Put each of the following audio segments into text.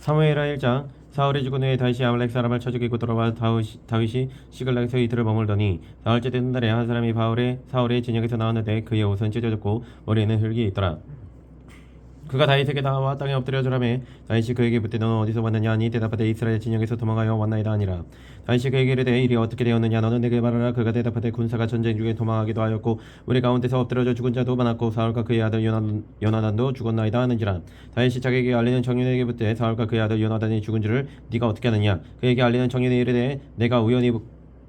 사무엘하 1장. 사울이 죽은 후에 다윗이 아말렉 사람을 쳐 죽이고 돌아와 다윗이 시글락에서 이틀을 머물더니 사흘째 되는 날에 한 사람이 사울의 진영에서 나왔는데 그의 옷은 찢어졌고 머리에는 흙이 있더라. 그가 다윗에게 나와 땅에 엎드려 절하며 다윗이 그에게 묻되 너는 어디서 왔느냐 하니 대답하되 이스라엘 진영에서 도망하여 왔나이다 하니라. 다윗이 그에게 이르되 일이 어떻게 되었느냐 너는 내게 말하라. 그가 대답하되 군사가 전쟁 중에 도망하기도 하였고 우리 가운데서 엎드려져 죽은 자도 많았고 사울과 그의 아들 요나단도 죽었나이다 하는지라. 다윗이 자기에게 알리는 청년에게 묻되 사울과 그의 아들 요나단이 죽은 줄을 네가 어떻게 하느냐. 그에게 알리는 청년이 이르되 내가 우연히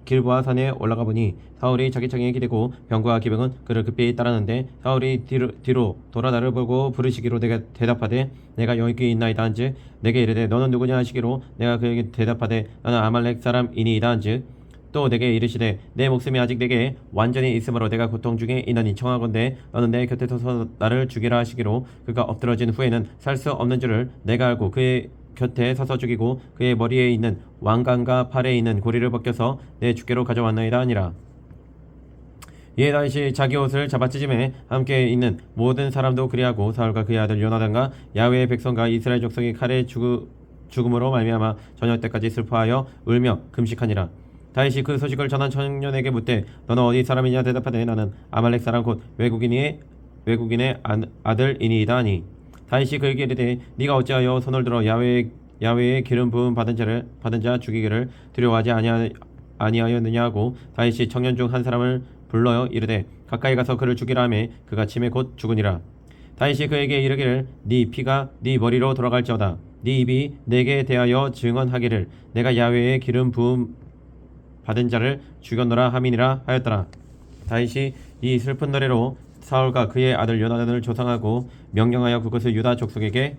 길보아 산에 올라가 보니 사울이 자기 창에 기대고 병과 기병은 그를 급히 따르는데 사울이 뒤로 돌아 나를 보고 부르시기로 내가 대답하되 내가 여기 있나이다 한즉 내게 이르되 너는 누구냐 하시기로 내가 그에게 대답하되 나는 아말렉 사람이니이다 한즉 또 내게 이르시되 내 목숨이 아직 내게 완전히 있으므로 내가 고통 중에 있나니 청하건대 너는 내 곁에 서서 나를 죽이라 하시기로 그가 엎드러진 후에는 살 수 없는 줄을 내가 알고 그의 곁에 서서 죽이고 그의 머리에 있는 왕관과 팔에 있는 고리를 벗겨서 내 주께로 가져왔나이다 하니라. 이에 다윗이 자기 옷을 잡아 찢음에 함께 있는 모든 사람도 그리하고 사울과 그의 아들 요나단과 야훼의 백성과 이스라엘 족속이 칼에 죽음으로 말미암아 저녁 때까지 슬퍼하여 울며 금식하니라. 다윗이 그 소식을 전한 청년에게 묻되 너는 어디 사람이냐 대답하되 나는 아말렉 사람 곧 외국인의 아들이니이다 하니 다윗이 그에게 이르되 네가 어찌하여 손을 들어 야훼의 기름 부음 받은 자 죽이기를 두려워하지 아니하였느냐 하고 다윗이 청년 중 한 사람을 불러요 이르되 가까이 가서 그를 죽이라 하매 그가 침에 곧 죽으니라. 다윗이 그에게 이르기를 네 피가 네 머리로 돌아갈지어다. 네 입이 내게 대하여 증언하기를 내가 야훼의 기름 부음 받은 자를 죽였노라 함이니라 하였더라. 다윗이 이 슬픈 노래로 사울과 그의 아들 요나단을 조상하고 명령하여 그것을 유다 족속에게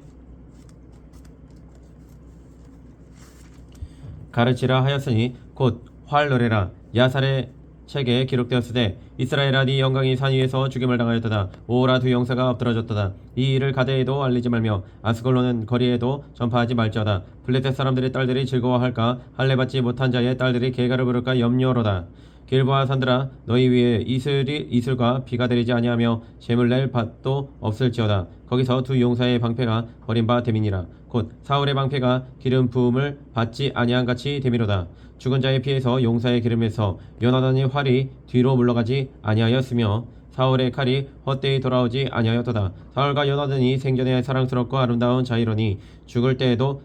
가르치라 하였으니 곧 활 노래라. 야살의 책에 기록되었으되 이스라엘아 네 영광이 산 위에서 죽임을 당하였도다. 오라 두 용사가 엎드러졌도다. 이 일을 가데에도 알리지 말며 아스글론은 거리에도 전파하지 말지어다. 블레셋 사람들의 딸들이 즐거워할까 할례 받지 못한 자의 딸들이 개가를 부를까 염려로다. 길보아 산들아 너희 위에 이슬과 비가 내리지 아니하며 샘을 낼 밭도 없을지어다. 거기서 두 용사의 방패가 버린 바 됨이니라. 곧 사울의 방패가 기름 부음을 받지 아니한 같이 됨이로다. 죽은 자의 피에서 용사의 기름에서 요나단의 활이 뒤로 물러가지 아니하였으며 사울의 칼이 헛되이 돌아오지 아니하였도다. 사울과 요나단이 생전에 사랑스럽고 아름다운 자이로니 죽을 때에도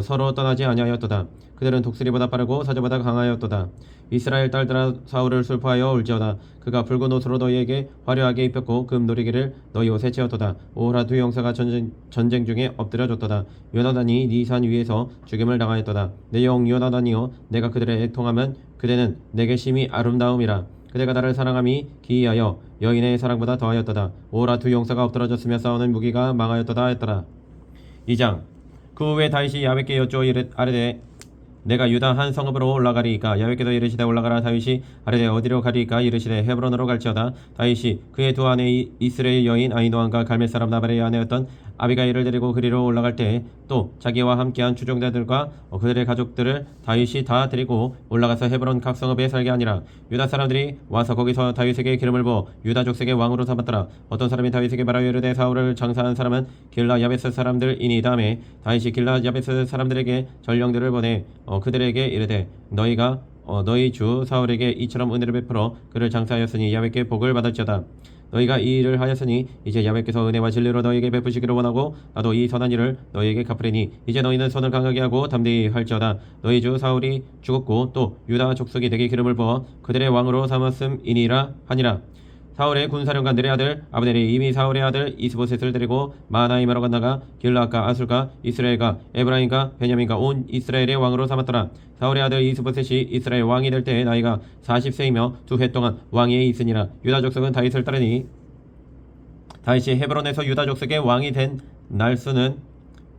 서로 떠나지 아니하였도다. 그들은 독수리보다 빠르고 사자보다 강하였도다. 이스라엘 딸들아 사울을 슬퍼하여 울지어다. 그가 붉은 옷으로 너희에게 화려하게 입혔고 금 노리개를 너희 옷에 채웠도다. 오호라 두 용사가 전쟁 중에 엎드려졌도다. 요나단이 네 산 위에서 죽임을 당하였도다. 내 영 요나단이여 내가 그들의 애통하면 그대는 내게 심히 아름다움이라. 그대가 나를 사랑함이 기이하여 여인의 사랑보다 더하였도다. 오호라 두 용사가 엎드러졌으며 싸우는 무기가 망하였도다 했더라. 2장. 그 후에 다윗이 야훼께 여쭈어 아뢰되 내가 유다 한 성읍으로 올라가리이까. 야훼께서 이르시되 올라가라. 다윗이 아뢰되 어디로 가리이까. 이르시되 헤브론으로 갈지어다. 다윗이 그의 두 아내 이스라엘 여인 아히노함과 갈멜 사람 나발의 아내였던 아비가일을 데리고 그리로 올라갈 때 또 자기와 함께한 추종자들과 그들의 가족들을 다윗이 다 데리고 올라가서 헤브론 각 성읍에 살게 하니라. 유다 사람들이 와서 거기서 다윗에게 기름을 부어 유다 족속의 왕으로 삼았더라. 어떤 사람이 다윗에게 말하여 이르되 사울을 장사한 사람은 길라 야베스 사람들이니 다음에 다윗이 길라 야베스 사람들에게 전령들을 보내 그들에게 이르되 너희 주 사울에게 이처럼 은혜를 베풀어 그를 장사하였으니 야훼께 복을 받을지어다. 너희가 이 일을 하였으니 이제 야훼께서 은혜와 진리로 너희에게 베푸시기를 원하고 나도 이 선한 일을 너희에게 갚으리니 이제 너희는 손을 강하게 하고 담대히 할지어다. 너희 주 사울이 죽었고 또 유다 족속이 내게 기름을 부어 그들의 왕으로 삼았음이니라 하니라. 사울의 군사령관들의 아들 아브넬이 이미 사울의 아들 이스보셋을 데리고 마하나임으로 건너가 길라앗과 아술과 이스라엘과 에브라임과 베냐민과 온 이스라엘의 왕으로 삼았더라. 사울의 아들 이스보셋이 이스라엘 왕이 될 때 나이가 40세이며 2해 동안 왕위에 있으니라. 유다 족속은 다윗을 따르니 다윗이 헤브론에서 유다 족속의 왕이 된 날수는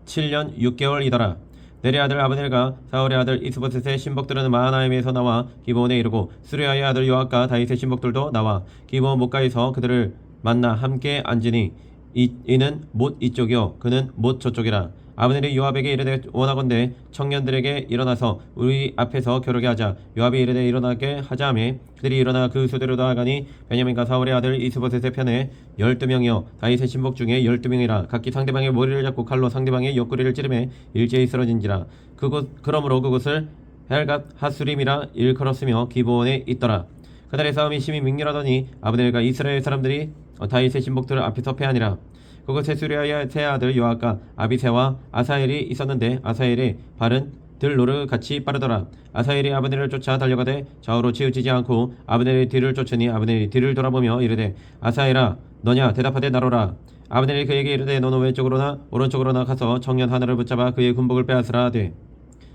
7년 6개월이더라. 내리 아들 아브넬과 사울의 아들 이스보셋의 신복들은 마하나임에서 나와 기브온에 이르고 수레아의 아들 요압과 다윗의 신복들도 나와 기브온 못가에서 그들을 만나 함께 앉으니 이는 못 이쪽이요 그는 못 저쪽이라. 아브넬이 요압에게 이르되 원하건대 청년들에게 일어나서 우리 앞에서 겨루게 하자. 요압이 이르되 일어나게 하자하매 그들이 일어나 그 수대로 나아가니 베냐민과 사울의 아들 이스보셋의 편에 12명이요 다윗의 신복 중에 12명이라 각기 상대방의 머리를 잡고 칼로 상대방의 옆구리를 찌르매 일제히 쓰러진지라. 그러므로 그곳을 헬갓 하수림이라 일컬었으며 기브온에 있더라. 그날의 싸움이 심히 맹렬하더니 아브넬과 이스라엘 사람들이 다윗의 신복들 앞에서 패하니라. 그곳에 수리아의 세 아들 요압과 아비새와 아사엘이 있었는데 아사엘의 발은 들노르 같이 빠르더라. 아사엘이 아브넬을 쫓아 달려가되 좌우로 치우치지 않고 아브넬의 뒤를 쫓으니 아브넬이 뒤를 돌아보며 이르되 아사엘아 너냐 대답하되 나로라. 아브넬이 그에게 이르되 너는 왼쪽으로나 오른쪽으로나 가서 청년 하나를 붙잡아 그의 군복을 빼앗으라 하되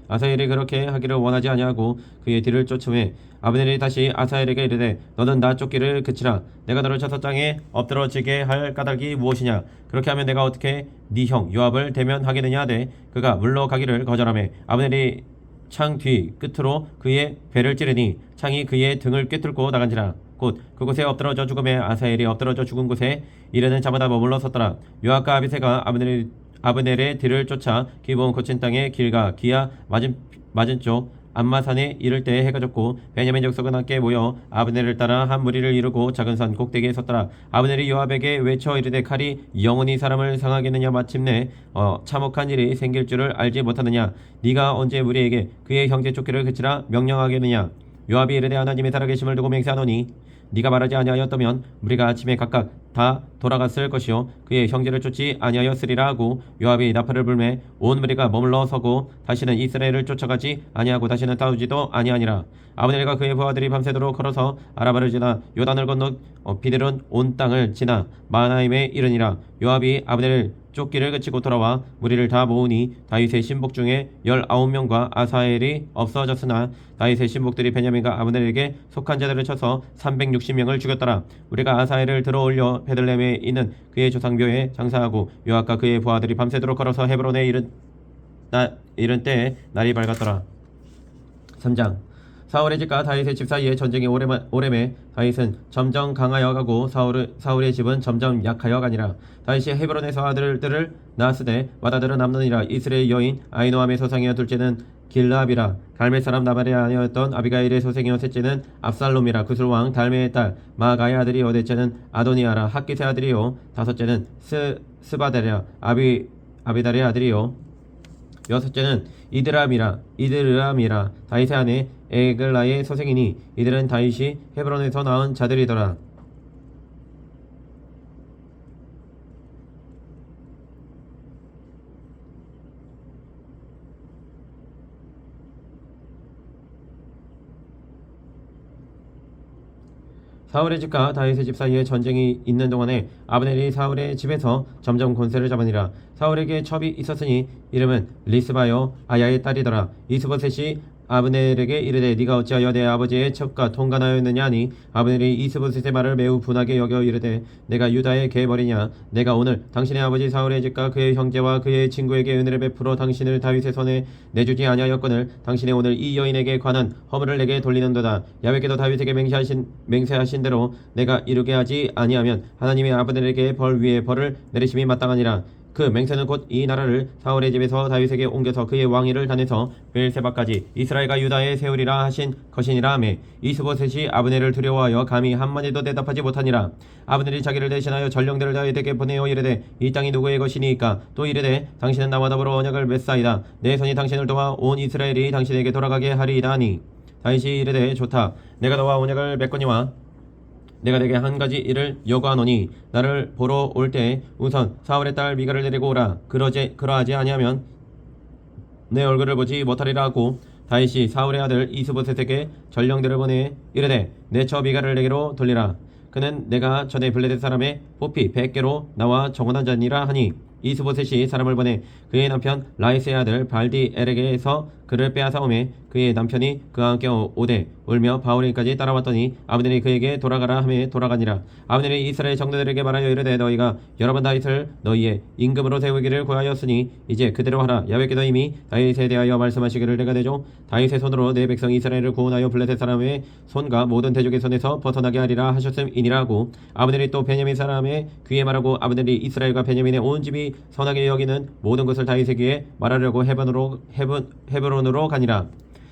아사엘이 그렇게 하기를 원하지 아니하고 그의 뒤를 쫓음에 아브넬이 다시 아사엘에게 이르되 너는 나 쫓기를 그치라. 내가 너를 쳐서 땅에 엎드러지게 할 까닭이 무엇이냐. 그렇게 하면 내가 어떻게 네 형 요압을 대면하겠느냐 하되 그가 물러가기를 거절하매 아브넬이 창 뒤 끝으로 그의 배를 찌르니 창이 그의 등을 꿰뚫고 나간지라. 곧 그곳에 엎드러져 죽음에 아사엘이 엎드러져 죽은 곳에 이르는 자마다 머물러 섰더라. 요압과 아비새가 아브넬의 뒤를 쫓아 기브온 거친 땅의 길과 기야 맞은쪽 암마산에 이를 때 해가 졌고 베냐민 족속은 함께 모여 아브넬을 따라 한 무리를 이루고 작은 산 꼭대기에 섰더라. 아브넬이 요압에게 외쳐 이르되 칼이 영원히 사람을 상하겠느냐. 마침내 참혹한 일이 생길 줄을 알지 못하느냐. 네가 언제 우리에게 그의 형제 쫓기를 그치라 명령하겠느냐. 요압이 이르되 하나님의 살아계심을 두고 맹세하노니 네가 말하지 아니하였다면 우리가 아침에 각각 다 돌아갔을 것이요 그의 형제를 쫓지 아니하였으리라 하고 요압이 나팔을 불매 온 무리가 머물러 서고 다시는 이스라엘을 쫓아가지 아니하고 다시는 싸우지도 아니하니라. 아브넬과 그의 부하들이 밤새도록 걸어서 아라바를 지나 요단을 건너 비들은 온 땅을 지나 마하나임에 이르니라. 요압이 아브넬을 쫓기를 그치고 돌아와 무리를 다 모으니 다윗의 신복 중에 19명과 아사엘이 없어졌으나 다윗의 신복들이 베냐민과 아브넬에게 속한 자들을 쳐서 360명을 죽였더라. 우리가 아사엘을 들어올려 베들레헴에 있는 그의 조상묘에 장사하고 요압과 그의 부하들이 밤새도록 걸어서 헤브론에 이른 때에 날이 밝았더라. 3장 사울의 집과 다윗의 집 사이에 전쟁이 오래매 다윗은 점점 강하여 가고 사울의 집은 점점 약하여 가니라. 다윗이 헤브론에서 아들들을 낳았으되 맏아들은 암논이라. 이스라엘 여인 아히노함의 소생이여 둘째는 길라압이라. 갈멜 사람 나발의 아내였던 아비가일의 소생이여 셋째는 압살롬이라. 구슬 왕 달메의 딸 마아가의 아들이요 넷째는 아도니아라. 학깃의 아들이요 다섯째는 스바데랴 아비달의 아들이요 여섯째는 이드람이라. 다윗의 아내 에글라의 소생이니 이들은 다윗이 헤브론에서 낳은 자들이더라. 사울의 집과 다윗의 집 사이에 전쟁이 있는 동안에 아브넬이 사울의 집에서 점점 권세를 잡으니라. 사울에게 첩이 있었으니 이름은 리스바요 아야의 딸이더라. 이스보셋이 아브넬에게 이르되 네가 어찌하여 내 아버지의 첩과 통관하였느냐 하니 아브넬이 이스보셋의 말을 매우 분하게 여겨 이르되 내가 유다의 계벌이냐. 내가 오늘 당신의 아버지 사울의 집과 그의 형제와 그의 친구에게 은혜를 베풀어 당신을 다윗의 손에 내주지 아니하였거늘 당신의 오늘 이 여인에게 관한 허물을 내게 돌리는도다. 야훼께도 다윗에게 맹세하신 대로 내가 이루게 하지 아니하면 하나님의 아브넬에게 벌 위에 벌을 내리심이 마땅하니라. 그 맹세는 곧 이 나라를 사울의 집에서 다윗에게 옮겨서 그의 왕위를 단해서 베엘세바까지 이스라엘과 유다에 세우리라 하신 것이니라 하며 이스보셋이 아브넬을 두려워하여 감히 한마디도 대답하지 못하니라. 아브넬이 자기를 대신하여 전령들을 다윗에게 보내어 이르되 이 땅이 누구의 것이니까. 또 이르되 당신은 나와 더불어 언약을 맺사이다. 내 손이 당신을 도와 온 이스라엘이 당신에게 돌아가게 하리이다 하니 다윗이 이르되 좋다. 내가 너와 언약을 맺거니와 내가 내게 한 가지 일을 요구하노니 나를 보러 올 때 우선 사울의 딸 미가를 데리고 오라. 그러하지 아니하면 내 얼굴을 보지 못하리라 하고 다윗이 사울의 아들 이스보셋에게 전령들을 보내 이르되 내 처 미가를 내게로 돌리라. 그는 내가 전에 블레셋 사람의 보피 100개로 나와 정원한 자니라 하니 이스보셋이 사람을 보내 그의 남편 라이스의 아들 발디엘에게서 그를 빼앗아오매 그의 남편이 그와 함께 오되 울며 바울에게까지 따라왔더니 아브넬이 그에게 돌아가라 하매 돌아가니라. 아브넬이 이스라엘 장로들에게 말하여 이르되 너희가 여러 번 다윗을 너희의 임금으로 세우기를 구하였으니 이제 그대로 하라. 야훼께서 이미 다윗에 대하여 말씀하시기를 내가 내줘 다윗의 손으로 내 백성 이스라엘을 구원하여 블레셋 사람의 손과 모든 대적의 손에서 벗어나게 하리라 하셨음이니라 하고 아브넬이 또 베냐민 사람의 귀에 말하고 아브넬이 이스라엘과 베냐민의 온 집이 선하게 여기는 모든 것을 다윗에게 말하려고 헤브론으로 가니라.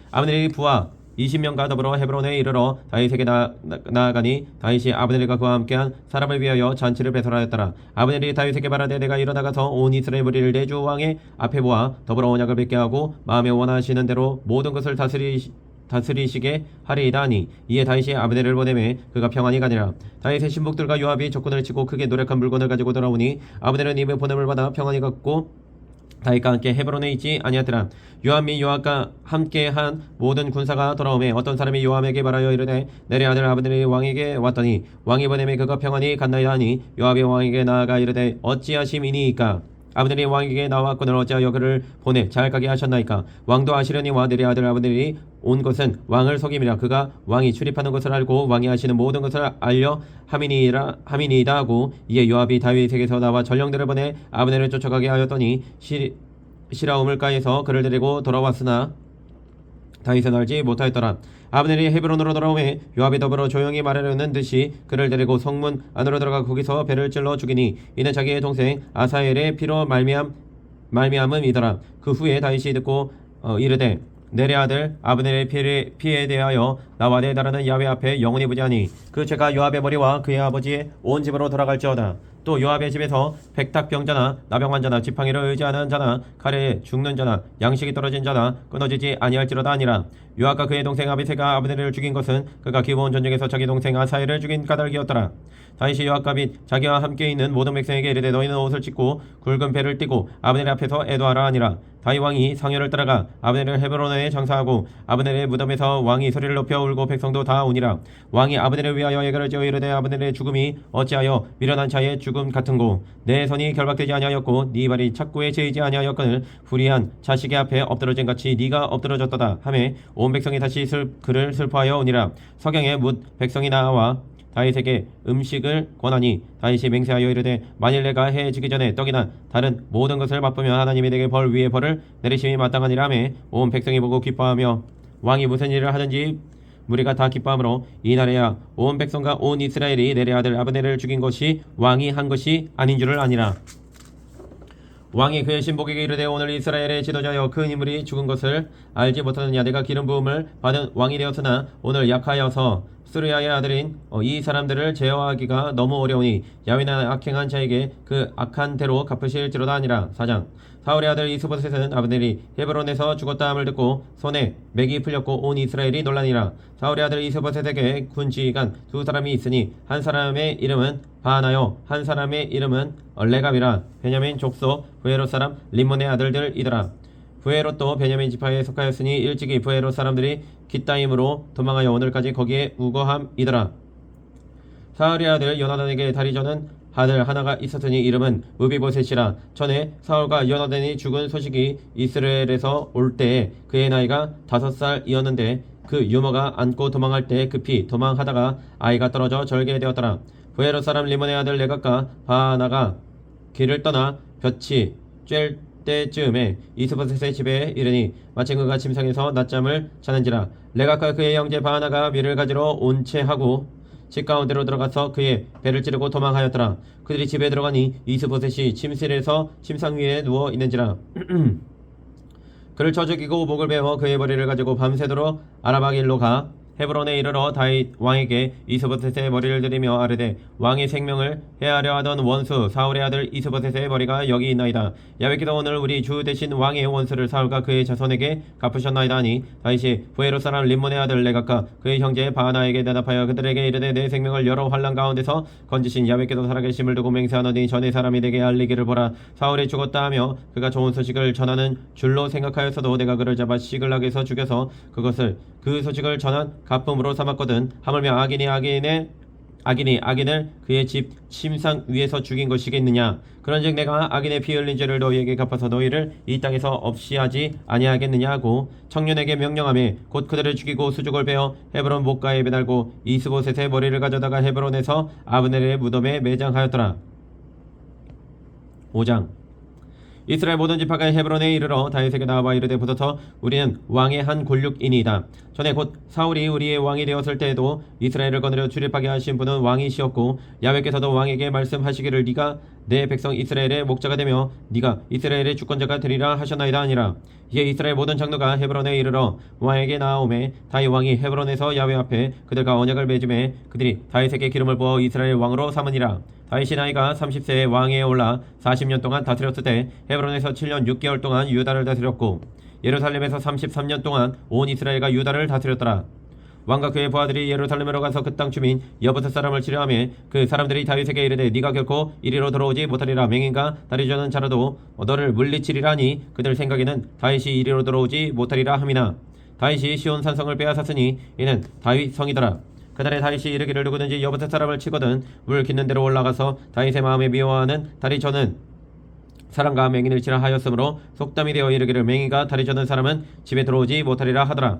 아브넬이 부하 20명과 더불어 헤브론에 이르러 다윗에게 나아가니 다윗이 아브넬과 그와 함께한 사람을 위하여 잔치를 배설하였더라. 아브넬이 다윗에게 말하되 내가 일어나가서 온 이스라엘 무리를 내 주 왕의 앞에 모아 더불어 언약을 맺게 하고 마음에 원하시는 대로 모든 것을 다스리시게 하리이다 하니 이에 다윗이 아브넬을 보내매 그가 평안히 가니라. 다윗의 신복들과 요압이 적군을 치고 크게 노력한 물건을 가지고 돌아오니 아브넬은 이의 보냄을 받아 평안히 갔고 다윗과 함께 헤브론에 있지 아니하더라. 요압 및 요압과 함께한 모든 군사가 돌아오매 어떤 사람이 요압에게 말하여 이르되 내래 아들 아브넬이 왕에게 왔더니 왕이 보내매 그가 평안히 갔나이다 하니 요압이 왕에게 나아가 이르되 어찌하심이니이까. 아브넬이 왕에게 나왔거늘 어찌하여 그를 보내 잘 가게 하셨나이까. 왕도 아시려니와 내리 아들 아브넬이 온 것은 왕을 속임이라. 그가 왕이 출입하는 것을 알고 왕이 하시는 모든 것을 알려 함이니이다 하고 이에 요압이 다윗에게서 나와 전령들을 보내 아브넬을 쫓아가게 하였더니 시라 우물가에서 그를 데리고 돌아왔으나 다윗은 알지 못하였더라. 아브넬이 헤브론으로 돌아오매 요압이 더불어 조용히 말하려는 듯이 그를 데리고 성문 안으로 들어가 거기서 배를 찔러 죽이니 이는 자기의 동생 아사엘의 피로 말미암음이더라. 그 후에 다윗이 듣고 이르되 내래 아들 아브넬의 피에 대하여 나와 내 나라는 야훼 앞에 영원히 부지하니 그 죄가 요압의 머리와 그의 아버지의 온 집으로 돌아갈지어다. 또 요압의 집에서 백탁병자나 나병환자나 지팡이를 의지하는 자나 칼에 죽는 자나 양식이 떨어진 자나 끊어지지 아니할지로다 아니라. 요압과 그의 동생 아비새가 아브넬을 죽인 것은 그가 기브온 전쟁에서 자기 동생 아사엘을 죽인 까닭이었더라. 다윗이 요압과 및 자기와 함께 있는 모든 백성에게 이르되 너희는 옷을 찢고 굵은 배를 띠고 아브넬 앞에서 애도하라 하니라. 다윗 왕이 상여를 따라가 아브넬을 헤브론에 장사하고 아브넬의 무덤에서 왕이 소리를 높여 울고 백성도 다 우니라. 왕이 아브넬을 위하여 예결을 지어 이르되 아브넬의 죽음이 어찌하여 미련한 자의 죽음 같은고. 내 손이 결박되지 아니하였고 네 발이 착고에 채이지 아니하였거늘 불의한 자식의 앞에 엎드러진 같이 네가 엎드러졌도다 하매 온 백성이 다시 그를 슬퍼하여 오니라. 서경에 뭇 백성이 나와 다윗에게 음식을 권하니 다윗이 맹세하여 이르되 만일 내가 해 지기 전에 떡이나 다른 모든 것을 맛보면 하나님이 내게 벌 위에 벌을 내리심이 마땅하니라 하매 온 백성이 보고 기뻐하며 왕이 무슨 일을 하든지 무리가 다 기뻐하므로 이날에야 온 백성과 온 이스라엘이 내래 아들 아브넬을 죽인 것이 왕이 한 것이 아닌 줄을 아니라. 왕이 그의 신복에게 이르되 오늘 이스라엘의 지도자여 큰 인물이 죽은 것을 알지 못하느냐. 내가 기름 부음을 받은 왕이 되었으나 오늘 약하여서 스루야의 아들인 이 사람들을 제어하기가 너무 어려우니 야훼나 악행한 자에게 그 악한 대로 갚으실지로다 아니라. 4장. 사울의 아들 이스보셋은 아브넬이 헤브론에서 죽었다 함을 듣고 손에 맥이 풀렸고 온 이스라엘이 놀라니라. 사울의 아들 이스보셋에게 군지휘관 두 사람이 있으니 한 사람의 이름은 바하나요 한 사람의 이름은 레갑이라. 베냐민 족속 부에롯 사람 림몬의 아들들이더라. 부에롯도 베냐민 지파에 속하였으니 일찍이 부에롯 사람들이 깃다임으로 도망하여 오늘까지 거기에 우거함이더라. 사울의 아들 요나단에게 다리 저는 아들 하나가 있었으니 이름은 무비보셋이라. 전에 사울과 요나단이 죽은 소식이 이스라엘에서 올 때에 그의 나이가 5살이었는데 그 유모가 안고 도망할 때 급히 도망하다가 아이가 떨어져 절게 되었더라. 부에롯 사람 리몬의 아들 레갑과 바하나가 길을 떠나 볕이 쬐 때쯤에 이스보셋의 집에 이르니 마침 그가 침상에서 낮잠을 자는지라. 레갑과 그의 형제 바하나가 밀을 가지러 온 채 하고 집 가운데로 들어가서 그의 배를 찌르고 도망하였더라. 그들이 집에 들어가니 이스보셋이 침실에서 침상 위에 누워 있는지라. 그를 쳐 죽이고 목을 베어 그의 머리를 가지고 밤새도록 아라바 길로 가 헤브론에 이르러 다윗 왕에게 이스보셋의 머리를 들이며 아뢰되 왕의 생명을 해하려 하던 원수 사울의 아들 이스보셋의 머리가 여기 있나이다. 야훼께서 오늘 우리 주 대신 왕의 원수를 사울과 그의 자손에게 갚으셨나이다 하니 다윗이 부에롯 사람 림몬의 아들 레갑과 그의 형제 바하나에게 대답하여 그들에게 이르되 내 생명을 여러 환난 가운데서 건지신 야훼께서 살아계심을 두고 맹세하노니 전에 사람이 내게 알리기를 보라. 사울이 죽었다 하며 그가 좋은 소식을 전하는 줄로 생각하였어도 내가 그를 잡아 시글락에서 죽여서 그 소식을 전한 가품으로 삼았거든. 하물며 악인이 악인을 그의 집 침상 위에서 죽인 것이겠느냐. 그런즉 내가 악인의 피 흘린 죄를 너희에게 갚아서 너희를 이 땅에서 없이 하지 아니하겠느냐 하고 청년에게 명령하며 곧 그들을 죽이고 수족을 베어 헤브론 목가에 매달고 이스보셋의 머리를 가져다가 헤브론에서 아브넬의 무덤에 매장하였더라. 5장. 이스라엘 모든 지파가 헤브론에 이르러 다윗에게 나와 이르되 보소서 우리는 왕의 한 골육이니이다. 전에 곧 사울이 우리의 왕이 되었을 때에도 이스라엘을 거느려 출입하게 하신 분은 왕이시었고 야훼께서도 왕에게 말씀하시기를 네가 내 백성 이스라엘의 목자가 되며 네가 이스라엘의 주권자가 되리라 하셨나이다 하니라. 이에 이스라엘 모든 장로가 헤브론에 이르러 왕에게 나아오매 다윗 왕이 헤브론에서 야훼 앞에 그들과 언약을 맺음에 그들이 다윗에게 기름을 부어 이스라엘 왕으로 삼으니라. 다윗이 나이가 30세에 왕위에 올라 40년 동안 다스렸을 때 헤브론에서 7년 6개월 동안 유다를 다스렸고 예루살렘에서 33년 동안 온 이스라엘과 유다를 다스렸더라. 왕과 그의 부하들이 예루살렘으로 가서 그 땅 주민 여부스 사람을 치료하며 그 사람들이 다윗에게 이르되 네가 결코 이리로 들어오지 못하리라. 맹인과 다리 저는 자라도 너를 물리치리라 하니 그들 생각에는 다윗이 이리로 들어오지 못하리라 함이나 다윗이 시온 산성을 빼앗았으니 이는 다윗 성이더라. 그날에 다윗이 이르기를 누구든지 여부스 사람을 치거든 물 깃는 데로 올라가서 다윗의 마음에 미워하는 다리 저는 사람과 맹인을 치라 하였으므로 속담이 되어 이르기를 맹인과 다리 저는 사람은 집에 들어오지 못하리라 하더라.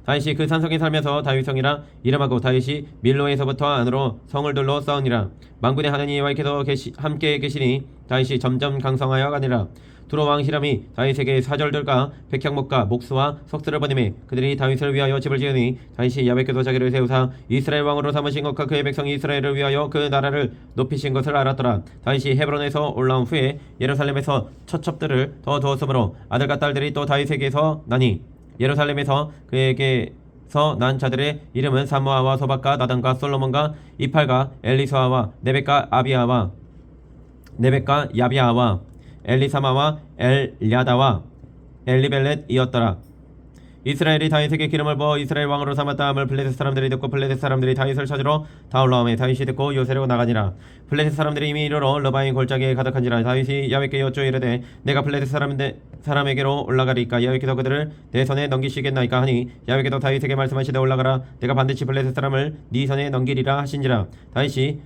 다윗이 그 산성에 살면서 다윗성이라 이름하고 다윗이 밀로에서부터 안으로 성을 둘러 싸우니라. 만군의 하나님 여호와께서 함께 계시니 다윗이 점점 강성하여 가니라. 두로 왕 히람이 다윗에게 사절들과 백향목과 목수와 석수를 보내매 그들이 다윗을 위하여 집을 지으니 다윗이 야훼께서 자기를 세우사 이스라엘 왕으로 삼으신 것과 그의 백성 이스라엘을 위하여 그 나라를 높이신 것을 알았더라. 다윗이 헤브론에서 올라온 후에 예루살렘에서 처첩들을 더 두었으므로 아들과 딸들이 또 다윗에게서 나니 예루살렘에서 그에게서 난 자들의 이름은 사무아와 소박과 나단과 솔로몬과 이팔과 엘리수아와 네벡과 아비아와 네벡과 야비아와 엘리사마와 엘랴다와 엘리벨렛이었더라. 이스라엘이 다윗에게 기름을 부어 이스라엘 왕으로 삼았다 함을 블레셋 사람들이 듣고 블레셋 사람들이 다윗을 찾으러 다 올라오매 다윗이 듣고 요새로 나가니라. 블레셋 사람들이 이미 이르러 러바인 골짜기에 가득한지라. 다윗이 야훼께 여쭈어 이르되 내가 블레셋 사람에게로 올라가리까 야훼께서 그들을 내 손에 넘기시겠나이까 하니 야훼께서 다윗에게 말씀하시되 올라가라. 내가 반드시 블레셋 사람을 네 손에 넘기리라 하신지라. 다윗이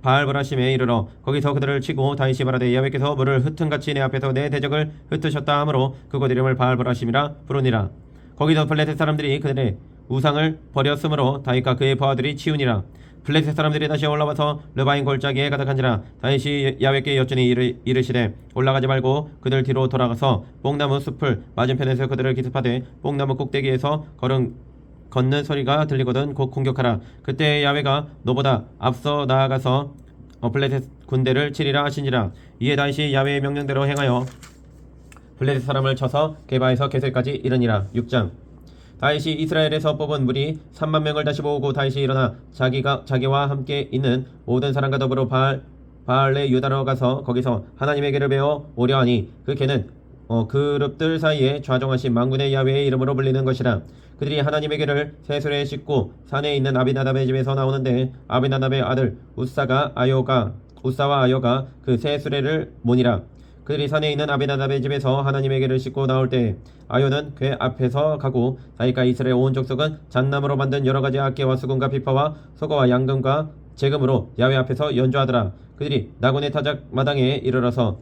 바알브라심에 이르러 거기서 그들을 치고 다윗이 말하되 야훼께서 물을 흩은같이 내 앞에서 내 대적을 흩으셨다 하므로 그곳 이름을 바알브라심이라 부르니라. 거기서 블레셋 사람들이 그들의 우상을 버렸으므로 다윗과 그의 부하들이 치우니라. 블레셋 사람들이 다시 올라와서 르바인 골짜기에 가득한지라. 다윗이 야훼께 여쭈니 이르시되 올라가지 말고 그들 뒤로 돌아가서 뽕나무 숲을 맞은편에서 그들을 기습하되 뽕나무 꼭대기에서 걷는 소리가 들리거든 곧 공격하라. 그때 야훼가 너보다 앞서 나아가서 블레셋 군대를 치리라 하시니라. 이에 다윗이 야훼의 명령대로 행하여 블레셋 사람을 쳐서 게바에서 게셀까지 이르니라. 6장. 다윗이 이스라엘에서 뽑은 무리 3만 명을 다시 모으고 다윗이 일어나 자기와 함께 있는 모든 사람과 더불어 바알레 유다로 가서 거기서 하나님의 궤를 베어 오려 하니 그 궤는 그룹들 사이에 좌정하신 만군의 야훼의 이름으로 불리는 것이라. 그들이 하나님의 궤를 세술에 싣고 산에 있는 아비나답의 집에서 나오는데 아비나답의 아들 우사와 아요가 그 세수레를 모니라. 그들이 산에 있는 아비나답의 집에서 하나님의 궤를 싣고 나올 때 아요는 궤 앞에서 가고 다윗과 이스라엘 온 족속은 잣나무로 만든 여러가지 악기와 수금과 비파와 소고와 양금과 재금으로 야훼 앞에서 연주하더라. 그들이 나곤의 타작 마당에 이르러서는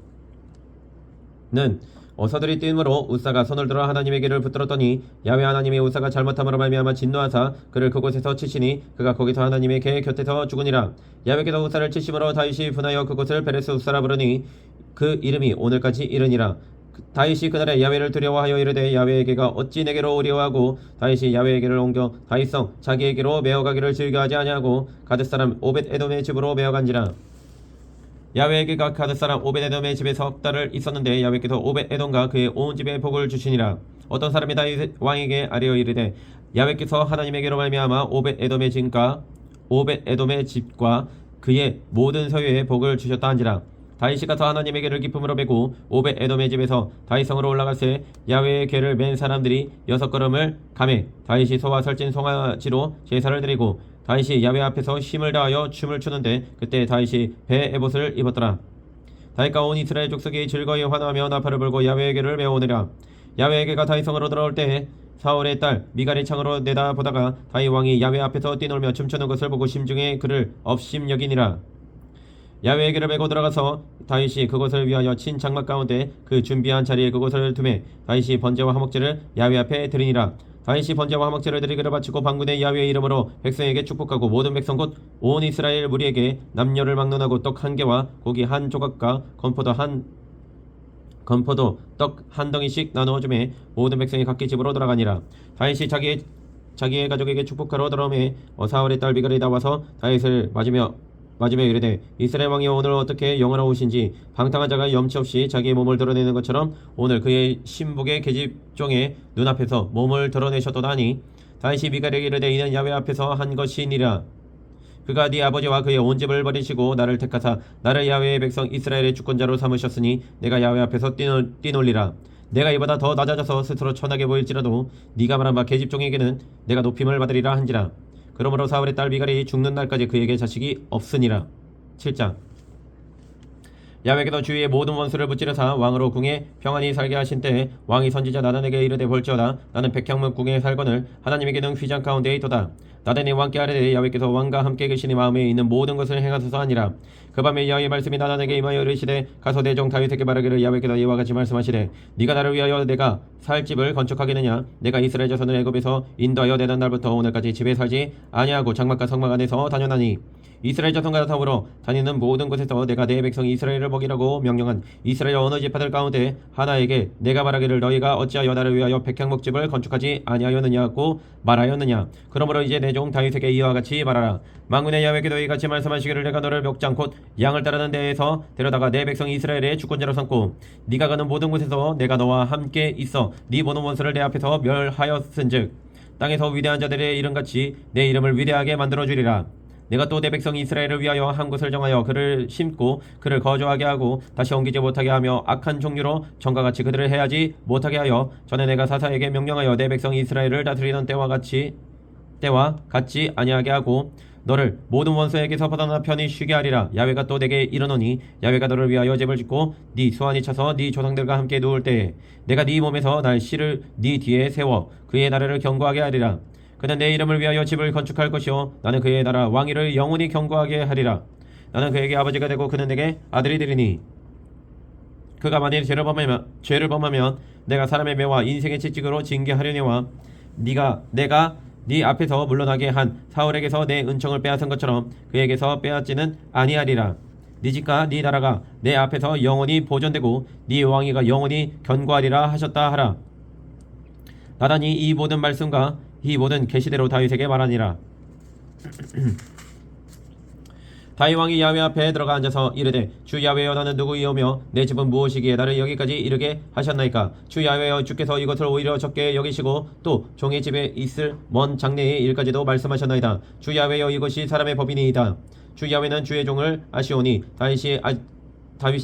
어서들이 뛰므로 우사가 손을 들어 하나님의 궤를 붙들었더니 야훼 하나님이 우사가 잘못함으로 말미암아 진노하사 그를 그곳에서 치시니 그가 거기서 하나님의 궤 곁에서 죽으니라. 야훼께서 우사를 치심으로 다윗이 분하여 그곳을 베레스 우사라 부르니 그 이름이 오늘까지 이르니라. 다윗이 그날에 야훼를 두려워하여 이르되 야훼의 궤가 어찌 내게로 오리오 하고 다윗이 야훼의 궤를 옮겨 다윗성 자기에게로 메어가기를 즐겨하지 아니하고 가드사람 오벳에돔의 집으로 메어간지라. 야훼의 궤가 가드사람 오벳에돔의 집에 석 달을 있었는데 야훼께서 오벳에돔과 그의 온 집에 복을 주시니라. 어떤 사람이 다윗 왕에게 아뢰어 이르되 야훼께서 하나님의 궤로 말미암아 오벳에돔의 집과 그의 모든 소유에 복을 주셨다 한지라. 다윗이 가서 하나님의 궤를 기쁨으로 메고 오벳에돔의 집에서 다윗성으로 올라갈새 야훼의 궤를 맨 사람들이 6걸음을 가매 다윗이 소와 설진 송아지로 제사를 드리고 다윗이 야훼 앞에서 힘을 다하여 춤을 추는데 그때 다윗이 배 에봇을 입었더라. 다윗과 온 이스라엘 족속이 즐거이 환호하며 나팔을 불고 야훼의 궤를 메어오느라. 야훼에게가 다윗 성으로 들어올 때에 사울의 딸 미갈이 창으로 내다보다가 다윗 왕이 야훼 앞에서 뛰놀며 춤추는 것을 보고 심중에 그를 업심여기니라. 야훼에게를 메고 들어가서 다윗이 그것을 위하여 친 장막 가운데 그 준비한 자리에 그것을 두매 다윗이 번제와 화목제를 야훼 앞에 드리니라. 다윗이 번제와 화목제를 드리기를 바치고 방군의 야훼의 이름으로 백성에게 축복하고 모든 백성 곧 온 이스라엘 무리에게 남녀를 막론하고 떡 한 개와 고기 한 조각과 건포도 떡 한 덩이씩 나누어 주매 모든 백성이 각기 집으로 돌아가니라. 다윗이 자기의 가족에게 축복하러 들어오매 사울의 딸 미갈이 나와서 다윗을 맞으며 이르되 이스라엘 왕이 오늘 어떻게 영화로우신지 방탕한 자가 염치 없이 자기의 몸을 드러내는 것처럼 오늘 그의 신복의 계집종의 눈앞에서 몸을 드러내셨도다 하니 다윗이 미갈에게 이르되 이는 야훼 앞에서 한 것이니라. 그가 네 아버지와 그의 온 집을 버리시고 나를 택하사 나를 야훼의 백성 이스라엘의 주권자로 삼으셨으니 내가 야훼 앞에서 뛰놀리라. 내가 이보다 더 낮아져서 스스로 천하게 보일지라도 네가 말한 바 계집종에게는 내가 높임을 받으리라 한지라. 그러므로 사울의 딸 미갈이 죽는 날까지 그에게 자식이 없으니라. 7장. 야훼께서 주위의 모든 원수를 무찌르사 왕으로 궁에 평안히 살게 하신 때에 왕이 선지자 나단에게 이르되 볼지어다 나는 백향문 궁에 살거늘 하나님에게는 휘장 가운데에 있도다. 나단이 왕께 아뢰되 야훼께서 왕과 함께 계시니 마음에 있는 모든 것을 행하소서 하니라. 그 밤에 야훼의 말씀이 나단에게 임하여 이르시되 가서 내 종 다윗에게 말하기를 야훼께서 이와 같이 말씀하시되 네가 나를 위하여 내가 살 집을 건축하겠느냐. 내가 이스라엘 자손을 애굽에서 인도하여 내던 날부터 오늘까지 집에 살지 아니하고 장막과 성막 안에서 다녔나니 이스라엘 자손과 더불어 다니는 모든 곳에서 내가 내 백성 이스라엘을 먹이라고 명령한 이스라엘 어느 지파들 가운데 하나에게 내가 말하기를 너희가 어찌하여 나를 위하여 백향목집을 건축하지 아니하였느냐고 말하였느냐. 그러므로 이제 내 종 다윗에게 이와 같이 말하라. 만군의 야훼께도 이같이 말씀하시기를 내가 너를 목장 곧 양을 따르는 데에서 데려다가 내 백성 이스라엘의 주권자로 삼고 네가 가는 모든 곳에서 내가 너와 함께 있어 네 모든 원수를 내 앞에서 멸하였은즉 땅에서 위대한 자들의 이름같이 내 이름을 위대하게 만들어주리라. 내가 또 내 백성 이스라엘을 위하여 한 곳을 정하여 그를 심고 그를 거주하게 하고 다시 옮기지 못하게 하며 악한 종류로 전과 같이 그들을 해하지 못하게 하여 전에 내가 사사에게 명령하여 내 백성 이스라엘을 다스리던 때와 같지 아니하게 하고 너를 모든 원수에게서 벗어나 편히 쉬게 하리라. 야훼가 또 내게 이르노니 야훼가 너를 위하여 집을 짓고 네 수완이 차서 네 조상들과 함께 누울 때에 내가 네 몸에서 날 씨를 네 뒤에 세워 그의 나라를 견고하게 하리라. 그는 내 이름을 위하여 집을 건축할 것이요 나는 그의 나라 왕위를 영원히 견고하게 하리라. 나는 그에게 아버지가 되고 그는 내게 아들이 되리니 그가 만일 죄를 범하면 내가 사람의 매와 인생의 채찍으로 징계하려니와 내가 네 앞에서 물러나게 한 사울에게서 내 은총을 빼앗은 것처럼 그에게서 빼앗지는 아니하리라. 네 집과 네 나라가 내 앞에서 영원히 보존되고 네 왕위가 영원히 견고하리라 하셨다 하라. 나단이 이 모든 말씀과 이 모든 계시대로 다윗에게 말하니라. 다윗 왕이 야훼 앞에 들어가 앉아서 이르되 주 야훼여 너는 누구이오며 내 집은 무엇이기에 나를 여기까지 이르게 하셨나이까. 주 야훼여 주께서 이것을 오히려 적게 여기시고 또 종의 집에 있을 먼 장래의 일까지도 말씀하셨나이다. 주 야훼여 이것이 사람의 법이니이다. 주 야훼는 주의 종을 아시오니 다윗이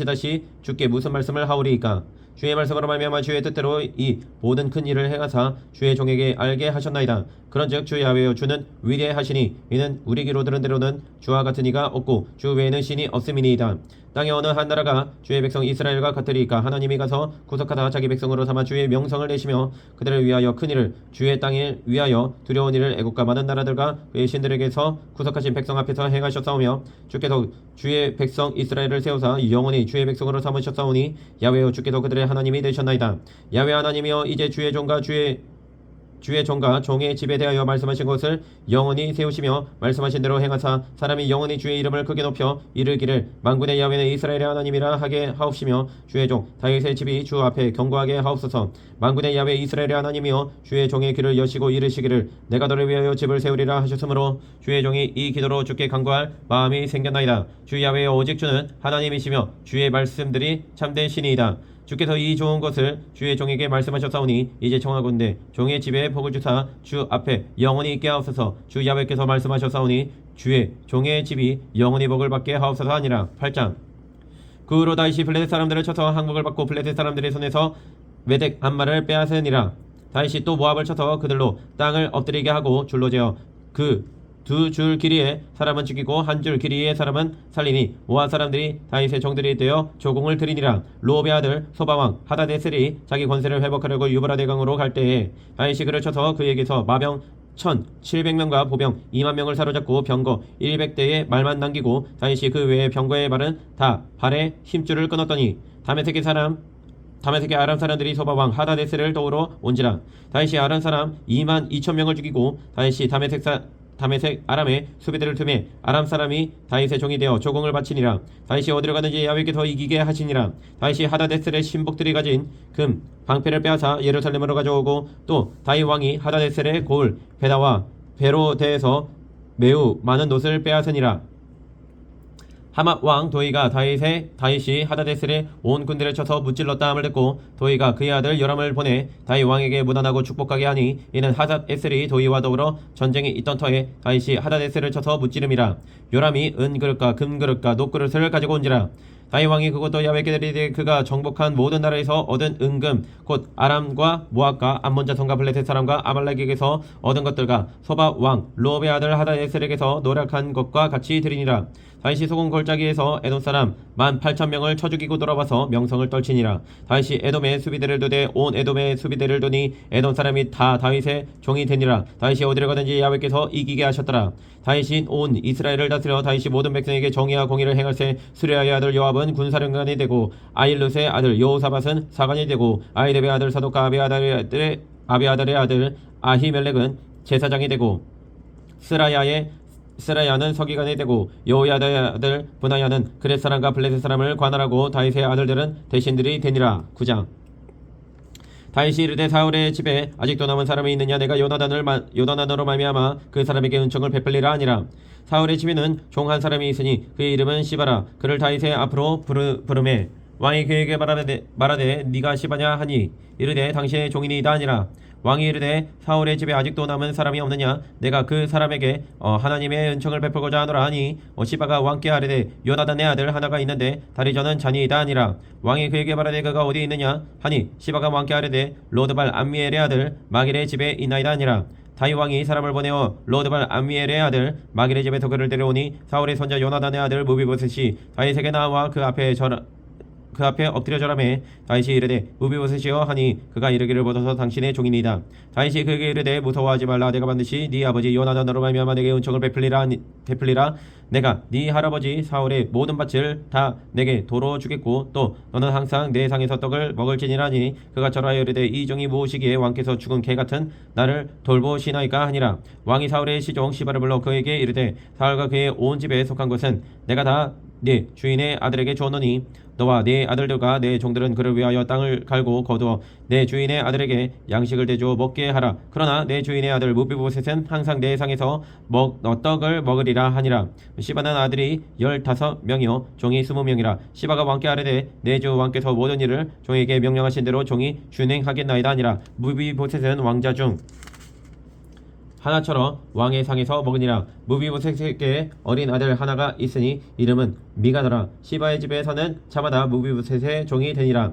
다시 주께 무슨 말씀을 하오리이까. 주의 말씀으로 말미암아 주의 뜻대로 이 모든 큰 일을 행하사 주의 종에게 알게 하셨나이다. 그런즉 주 야훼여 주는 위대하시니 이는 우리 귀로 들은 대로는 주와 같은 이가 없고 주 외에는 신이 없음이니이다. 땅의 어느 한 나라가 주의 백성 이스라엘과 같으리이까. 하나님이 가서 구속하다 자기 백성으로 삼아 주의 명성을 내시며 그들을 위하여 큰 일을 주의 땅을 위하여 두려운 일을 애국과 많은 나라들과 그의 신들에게서 구속하신 백성 앞에서 행하셨사오며 주께서 주의 백성 이스라엘을 세우사 영원히 주의 백성으로 삼으셨사오니 야훼여 주께서 그들의 하나님이 되셨나이다. 야훼 하나님이여 이제 주의 종과 종의 집에 대하여 말씀하신 것을 영원히 세우시며 말씀하신 대로 행하사 사람이 영원히 주의 이름을 크게 높여 이르기를 만군의 야훼는 이스라엘의 하나님이라 하게 하옵시며 주의 종 다윗의 집이 주 앞에 견고하게 하옵소서. 만군의 야훼 이스라엘의 하나님이여 주의 종의 귀를 여시고 이르시기를 내가 너를 위하여 집을 세우리라 하셨으므로 주의 종이 이 기도로 주께 간구할 마음이 생겼나이다. 주 야훼여 오직 주는 하나님이시며 주의 말씀들이 참된 신이이다. 주께서 이 좋은 것을 주의 종에게 말씀하셨사오니 이제 청하건대 종의 집에 복을 주사 주 앞에 영원히 있게 하옵소서. 주 야훼께서 말씀하셨사오니 주의 종의 집이 영원히 복을 받게 하옵소서 하니라. 8장. 그 후로 다윗이 블레셋 사람들을 쳐서 항복을 받고 블레셋 사람들의 손에서 메덱 한 마를 빼앗으니라. 다윗이 또 모압을 쳐서 그들로 땅을 엎드리게 하고 줄로 재어 그 두 줄 길이의 사람은 죽이고 한 줄 길이의 사람은 살리니 모압 사람들이 다윗의 종들이 되어 조공을 드리니라. 로업의 아들 소바왕 하다데셀이 자기 권세를 회복하려고 유브라 대강으로 갈 때에 다윗이 그를 쳐서 그에게서 마병 1,700명과 보병 2만 명을 사로잡고 병거 100대의 말만 남기고 다윗이 그 외의 병거의 말은 다 발에 힘줄을 끊었더니 다메섹의 아람 사람들이 소바왕 하다데셀을 도우러 온지라. 다윗이 아람 사람 2만 2천 명을 죽이고 다윗이 다메섹 아람의 수비대를 틈에 아람 사람이 다윗의 종이 되어 조공을 바치니라. 다윗이 어디로 가든지 야훼께서 이기게 하시니라. 다윗이 하다데셀의 신복들이 가진 금 방패를 빼앗아 예루살렘으로 가져오고 또 다윗 왕이 하다데셀의 고을 베다와 베로데에서 매우 많은 놋을 빼앗으니라. 하맛 왕 도이가 다윗이 하다데셀의 온 군대를 쳐서 무찔렀다 함을 듣고 도이가 그의 아들 요람을 보내 다윗 왕에게 무난하고 축복하게 하니 이는 하닷에셀이 도이와 더불어 전쟁이 있던 터에 다윗이 하다데셀을 쳐서 무찌름이라. 요람이 은그릇과 금그릇과 놋그릇을 가지고 온지라. 다윗 왕이 그것도 야훼께 드리되 그가 정복한 모든 나라에서 얻은 은금 곧 아람과 모압과 암몬 자손과 블레셋 사람과 아말렉에게서 얻은 것들과 소바 왕 로업의 아들 하다데셀에게서 노력한 것과 같이 드리니라. 다윗이 소금 골짜기에서 에돔 사람 18,000명을 쳐 죽이고 돌아와서 명성을 떨치니라. 다윗이 에돔의 수비대를 두되 온 에돔의 수비대를 두니 에돔 사람이 다 다윗의 종이 되니라. 다윗이 어디를 가든지 야훼께서 이기게 하셨더라. 다윗이 온 이스라엘을 다스려 다윗이 모든 백성에게 정의와 공의를 행할세. 수레아의 아들 요압은 군사령관이 되고 아일룻의 아들 여호사밧은 사관이 되고 아히렙의 아들 사독과 아비아달의 아들 아히멜렉은 제사장이 되고 스라야는 서기관이 되고 여호야다의 아들 분하야는 그렛 사람과 블레셋 사람을 관할하고 다윗의 아들들은 대신들이 되니라. 9장. 다윗이 이르되 사울의 집에 아직도 남은 사람이 있느냐. 내가 요나단으로 말미암아 그 사람에게 은총을 베풀리라 하니라. 사울의 집에는 종 한 사람이 있으니 그의 이름은 시바라. 그를 다윗의 앞으로 부르매 왕이 그에게 말하되 네가 시바냐 하니 이르되 당신의 종이니이다 하니라. 왕이 이르되 사울의 집에 아직도 남은 사람이 없느냐. 내가 그 사람에게 하나님의 은총을 베풀고자 하노라 하니 시바가 왕께 아뢰되 요나단의 아들 하나가 있는데 다리 저는 자니이다 하니라. 왕이 그에게 말하되 그가 어디 있느냐 하니 시바가 왕께 아뢰되 로드발 암미엘의 아들 마길의 집에 있나이다 하니라. 다윗 왕이 사람을 보내어 로드발 암미엘의 아들 마길의 집에서 그를 데려오니 사울의 손자 요나단의 아들 무비보셋이 다윗에게 나와 그 앞에 엎드려 절하매 다윗이 이르되 무비보셋이여 하니 그가 이르기를 보소서 당신의 종이니이다. 다윗이 그에게 이르되 무서워하지 말라. 내가 반드시 네 아버지 요나단으로 말미암아 내게 은총을 베풀리라. 내가 네 할아버지 사울의 모든 밭을 다 내게 도로 주겠고 또 너는 항상 내 상에서 떡을 먹을지니라니. 그가 절하여 이르되 이 종이 무엇이기에 왕께서 죽은 개 같은 나를 돌보시나이까 하니라. 왕이 사울의 시종 시바를 불러 그에게 이르되 사울과 그의 온 집에 속한 것은 내가 다 네 주인의 아들에게 주었노니 너와 네 아들들과 네 종들은 그를 위하여 땅을 갈고 거두어 내 주인의 아들에게 양식을 대주어 먹게 하라. 그러나 내 주인의 아들 무비보셋은 항상 내 상에서 떡을 먹으리라 하니라. 시바는 아들이 15명이요 종이 20명이라. 시바가 왕께 아뢰되 내 주 왕께서 모든 일을 종에게 명령하신 대로 종이 준행하겠나이다 하니라. 무비보셋은 왕자 중 하나처럼 왕의 상에서 먹으니라. 무비보셋에게 어린 아들 하나가 있으니 이름은 미가더라. 시바의 집에서는 차마다 무비보셋의 종이 되니라.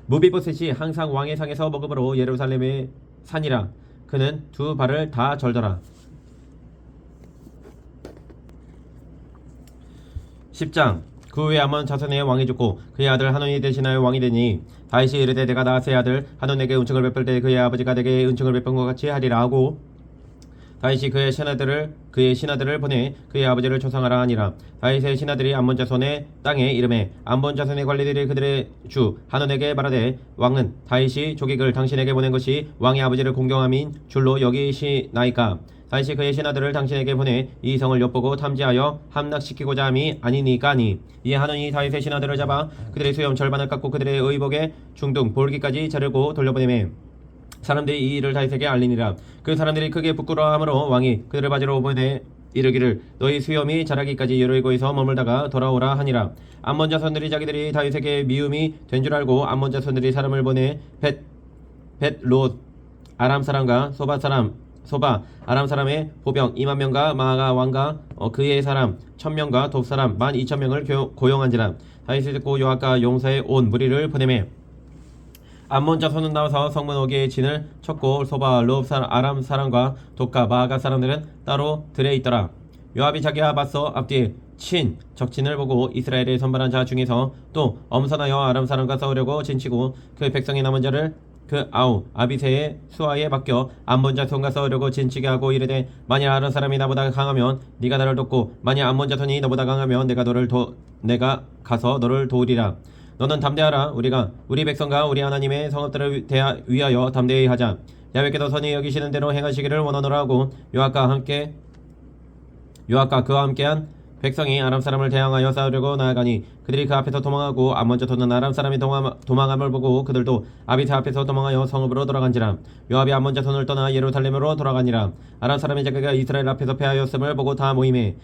무비보셋이 항상 왕의 상에서 먹음으로 예루살렘에 사니라. 그는 두 발을 다 절더라. 10장. 그 후에 암몬 자손의 왕이 죽고 그의 아들 하논이 대신하여 왕이 되니 다윗이 이르되 내가 나아스의 아들 하논에게 은총을 베풀 때 그의 아버지가 내게 은총을 베푼 것 같이 하리라 하고 다윗이 그의 신하들을 보내 그의 아버지를 초상하라 하니라. 다윗의 신하들이 암몬 자손의 땅에 이름에 암몬 자손의 관리들이 그들의 주 하논에게 말하되 왕은 다윗이 조직을 당신에게 보낸 것이 왕의 아버지를 공경함인 줄로 여기시나이까. 다윗이 그의 신하들을 당신에게 보내 이 성을 엿보고 탐지하여 함락시키고자 함이 아니니까 하니 이에 하논이 다윗의 신하들을 잡아 그들의 수염 절반을 깎고 그들의 의복에 중등 볼기까지 자르고 돌려보내매 사람들이 이 일을 다윗에게 알리니라. 그 사람들이 크게 부끄러워하므로 왕이 그들을 바지로 보내 이르기를 너희 수염이 자라기까지 여리고에서 머물다가 돌아오라 하니라. 암몬 자손들이 자기들이 다윗에게 미움이 된 줄 알고 암몬 자손들이 사람을 보내 벳롯 아람 사람과 소바 아람 사람의 보병 2만 명과 마아가 왕과 그의 사람 1000명과 돕 사람 12,000명을 고용한지라. 다윗이 듣고 요압과 용사의 온 무리를 보내매 암몬 자손은 나와서 성문 오기에 진을 쳤고 소바, 룹, 아람 사람과 독가, 마아가 사람들은 따로 들에 있더라. 요압이 자기와 맞서 앞뒤에 친 적진을 보고 이스라엘의 선발한 자 중에서 또 엄선하여 아람 사람과 싸우려고 진치고 그 백성의 남은 자를 그 아우 아비새의 수하에 맡겨 암몬 자손과 싸우려고 진치게 하고 이르되 만일 아람 사람이 나보다 강하면 네가 나를 돕고 만일 암몬 자손이 너보다 강하면 내가 가서 너를 도우리라. 너는 담대하라. 우리가 우리 백성과 우리 하나님의 성읍들을 위하여 담대히 하자. 야훼께서 선히 여기시는 대로 행하시기를 원하노라 하고 요압과 그와 함께한 백성이 아람 사람을 대항하여 싸우려고 나아가니 그들이 그 앞에서 도망하고 암몬 자손은 아람 사람이 도망함을 보고 그들도 아비새 앞에서 도망하여 성읍으로 돌아간지라. 요압이 암몬 자손을 떠나 예루살렘으로 돌아가니라. 아람 사람의 자기가 이스라엘 앞에서 패하였음을 보고 다 모임에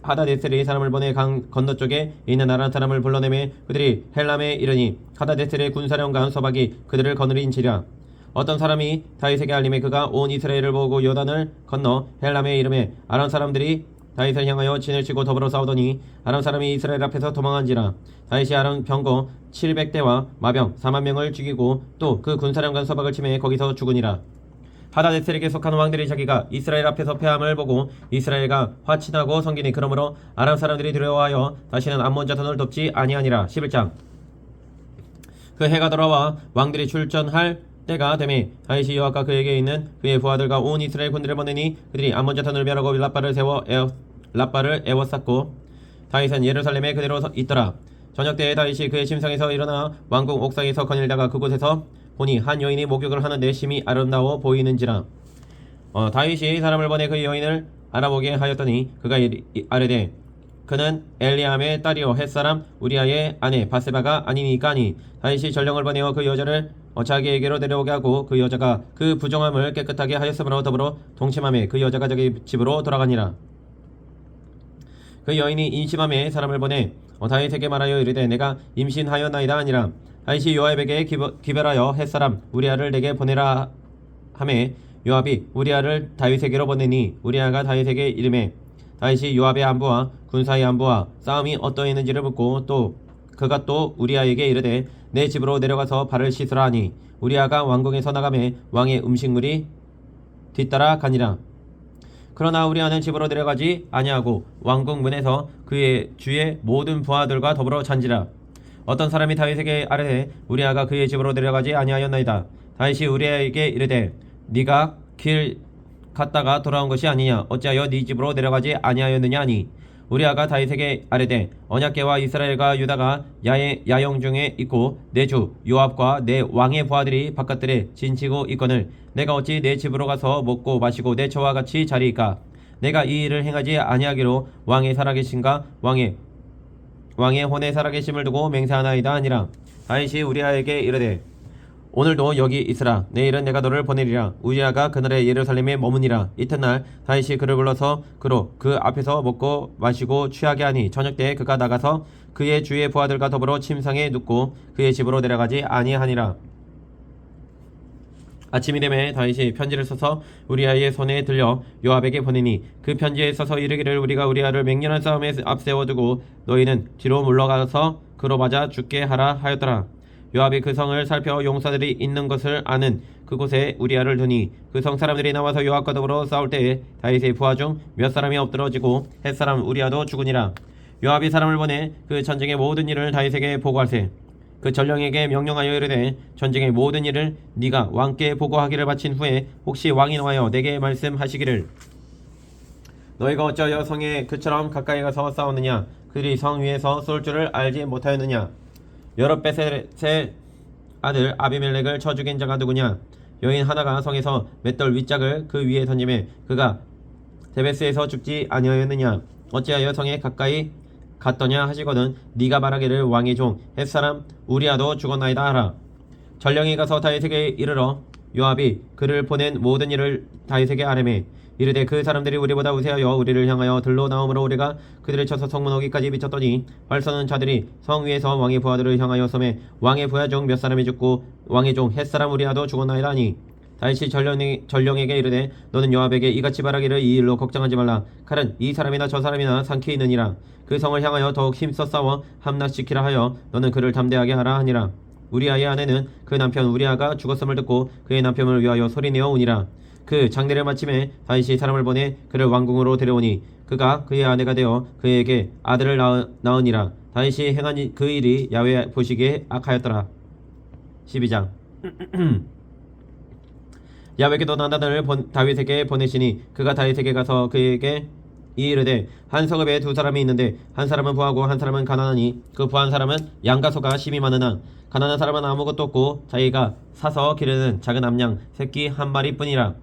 하다데셀이 사람을 보내 강 건너쪽에 있는 아람 사람을 불러내매 그들이 헬람에 이르니 하다데셀의 군사령관 소박이 그들을 거느린지라. 어떤 사람이 다윗에게 알림에 그가 온 이스라엘을 보고 요단을 건너 헬람에 이름에 아람 사람들이 다윗을 향하여 진을 치고 더불어 싸우더니 아람 사람이 이스라엘 앞에서 도망한지라. 다윗이 아람 병거 700대와 마병 4만 명을 죽이고 또 그 군사령관 소박을 치매 거기서 죽으니라. 하다데셀에게 속한 왕들이 자기가 이스라엘 앞에서 패함을 보고 이스라엘과 화친하고 성기니 그러므로 아람 사람들이 두려워하여 다시는 암몬 자손을 돕지 아니하니라. 11장. 그 해가 돌아와 왕들이 출전할 때가 되매 다윗이 요압과 그에게 있는 그의 부하들과 온 이스라엘 군대를 보내니 그들이 암몬 자손을 멸하고 랍바를 에워쌌고 다윗은 예루살렘에 그대로 있더라. 저녁 때에 다윗이 그의 침상에서 일어나 왕궁 옥상에서 거닐다가 그곳에서 보니 한 여인이 목욕을 하는데 심히 아름다워 보이는지라. 다윗이 사람을 보내 그 여인을 알아보게 하였더니 그가 아뢰되 그는 엘리암의 딸이요 햇사람 우리아의 아내 바세바가 아니니까니. 다윗이 전령을 보내어 그 여자를 자기에게로 내려오게 하고 그 여자가 그 부정함을 깨끗하게 하였으므로 더불어 동침함에 그 여자가 자기 집으로 돌아가니라. 그 여인이 인심함에 사람을 보내 다윗에게 말하여 이르되 내가 임신하였나이다 하니라. 다윗이 요압에게 기별하여 햇사람 우리아를 내게 보내라 하매 요압이 우리아를 다윗에게로 보내니 우리아가 다윗에게 이르매 다윗이 요압의 안부와 군사의 안부와 싸움이 어떠했는지를 묻고 또 그가 또 우리아에게 이르되 내 집으로 내려가서 발을 씻으라 하니 우리아가 왕궁에서 나가매 왕의 음식물이 뒤따라 가니라. 그러나 우리아는 집으로 내려가지 아니하고 왕궁 문에서 그의 주의 모든 부하들과 더불어 잔지라. 어떤 사람이 다윗에게 아뢰되 우리아가 그의 집으로 내려가지 아니하였나이다. 다윗이 우리아에게 이르되 네가 길 갔다가 돌아온 것이 아니냐 어찌하여 네 집으로 내려가지 아니하였느냐 하니 우리아가 다윗에게 아뢰되 언약궤와 이스라엘과 유다가 야영 중에 있고 내 주 요압과 내 왕의 부하들이 바깥들에 진치고 있거늘 내가 어찌 내 집으로 가서 먹고 마시고 내 처와 같이 자리이까. 내가 이 일을 행하지 아니하기로 왕의 살아계심과 왕의 혼에 살아계심을 두고 맹세하나이다 하니라. 다윗이 우리아에게 이르되 오늘도 여기 있으라. 내일은 내가 너를 보내리라. 우리아가 그날에 예루살렘에 머무니라. 이튿날 다윗이 그를 불러서 그로 그 앞에서 먹고 마시고 취하게 하니 저녁 때에 그가 나가서 그의 주의 부하들과 더불어 침상에 눕고 그의 집으로 내려가지 아니하니라. 아침이 되매 다윗이 편지를 써서 우리아의 손에 들려 요압에게 보내니 그 편지에 써서 이르기를 우리가 우리아를 맹렬한 싸움에 앞세워두고 너희는 뒤로 물러가서 그로 맞아 죽게 하라 하였더라. 요압이 그 성을 살펴 용사들이 있는 것을 아는 그곳에 우리아를 두니 그 성 사람들이 나와서 요압과 더불어 싸울 때에 다윗의 부하 중 몇 사람이 엎드러지고 햇사람 우리아도 죽으니라. 요압이 사람을 보내 그 전쟁의 모든 일을 다윗에게 보고할세 그 전령에게 명령하여 이르되 전쟁의 모든 일을 네가 왕께 보고하기를 바친 후에 혹시 왕이 나와여 내게 말씀하시기를 너희가 어찌하여 성에 그처럼 가까이 가서 싸웠느냐 그들이 성 위에서 쏠 줄을 알지 못하였느냐 여룻베셋의 아들 아비멜렉을 쳐 죽인 자가 누구냐 여인 하나가 성에서 맷돌 윗짝을 그 위에 던지매 그가 데베스에서 죽지 아니하였느냐 어찌하여 성에 가까이 갔더냐 하시거든 네가 말하기를 왕의 종 햇사람 우리아도 죽었나이다 하라. 전령이 가서 다윗에게 이르러 요압이 그를 보낸 모든 일을 다윗에게 아뢰매 이르되 그 사람들이 우리보다 우세하여 우리를 향하여 들로 나오므로 우리가 그들을 쳐서 성문 어기까지 미쳤더니 활 쏘는 자들이 성 위에서 왕의 부하들을 향하여 쏘매 왕의 부하 중 몇 사람이 죽고 왕의 종 햇사람 우리아도 죽었나이다 하니 다윗이 전령에게 이르되 너는 요압에게 이같이 말하기를 이 일로 걱정하지 말라. 칼은 이 사람이나 저 사람이나 상키에 있느니라. 그 성을 향하여 더욱 힘써 싸워 함락시키라 하여 너는 그를 담대하게 하라 하니라. 우리아의 아내는 그 남편 우리아가 죽었음을 듣고 그의 남편을 위하여 소리내어 우니라. 그 장례를 마침에 다윗이 사람을 보내 그를 왕궁으로 데려오니 그가 그의 아내가 되어 그에게 아들을 낳으니라. 다윗이 행한 그 일이 야훼 보시기에 악하였더라. 12장. 야훼께서 나단을 다윗에게 보내시니 그가 다윗에게 가서 그에게 이르되 한 성읍에 두 사람이 있는데 한 사람은 부하고 한 사람은 가난하니 그 부한 사람은 양과 소가 심이 많으나 가난한 사람은 아무것도 없고 자기가 사서 기르는 작은 암양 새끼 한 마리뿐이라.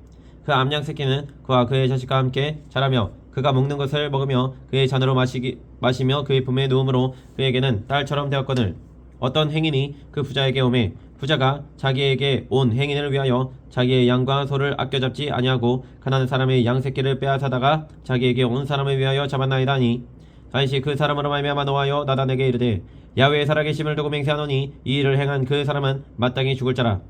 그 암양 새끼는 그와 그의 자식과 함께 자라며 그가 먹는 것을 먹으며 그의 잔으로 마시며 그의 품에 누움으로 그에게는 딸처럼 되었거늘 어떤 행인이 그 부자에게 오매 부자가 자기에게 온 행인을 위하여 자기의 양과 소를 아껴잡지 아니하고 가난한 사람의 양 새끼를 빼앗아다가 자기에게 온 사람을 위하여 잡았나이다 하니 다윗이 그 사람으로 말미암아 노하여 나단에게 이르되 야훼의 살아계심을 두고 맹세하노니 이 일을 행한 그 사람은 마땅히 죽을 자라.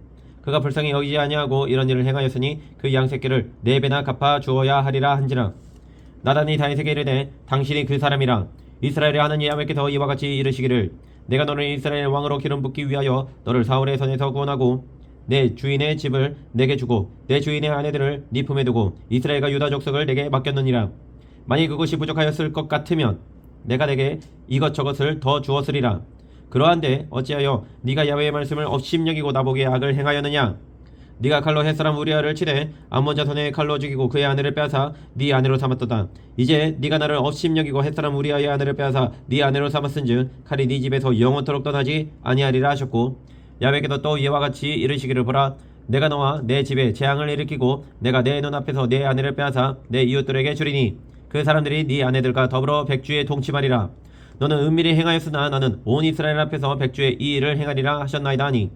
그가 불쌍히 여기지 아니하고 이런 일을 행하였으니 그 양 새끼를 4배나 갚아 주어야 하리라 한지라. 나단이 다윗에게 이르되 당신이 그 사람이라. 이스라엘의 하나님 야훼께서 이와 같이 이르시기를 내가 너를 이스라엘 왕으로 기름 붓기 위하여 너를 사울의 손에서 구원하고 내 주인의 집을 내게 주고 내 주인의 아내들을 네 품에 두고 이스라엘과 유다 족속을 내게 맡겼느니라. 만일 그것이 부족하였을 것 같으면 내가 내게 이것저것을 더 주었으리라. 그러한데 어찌하여 네가 야훼의 말씀을 업심여기고 나보기에 악을 행하였느냐. 네가 칼로 햇사람 우리아를 치되 암몬 자손의 칼로 죽이고 그의 아내를 빼앗아 네 아내로 삼았도다. 이제 네가 나를 업심여기고 햇사람 우리아의 아내를 빼앗아 네 아내로 삼았은즉 칼이 네 집에서 영원토록 떠나지 아니하리라 하셨고 야훼께서 또 이와 같이 이르시기를 보라. 내가 너와 내 집에 재앙을 일으키고 내가 내 눈앞에서 내 아내를 빼앗아 내 이웃들에게 주리니 그 사람들이 네 아내들과 더불어 백주에 동침하리라. 너는 은밀히 행하였으나 나는 온 이스라엘 앞에서 백주에 이 일을 행하리라 하셨나이다 하니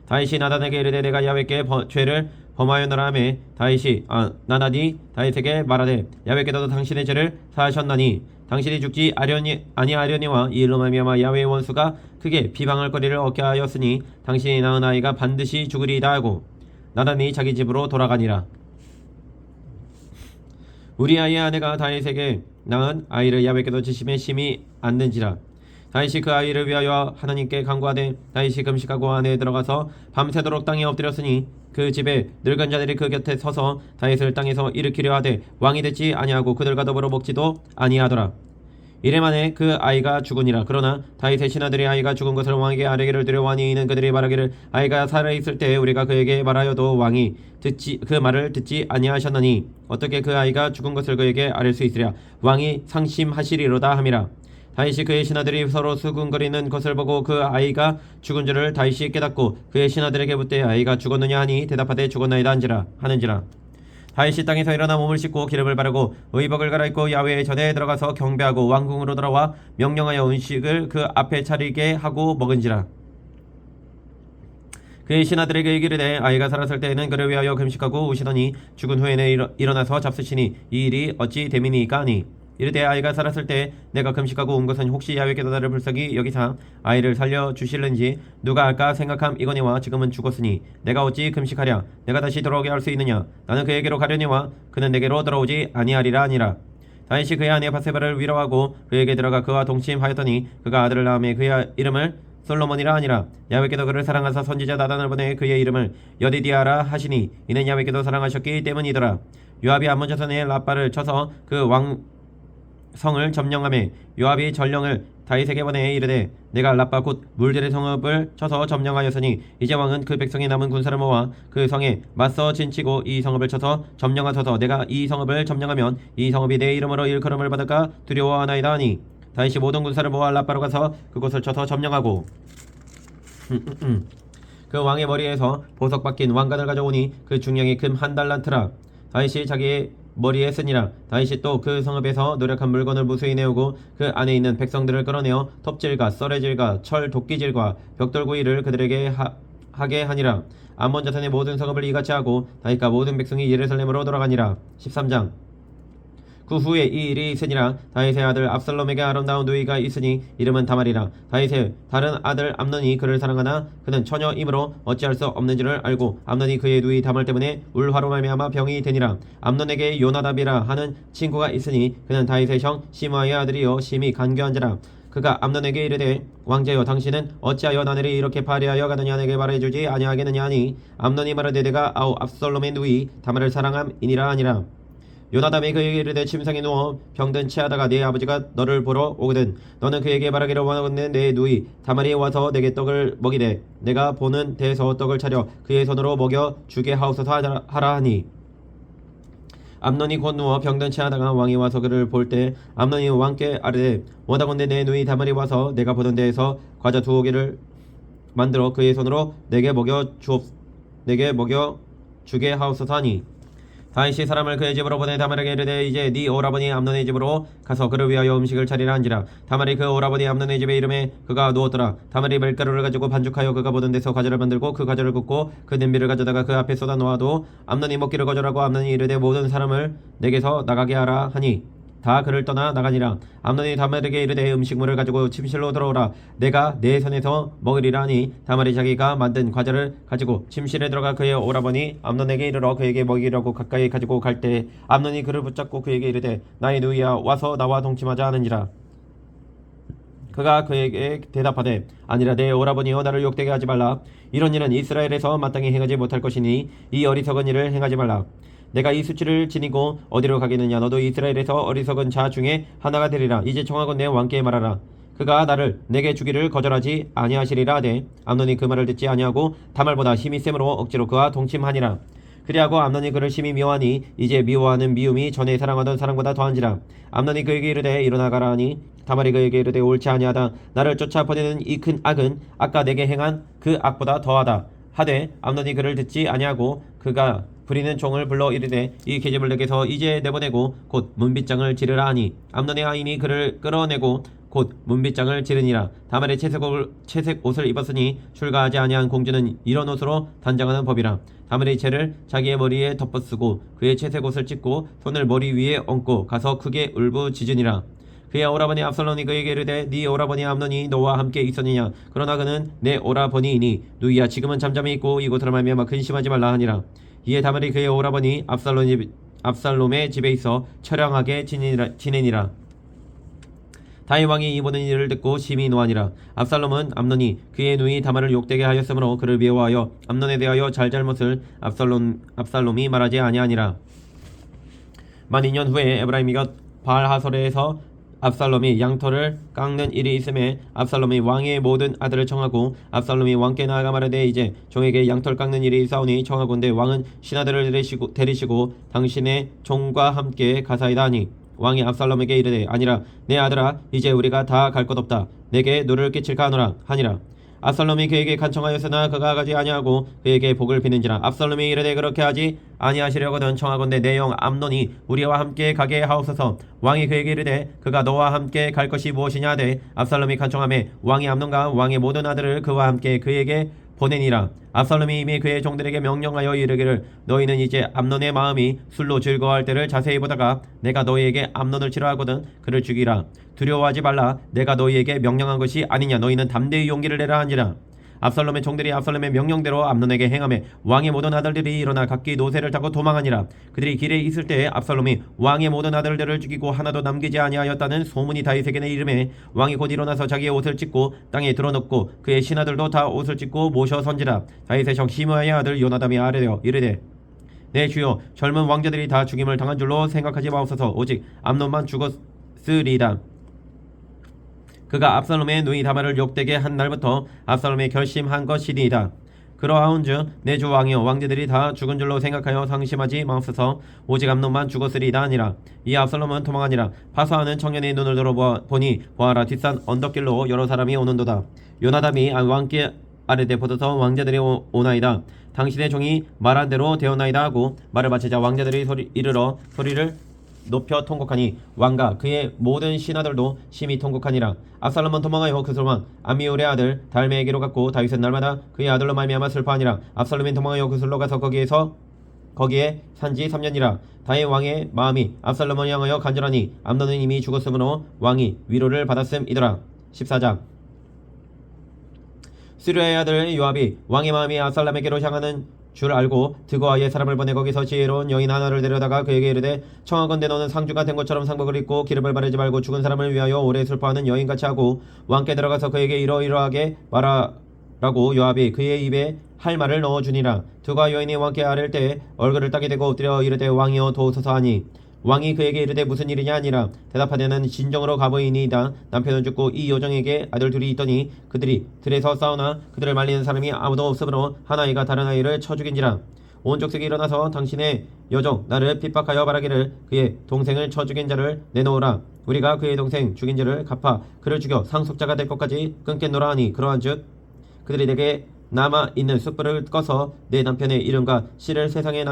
다윗이 나단에게 이르되 내가 야훼께 죄를 범하였노라 하매 다윗이 나단이 다윗에게 말하되 야훼께서 당신의 죄를 사하셨나니 당신이 죽지 아니하려니와 이 일로 말미암아 야훼의 원수가 크게 비방할 거리를 얻게 하였으니 당신이 낳은 아이가 반드시 죽으리이다 하고 나단이 자기 집으로 돌아가니라. 우리아의 아내가 다윗에게 낳은 아이를 야훼께서 지심에 심히 안는지라. 다윗이 그 아이를 위하여 하나님께 간구하되 다윗이 금식하고 안에 들어가서 밤새도록 땅에 엎드렸으니 그 집에 늙은 자들이 그 곁에 서서 다윗을 땅에서 일으키려 하되 왕이 되지 아니하고 그들과 더불어 먹지도 아니하더라. 이래 만에 그 아이가 죽으니라. 그러나 다윗의 신하들이 아이가 죽은 것을 왕에게 아뢰기를 두려워하니 이는 그들이 말하기를 아이가 살아있을 때 우리가 그에게 말하여도 왕이 그 말을 듣지 아니하셨나니 어떻게 그 아이가 죽은 것을 그에게 아뢰 수 있으랴. 왕이 상심하시리로다 함이라. 다윗이 그의 신하들이 서로 수군거리는 것을 보고 그 아이가 죽은 줄을 다윗이 깨닫고 그의 신하들에게 묻되 아이가 죽었느냐 하니 대답하되 죽었나이다 하는지라. 다윗이 땅에서 일어나 몸을 씻고 기름을 바르고 의복을 갈아입고 야훼의 전에 들어가서 경배하고 왕궁으로 돌아와 명령하여 음식을 그 앞에 차리게 하고 먹은지라. 그의 신하들에게 이르되 아이가 살았을 때에는 그를 위하여 금식하고 우시더니 죽은 후에는 일어나서 잡수시니 이 일이 어찌 됨이니까 하니 이르되 아이가 살았을 때 내가 금식하고 온 것은 혹시 야훼께서 나를 불쌍히 여기사 아이를 살려주실는지 누가 알까 생각함이거니와 지금은 죽었으니 내가 어찌 금식하랴. 내가 다시 돌아오게 할 수 있느냐. 나는 그에게로 가려니와 그는 내게로 돌아오지 아니하리라 하니라. 다윗이 그의 아내 바세바를 위로하고 그에게 들어가 그와 동침하였더니 그가 아들을 낳음에 그의 이름을 솔로몬이라 하니라. 야훼께서 그를 사랑하사 선지자 나단을 보내 그의 이름을 여디디아라 하시니 이는 야훼께서 사랑하셨기 때문이더라. 요압이 암몬 자손의 라빠를 쳐서 그 성을 점령하매 요압이 전령을 다윗에게 보내 이르되 내가 라빠 곧 물들의 성읍을 쳐서 점령하였으니 이제 왕은 그 백성의 남은 군사를 모아 그 성에 맞서 진치고 이 성읍을 쳐서 점령하소서. 내가 이 성읍을 점령하면 이 성읍이 내 이름으로 일컬음을 받을까 두려워하나이다 하니 다윗이 모든 군사를 모아 라빠로 가서 그곳을 쳐서 점령하고 그 왕의 머리에서 보석 박힌 왕관을 가져오니 그 중량이 금 1달란트라. 다윗이 자기의 머리에 쓰니라. 다윗이 또 그 성읍에서 노력한 물건을 무수히 내오고 그 안에 있는 백성들을 끌어내어 톱질과 썰애질과 철 도끼질과 벽돌구이를 그들에게 하게 하니라. 암몬 자손의 모든 성읍을 이같이 하고 다윗과 모든 백성이 예루살렘으로 돌아가니라. 13장. 그 후에 이 일이 있으니라. 다윗의 아들 압살롬에게 아름다운 누이가 있으니 이름은 다말이라. 다윗의 다른 아들 암논이 그를 사랑하나 그는 처녀이므로 어찌할 수 없는 줄을 알고 암논이 그의 누이 다말 때문에 울화로 말미암아 병이 되니라. 암논에게 요나답이라 하는 친구가 있으니 그는 다윗의 형 시므아의 아들이요 심히 간교한 자라. 그가 암논에게 이르되 왕자여 당신은 어찌하여 나를 이렇게 파리하여 가느냐 내게 말해주지 아니하겠느냐 하니 암논이 말하되 내가 압살롬의 누이 다말을 사랑함이니라 하니라. 요나답이 그에게 이르되 침상에 누워 병든 체하다가 네 아버지가 너를 보러 오거든 너는 그에게 말하기를 원하건대 내 누이 다말이 와서 내게 떡을 먹이되 내가 보는 데에서 떡을 차려 그의 손으로 먹여 주게 하옵소서 하라 하니 암논이 곧 누워 병든 체하다가 왕이 와서 그를 볼 때 암논이 왕께 아뢰되 원하건대 내 누이 다말이 와서 내가 보던 데에서 과자 2고개를 만들어 그의 손으로 내게 먹여 주게 하옵소서 하니 다윗이 사람을 그의 집으로 보내 다말에게 이르되 이제 네 오라버니 암논의 집으로 가서 그를 위하여 음식을 차리라 한지라. 다말이 그 오라버니 암논의 집에 이름에 그가 누웠더라. 다말이 밀가루를 가지고 반죽하여 그가 보던 데서 과자를 만들고 그 과자를 굽고 그 냄비를 가져다가 그 앞에 쏟아 놓아도 암논이 먹기를 거절하고 암논이 이르되 모든 사람을 내게서 나가게 하라 하니 다 그를 떠나 나가니라. 암논이 다말에게 이르되 음식물을 가지고 침실로 들어오라. 내가 내 손에서 먹으리라 하니 다말이 자기가 만든 과자를 가지고 침실에 들어가 그의 오라버니 암논에게 이르러 그에게 먹이려고 가까이 가지고 갈 때 암논이 그를 붙잡고 그에게 이르되 나의 누이야 와서 나와 동침하자 하는지라. 그가 그에게 대답하되 아니라 내 오라버니여 나를 욕되게 하지 말라. 이런 일은 이스라엘에서 마땅히 행하지 못할 것이니 이 어리석은 일을 행하지 말라. 내가 이 수치를 지니고 어디로 가겠느냐. 너도 이스라엘에서 어리석은 자 중에 하나가 되리라. 이제 청하건대 왕께 말하라. 그가 나를 내게 주기를 거절하지 아니하시리라 하되 암논이 그 말을 듣지 아니하고 다말보다 힘이 셈으로 억지로 그와 동침하니라. 그리하고 암논이 그를 심히 미워하니 이제 미워하는 미움이 전에 사랑하던 사랑보다 더한지라. 암논이 그에게 이르되 일어나가라 하니 다말이 그에게 이르되 옳지 아니하다. 나를 쫓아 보내는 이 큰 악은 아까 내게 행한 그 악보다 더하다 하되 암논이 그를 듣지 아니하고 그가 부리는 종을 불러 이르되 이 계집을 내게서 이제 내보내고 곧 문빗장을 지르라 하니 암논의 아인이 그를 끌어내고 곧 문빗장을 지르니라. 다말이 채색 옷을 입었으니 출가하지 아니한 공주는 이런 옷으로 단장하는 법이라. 다말이 채를 자기의 머리에 덮어쓰고 그의 채색 옷을 찢고 손을 머리 위에 얹고 가서 크게 울부짖으니라. 그의 오라버니 압살롬이 그에게 이르되 네 오라버니 암논이 너와 함께 있었느냐. 그러나 그는 내 오라버니이니 누이야 지금은 잠잠히 있고 이곳으로 말미암아 근심하지 말라 하니라. 이에 다말이 그의 오라버니 압살롬의 집에 있어 처량하게 지내니라. 다윗 왕이 이 모든 일을 듣고 심히 노하니라. 압살롬은 암논이 그의 누이 다말을 욕되게 하였으므로 그를 미워하여 암논에 대하여 잘잘못을 압살롬이 말하지 아니하니라. 만 2년 후에 에브라임 곁 바알하솔에서 압살롬이 양털을 깎는 일이 있음에 압살롬이 왕의 모든 아들을 청하고 압살롬이 왕께 나아가 말하되 이제 종에게 양털 깎는 일이 있사오니 청하건대 왕은 신하들을 데리시고 당신의 종과 함께 가사이다 하니 왕이 압살롬에게 이르되 아니라 내 아들아 이제 우리가 다 갈 것 없다. 내게 누를 끼칠까 하노라 하니라. 압살롬이 그에게 간청하였으나 그가 가지 아니하고 그에게 복을 비는지라. 압살롬이 이르되 그렇게 하지 아니하시려거든 청하건대 내 형 암논이 우리와 함께 가게 하옵소서. 왕이 그에게 이르되 그가 너와 함께 갈 것이 무엇이냐 하되 압살롬이 간청하매 왕이 암논과 왕의 모든 아들을 그와 함께 그에게 보내니라. 압살롬이 이미 그의 종들에게 명령하여 이르기를 너희는 이제 암논의 마음이 술로 즐거워할 때를 자세히 보다가 내가 너희에게 암논을 치러하거든 그를 죽이라. 두려워하지 말라. 내가 너희에게 명령한 것이 아니냐. 너희는 담대히 용기를 내라 하니라. 압살롬의 종들이 압살롬의 명령대로 암논에게 행하매 왕의 모든 아들들이 일어나 각기 노새를 타고 도망하니라. 그들이 길에 있을 때에 압살롬이 왕의 모든 아들들을 죽이고 하나도 남기지 아니하였다는 소문이 다윗에게 이르매 왕이 곧 일어나서 자기의 옷을 찢고 땅에 드러놓고 그의 신하들도 다 옷을 찢고 모셔 선지라. 다윗의 형 시므야의 아들 요나답이 아뢰어 이르되 내 주여 젊은 왕자들이 다 죽임을 당한 줄로 생각하지 마옵소서. 오직 암논만 죽었으리이다. 그가 압살롬의 누이 다말을 욕되게 한 날부터 압살롬이 결심한 것이니이다. 그러하온즉 내 주 왕이여 왕자들이 다 죽은 줄로 생각하여 상심하지 마옵소서. 오직 암논만 죽었으리이다 하니라. 이 압살롬은 도망하니라. 파수하는 청년의 눈을 들어보니 보아라 뒷산 언덕길로 여러 사람이 오는도다. 요나답이 왕께 아뢰되 보소서 왕자들이 오나이다. 당신의 종이 말한 대로 되었나이다 하고 말을 마치자 왕자들이 이르러 소리를 높여 통곡하니 왕과 그의 모든 신하들도 심히 통곡하니라. 압살롬은 도망하여 그 소망 암미울의 아들 달메에게로 갔고 다윗은 날마다 그의 아들로 말미암아 슬퍼하니라. 압살롬이 도망하여 구슬로 가서 거기에 산지 3년이라. 다윗 왕의 마음이 압살롬을 향하여 간절하니 암논은 이미 죽었으므로 왕이 위로를 받았음이더라. 14장 스루야의 아들 요압이 왕의 마음이 압살롬에게로 향하는 줄 알고 드고아의 사람을 보내 거기서 지혜로운 여인 하나를 데려다가 그에게 이르되 청하건대 너는 상주가 된 것처럼 상복을 입고 기름을 바르지 말고 죽은 사람을 위하여 오래 슬퍼하는 여인같이 하고 왕께 들어가서 그에게 이러이러하게 말하라고 요압이 그의 입에 할 말을 넣어주니라. 드고아 여인이 왕께 아랠 때 얼굴을 땅에 대고 엎드려 이르되 왕이여 도우소서 하니 왕이 그에게 이르되 무슨 일이냐 하니라. 대답하되는 진정으로 가보이니이다. 남편은 죽고 이 여종에게 아들 둘이 있더니 그들이 들에서 싸우나 그들을 말리는 사람이 아무도 없으므로 한 아이가 다른 아이를 쳐 죽인지라. 온 족속이 일어나서 당신의 여종 나를 핍박하여 말하기를 그의 동생을 쳐 죽인 자를 내놓으라. 우리가 그의 동생 죽인 자를 갚아 그를 죽여 상속자가 될 것까지 끊겠노라 하니 그러한즉 그들이 내게 남아있는 숯불을 꺼서 내 남편의 이름과 씨를 세상에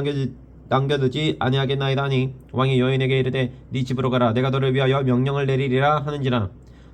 남겨두지 아니하겠나이다 하니 왕이 여인에게 이르되 네 집으로 가라. 내가 너를 위하여 명령을 내리리라 하는지라.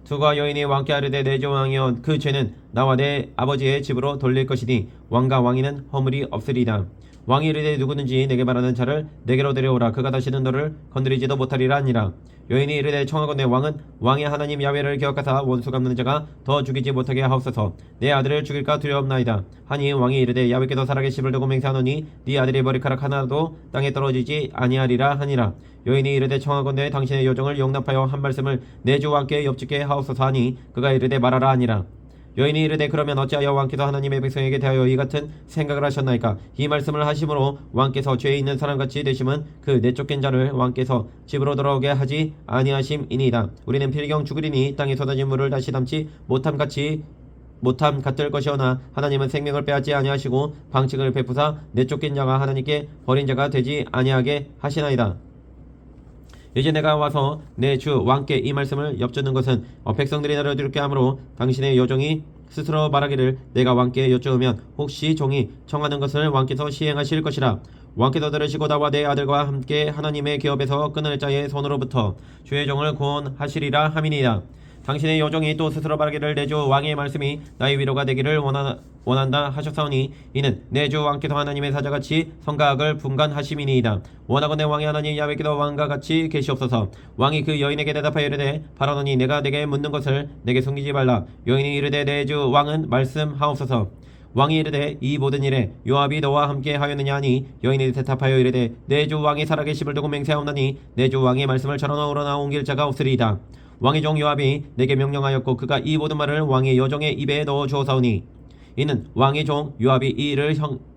두가 여인이 왕께 아뢰되 내 주 왕이여 그 죄는 나와 내 아버지의 집으로 돌릴 것이니 왕과 왕위는 허물이 없으리이다. 왕이 이르되 누구든지 내게 말하는 자를 내게로 데려오라. 그가 다시는 너를 건드리지도 못하리라 하니라. 여인이 이르되 청하건대 왕은 왕의 하나님 야훼를 기억하사 원수 갚는 자가 더 죽이지 못하게 하옵소서. 내 아들을 죽일까 두려옵나이다 하니 왕이 이르되 야훼께서 살아계심을 두고 맹세하노니 네 아들의 머리카락 하나도 땅에 떨어지지 아니하리라 하니라. 여인이 이르되 청하건대 당신의 여종을 용납하여 한 말씀을 내 주 왕께 엽짓게 하옵소서 하니 그가 이르되 말하라 하니라. 여인이 이르되 그러면 어찌하여 왕께서 하나님의 백성에게 대하여 이 같은 생각을 하셨나이까. 이 말씀을 하심으로 왕께서 죄 있는 사람같이 되심은 그 내쫓긴 자를 왕께서 집으로 돌아오게 하지 아니하심이니이다. 우리는 필경 죽으리니 땅에 쏟아진 물을 다시 담지 못함 같을 것이오나 하나님은 생명을 빼앗지 아니하시고 방책을 베푸사 내쫓긴 자가 하나님께 버린 자가 되지 아니하게 하시나이다. 이제 내가 와서 내 주 왕께 이 말씀을 엽주는 것은 백성들이 나를 두렵게 하므로 당신의 여종이 스스로 말하기를 내가 왕께 여쭈으면 혹시 종이 청하는 것을 왕께서 시행하실 것이라. 왕께서 들으시고 나와 내 아들과 함께 하나님의 기업에서 끊을 자의 손으로부터 주의 종을 구원하시리라 함이니이다. 당신의 여종이 또 스스로 말하기를 내 주 왕의 말씀이 나의 위로가 되기를 원한다 하셨사오니 이는 내 주 왕께서 하나님의 사자같이 성가학을 분간하심이니이다. 원하건대 왕의 하나님 야훼께서 왕과 같이 계시옵소서. 왕이 그 여인에게 대답하여 이르되 바라노니 내가 내게 묻는 것을 내게 숨기지 말라. 여인이 이르되 내 주 왕은 말씀하옵소서. 왕이 이르되 이 모든 일에 요압이 너와 함께 하였느냐 하니 여인이 대답하여 이르되 내 주 왕이 살아계심을 두고 맹세하옵나니 내 주 왕의 말씀을 저러나 우러나 옮길 자가 없으리이다. 왕의 종 요압이 내게 명령하였고 그가 이 모든 말을 왕의 여종의 입에 넣어 주었사오니 이는 왕의 종 요압이 이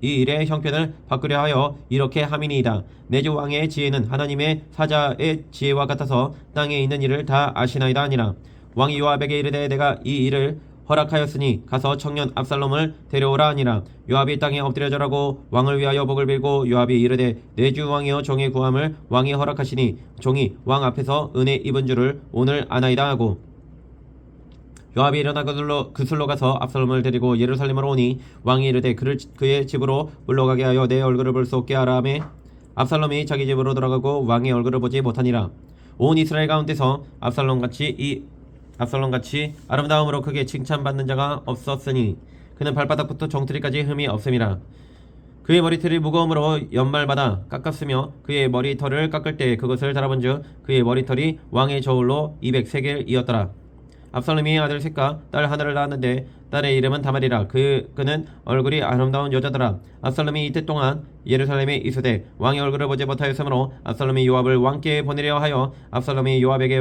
일의 형편을 바꾸려 하여 이렇게 함이니이다. 내 주 왕의 지혜는 하나님의 사자의 지혜와 같아서 땅에 있는 일을 다 아시나이다 하니라. 왕이 요압에게 이르되 내가 이 일을 허락하였으니 가서 청년 압살롬을 데려오라 하니라. 요압이 땅에 엎드려 절하고 왕을 위하여 복을 빌고 요압이 이르되 내 주 왕이여 종의 구함을 왕이 허락하시니 종이 왕 앞에서 은혜 입은 줄을 오늘 아나이다 하고 요압이 일어나 그술로 가서 압살롬을 데리고 예루살렘으로 오니 왕이 이르되 그의 집으로 물러가게 하여 내 얼굴을 볼 수 없게 하라 하매 압살롬이 자기 집으로 돌아가고 왕의 얼굴을 보지 못하니라. 온 이스라엘 가운데서 압살롬같이 아름다움으로 크게 칭찬받는 자가 없었으니 그는 발바닥부터 정트리까지 흠이 없음이라. 그의 머리털이 무거움으로 연말마다 깎았으며 그의 머리털을 깎을 때 그것을 달아본즉 그의 머리털이 왕의 저울로 200세겔이었더라. 압살롬이 아들 셋과 딸 하나를 낳았는데 딸의 이름은 다말이라. 그는 얼굴이 아름다운 여자더라. 압살롬이 이때 동안 예루살렘에 있으되 왕의 얼굴을 보지 못하였으므로 압살롬이 요압을 왕께 보내려 하여 압살롬이 요압에게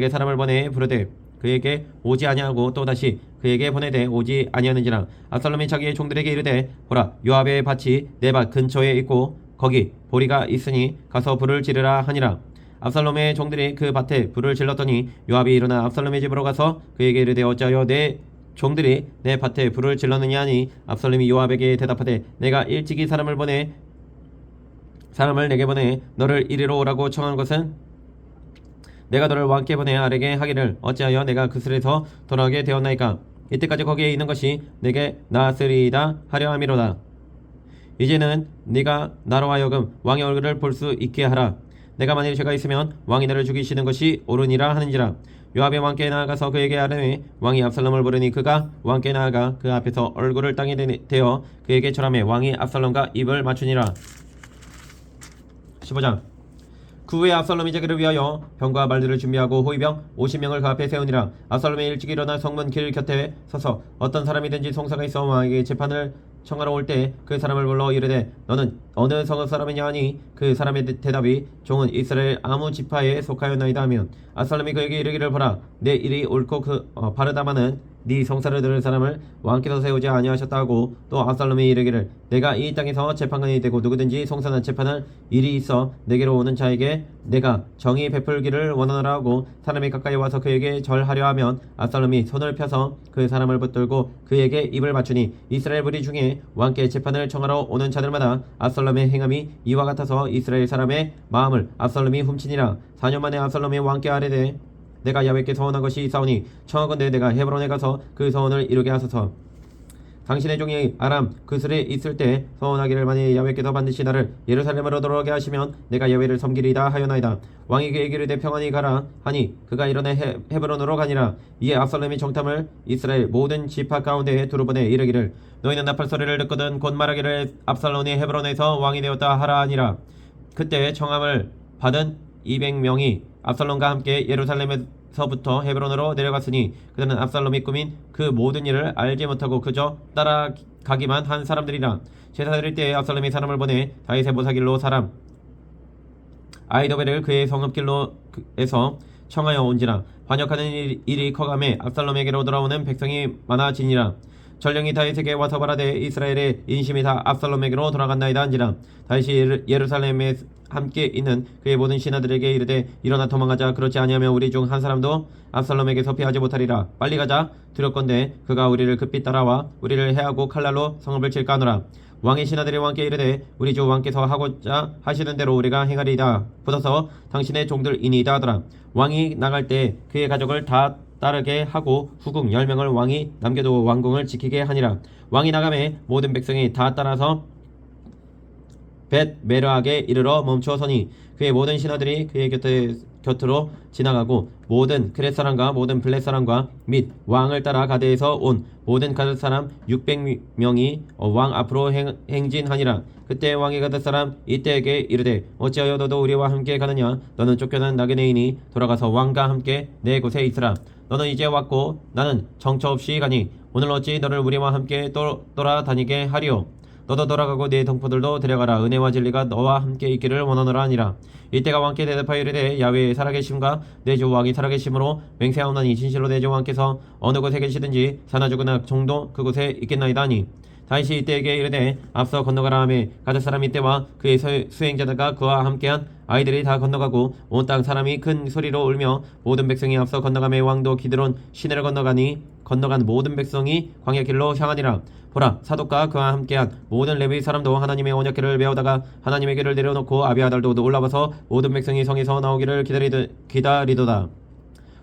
사람을 보내 부르되 그에게 오지 아니하고 또다시 그에게 보내되 오지 아니하는지라. 압살롬이 자기의 종들에게 이르되 보라 요압의 밭이 내 밭 근처에 있고 거기 보리가 있으니 가서 불을 지르라 하니라. 압살롬의 종들이 그 밭에 불을 질렀더니 요압이 일어나 압살롬의 집으로 가서 그에게 이르되 어찌하여 내 종들이 내 밭에 불을 질렀느냐 하니 압살롬이 요압에게 대답하되 내가 일찍이 사람을 내게 보내 너를 이리로 오라고 청한 것은 내가 너를 왕께 보내 아뢰게 하기를 어찌하여 내가 그슬에서 돌아오게 되었나이까. 이때까지 거기에 있는 것이 내게 나았으리이다 하려 함이로다. 이제는 네가 나로 하여금 왕의 얼굴을 볼 수 있게 하라. 내가 만일 죄가 있으면 왕이 나를 죽이시는 것이 옳으니라 하는지라. 요압이 왕께 나아가서 그에게 아뢰매 왕이 압살롬을 부르니 그가 왕께 나아가 그 앞에서 얼굴을 땅에 대어 그에게 절하매 왕이 압살롬과 입을 맞추니라. 15장. 그 후에 압살롬이 자기를 위하여 병과 말들을 준비하고 호위병 50명을 그 앞에 세우니라. 압살롬이 일찍 일어나 성문 길 곁에 서서 어떤 사람이든지 송사가 있어 왕에게 재판을 청하러 올 때 그 사람을 불러 이르되 너는 어느 성읍 사람이냐 하니 그 사람의 대답이 종은 이스라엘 아무 지파에 속하였나이다 하면 압살롬이 그에게 이르기를 보라 내 일이 옳고 바르다마는 네 성사를 들을 사람을 왕께서 세우지 아니하셨다 하고 또 압살롬이 이르기를 내가 이 땅에서 재판관이 되고 누구든지 송사나 재판할 일이 있어 내게로 오는 자에게 내가 정의 베풀기를 원하노라 하고 사람이 가까이 와서 그에게 절하려 하면 압살롬이 손을 펴서 그 사람을 붙들고 그에게 입을 맞추니 이스라엘 무리 중에 왕께 재판을 청하러 오는 자들마다 압살롬의 행함이 이와 같아서 이스라엘 사람의 마음을 압살롬이 훔치니라. 4년 만에 압살롬이 왕께 아뢰되 내가 야훼께 서원한 것이 있사오니 청하건대 내가 헤브론에 가서 그 서원을 이루게 하소서. 당신의 종이 아람 그술에 있을 때 서원하기를 만일 야훼께서 반드시 나를 예루살렘으로 돌아오게 하시면 내가 야훼를 섬기리이다 하였나이다. 왕이 그에게 이르되 평안히 가라 하니 그가 일어나 헤브론으로 가니라. 이에 압살롬이 정탐을 이스라엘 모든 지파 가운데에 두루 보내 이르기를 너희는 나팔 소리를 듣거든 곧 말하기를 압살롬이 헤브론에서 왕이 되었다 하라 하니라. 그때 청함을 받은 200명이 압살롬과 함께 예루살렘에서부터 헤브론으로 내려갔으니 그들은 압살롬이 꾸민 그 모든 일을 알지 못하고 그저 따라가기만 한 사람들이라. 제사 드릴 때에 압살롬이 사람을 보내 다윗의 모사길로 사람 아이도벨을 그의 성읍길로에서 청하여 온지라. 반역하는 일이 커가매 압살롬에게로 돌아오는 백성이 많아지니라. 전령이 다윗에게 와서 말하되 이스라엘의 인심이 다 압살롬에게로 돌아간나이다 한지라. 다윗이 예루살렘에 함께 있는 그의 모든 신하들에게 이르되 일어나 도망가자. 그렇지 아니하면 우리 중 한 사람도 압살롬에게서 피하지 못하리라. 빨리 가자. 두렵건대 그가 우리를 급히 따라와 우리를 해하고 칼날로 성읍을 칠까 하노라. 왕의 신하들이 왕께 이르되 우리 주 왕께서 하고자 하시는 대로 우리가 행하리이다. 붙어서 당신의 종들이니이다 하더라. 왕이 나갈 때 그의 가족을 다 따르게 하고 후궁 10명을 왕이 남겨두고 왕궁을 지키게 하니라. 왕이 나가매 모든 백성이 다 따라서 벳 메르하게 이르러 멈추어서니 그의 모든 신하들이 그의 곁으로 지나가고 모든 그렛 사람과 모든 블렛 사람과 및 왕을 따라 가드에서 온 모든 가드 사람 600명이 왕 앞으로 행진하니라. 그때 왕이 가드 사람 이때에게 이르되 어찌하여 너도 우리와 함께 가느냐. 너는 쫓겨난 나그네이니 돌아가서 왕과 함께 내 곳에 있으라. 너는 이제 왔고 나는 정처 없이 가니 오늘 어찌 너를 우리와 함께 돌아다니게 하리오. 너도 돌아가고 네 동포들도 데려가라. 은혜와 진리가 너와 함께 있기를 원하노라 하니라. 이때가 왕께 대답하여 이르되 야훼의 살아계심과 내 주 왕이 살아계심으로 맹세하오나니 진실로 내 주 왕께서 어느 곳에 계시든지 사나 죽으나 종도 그곳에 있겠나이다 하니 다윗이 이때에게 이르되 앞서 건너가라 하매 가드 사람 이때와 그의 수행자들과 그와 함께한 아이들이 다 건너가고 온 땅 사람이 큰 소리로 울며 모든 백성이 앞서 건너가매 왕도 기드론 시내를 건너간 모든 백성이 광야 길로 향하니라. 보라 사독과 그와 함께한 모든 레위 사람도 하나님의 언약궤를 메우다가 하나님의 궤를 내려놓고 아비아달도 올라와서 모든 백성이 성에서 나오기를 기다리도다.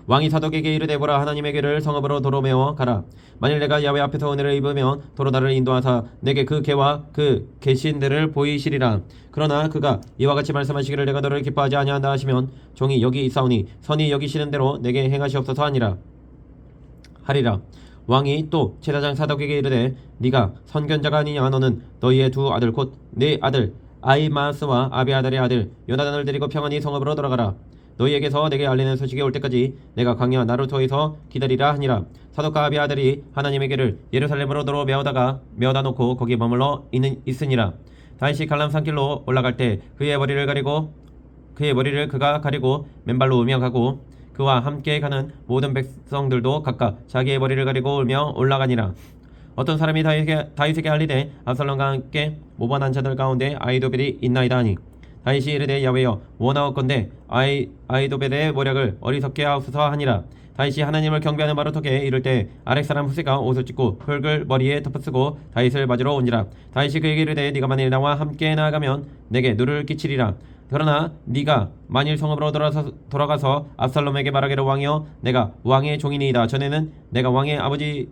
왕이 사독에게 이르되 보라 하나님의 궤를 성읍으로 도로 메어 가라. 만일 내가 야훼 앞에서 은혜를 입으면 도로 나를 인도하사 내게 그 궤와 그 계신들을 보이시리라. 그러나 그가 이와 같이 말씀하시기를 내가 너를 기뻐하지 아니한다 하시면 종이 여기 있사오니 선이 여기시는 대로 내게 행하시옵소서 하리라. 왕이 또 제사장 사독에게 이르되 네가 선견자가 아니냐. 너는 너희의 두 아들 곧 네 아들 아히마스와 아비아달의 아들 요나단을 데리고 평안히 성읍으로 돌아가라. 너희에게서 내게 알리는 소식이 올 때까지 내가 광야 나루토에서 기다리라 하니라. 사독과 아비아달이 하나님의 궤를 예루살렘으로 도로 메어다 놓고 거기 머물러 있으니라. 다윗이 갈람 산길로 올라갈 때 그의 머리를 그가 가리고 맨발로 울며 가고 그와 함께 가는 모든 백성들도 각각 자기의 머리를 가리고 울며 올라가니라. 어떤 사람이 다윗에게 알리되 압살롬과 함께 모반한 자들 가운데 아이도벨이 있나이다 하니 다윗이 이르되 야훼여 원하옵건대 아이도벨의 모략을 어리석게 하옵소서 하니라. 다윗이 하나님을 경배하는 마루턱에 이를 때 아렉 사람 후세가 옷을 찢고 흙을 머리에 덮어쓰고 다윗을 맞으러 온지라. 다윗이 그에게 이르되 네가 만일 나와 함께 나아가면 내게 누를 끼치리라. 그러나 네가 만일 성읍으로 돌아가서 압살롬에게 말하기를 왕이여 내가 왕의 종이니이다. 전에는 내가 왕의 아버지의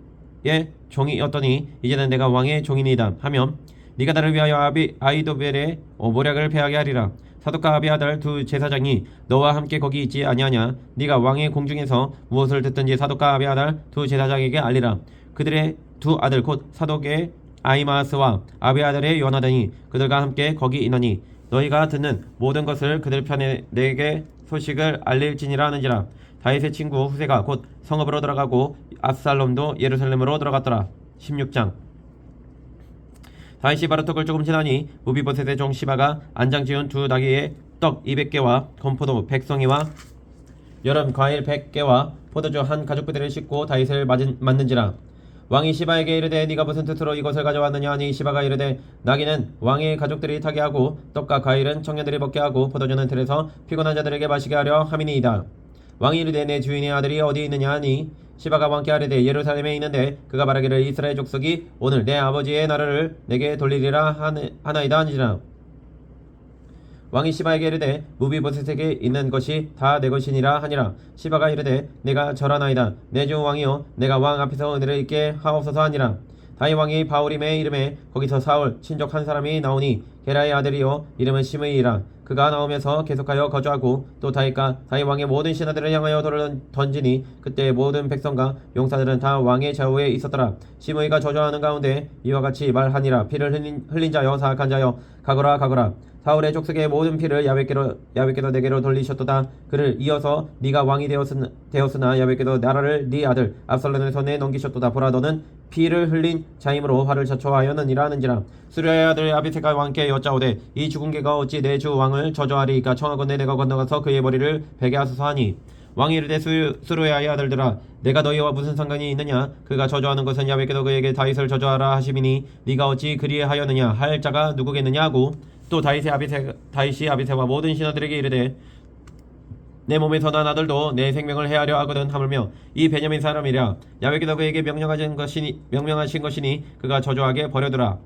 종이었더니 이제는 내가 왕의 종이니이다 하면 네가 나를 위하여 아이도벨의 모략을 패하게 하리라. 사독과 아비아달 두 제사장이 너와 함께 거기 있지 아니하냐. 네가 왕의 공중에서 무엇을 듣든지 사독과 아비아달 두 제사장에게 알리라. 그들의 두 아들 곧 사독의 아히마스와 아비아달의 요나단이 그들과 함께 거기 있나니 너희가 듣는 모든 것을 그들 편에 내게 소식을 알릴지니라 하는지라. 다윗의 친구 후세가 곧 성읍으로 들어가고 압살롬도 예루살렘으로 들어갔더라. 16장. 다윗이 바로떡을 조금 지나니 무비보셋의 종 시바가 안장 지은 두 나귀의 떡 200개와 건포도 100송이와 여름 과일 100개와 포도주 한 가죽부대를 싣고 다윗을 맞는지라. 왕이 시바에게 이르되 네가 무슨 뜻으로 이것을 가져왔느냐 하니 시바가 이르되 나귀는 왕의 가족들이 타게 하고 떡과 과일은 청년들이 먹게 하고 포도주는 들에서 피곤한 자들에게 마시게 하려 함이니이다. 왕이 이르되 내 주인의 아들이 어디 있느냐 하니 시바가 왕께 아뢰되 예루살렘에 있는데 그가 말하기를 이스라엘 족속이 오늘 내 아버지의 나라를 내게 돌리리라 하나이다 하니라. 왕이 시바에게 이르되 무비보셋에게 있는 것이 다 내 것이니라 하니라. 시바가 이르되 내가 절하나이다. 내 주 왕이여 내가 왕 앞에서 은혜를 입게 하옵소서 하니라. 다윗 왕이 바울임의 이름에 거기서 사울 친족 한 사람이 나오니 게라의 아들이요 이름은 시므이라. 그가 나오면서 계속하여 거주하고 또 다윗과 다윗 왕의 모든 신하들을 향하여 돌을 던지니 그때 모든 백성과 용사들은 다 왕의 좌우에 있었더라. 시므이가 저주하는 가운데 이와 같이 말하니라. 피를 흘린 자여 사악한 자여 가거라 가거라. 사울의 족속의 모든 피를 야훼께로 내게로 돌리셨도다. 그를 이어서 네가 왕이 되었으나 야훼께도 나라를 네 아들 압살롬의 손에 넘기셨도다. 보라 너는 피를 흘린 자임으로 화를 자초하였느니라 하는지라. 수르야의 아들 아비새가 왕께 여짜오되 이 죽은 개가 어찌 내 주 왕을 저주하리이까 청하건대 내가 건너가서 그의 머리를 베게 하소서 하니 왕이 이르되 수르야의 아들들아 내가 너희와 무슨 상관이 있느냐. 그가 저주하는 것은 야훼께도 그에게 다윗을 저주하라 하심이니 네가 어찌 그리하였느냐 할 자가 누구겠느냐 하고 또 다윗이 아비새와 모든 신하들에게 이르되 내 몸에 선한 아들도 내 생명을 해하려 하거든 하물며 이 베냐민 사람이랴 야훼께도 그에게 명령하신 것이니 그가 저주하게 버려두라.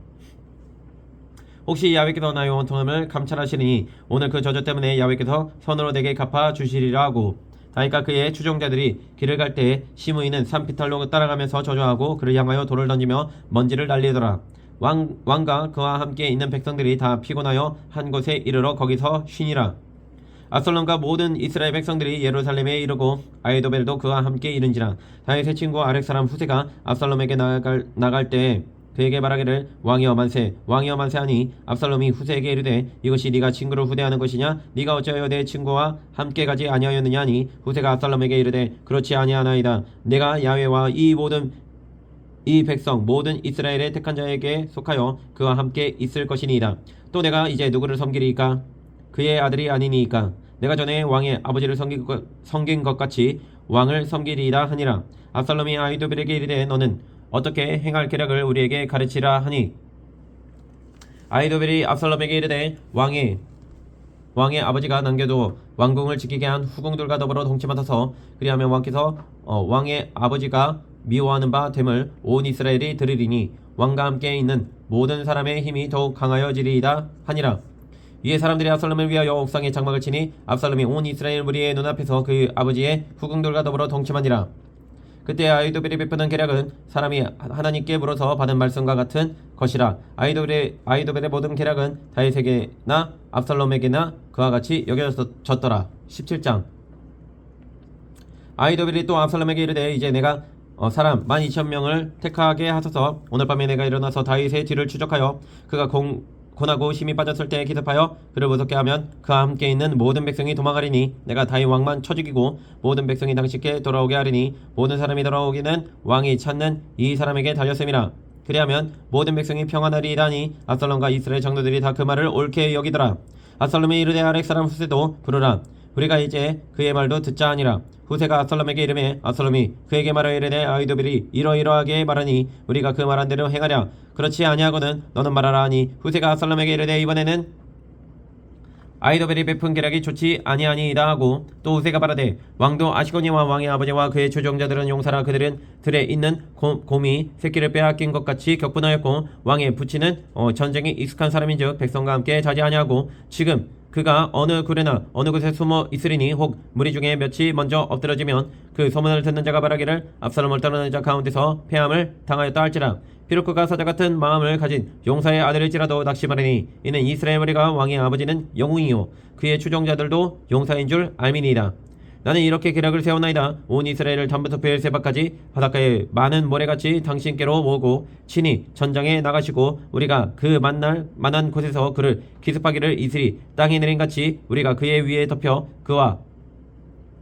혹시 야훼께서 나의 원통함을 감찰하시니 오늘 그 저주 때문에 야훼께서 선으로 내게 갚아 주시리라 하고 다윗과 그의 추종자들이 길을 갈 때에 시므이는 산비탈로 따라가면서 저주하고 그를 향하여 돌을 던지며 먼지를 날리더라. 왕과 그와 함께 있는 백성들이 다 피곤하여 한 곳에 이르러 거기서 쉬니라. 압살롬과 모든 이스라엘 백성들이 예루살렘에 이르고 아히도벨도 그와 함께 이른지라. 다윗의 친구 아렉 사람 후세가 압살롬에게 나갈 때에 그에게 말하기를 왕이여 만세 왕이여 만세 하니 압살롬이 후세에게 이르되 이것이 네가 친구를 후대하는 것이냐. 네가 어찌하여 내 친구와 함께 가지 아니하였느냐 하니 후세가 압살롬에게 이르되 그렇지 아니하나이다. 내가 야훼와 이 백성 모든 이스라엘의 택한 자에게 속하여 그와 함께 있을 것이니이다. 또 내가 이제 누구를 섬기리이까. 그의 아들이 아니니이까. 내가 전에 왕의 아버지를 섬긴 것 같이 왕을 섬기리이다 하니라. 압살롬이 아히도벨에게 이르되 너는 어떻게 행할 계략을 우리에게 가르치라 하니 아히도벨이 압살롬에게 이르되 왕의 아버지가 남겨도 왕궁을 지키게 한 후궁들과 더불어 동침하소서. 그리하면 왕께서 왕의 아버지가 미워하는 바 됨을 온 이스라엘이 들으리니 왕과 함께 있는 모든 사람의 힘이 더욱 강하여지리이다 하니라. 이에 사람들이 압살롬을 위하여 옥상에 장막을 치니 압살롬이 온 이스라엘 무리의 눈앞에서 그 아버지의 후궁들과 더불어 동침하니라. 그때 아히도벨이 베푸는 계략은 사람이 하나님께 물어서 받은 말씀과 같은 것이라. 아히도벨의 모든 계략은 다윗에게나 압살롬에게나 그와 같이 여겨졌더라. 17장. 아히도벨이 또 압살롬에게 이르되 이제 내가 사람 12,000명을 택하게 하소서. 오늘 밤에 내가 일어나서 다윗의 뒤를 추적하여 그가 고나고 힘이 빠졌을 때에 기습하여 그를 무섭게 하면 그와 함께 있는 모든 백성이 도망하리니 내가 다윗 왕만 쳐 죽이고 모든 백성이 당신께 돌아오게 하리니 모든 사람이 돌아오기는 왕이 찾는 이 사람에게 달렸음이라. 그리하면 모든 백성이 평안하리이다니 압살롬과 이스라엘 장로들이 다 그 말을 옳게 여기더라. 압살롬이 이르되 아렉 사람 후세도 부르라. 우리가 이제 그의 말도 듣자 하니라. 후세가 압살롬에게 이르매 압살롬이 그에게 말하여 이르되 아히도벨이 이러이러하게 말하니 우리가 그 말한 대로 행하랴. 그렇지 아니하거든 너는 말하라 하니 후세가 압살롬에게 이르되 이번에는 아히도벨이 베푼 계략이 좋지 아니하니이다 하고 또 후세가 말하되 왕도 아시거니와 왕의 아버지와 그의 조종자들은 용사라. 그들은 들에 있는 곰이 새끼를 빼앗긴 것 같이 격분하였고 왕의 부치는 전쟁에 익숙한 사람인즉 백성과 함께 자지 아니하고 지금 그가 어느 굴에나 어느 곳에 숨어 있으리니 혹 무리 중에 몇이 먼저 엎드러지면 그 소문을 듣는 자가 말하기를 압살롬을 따르는 자 가운데서 패함을 당하였다 할지라. 비록 그가 사자 같은 마음을 가진 용사의 아들일지라도 낙심하리니 이는 이스라엘 무리가 왕의 아버지는 영웅이요 그의 추종자들도 용사인 줄 알미니이다. 나는 이렇게 계략을 세웠나이다. 온 이스라엘을 담부터 베엘세바까지 바닷가에 많은 모래같이 당신께로 모으고 친히 전장에 나가시고 우리가 그 만난 곳에서 그를 기습하기를 이슬이 땅에 내린 같이 우리가 그의 위에 덮여 그와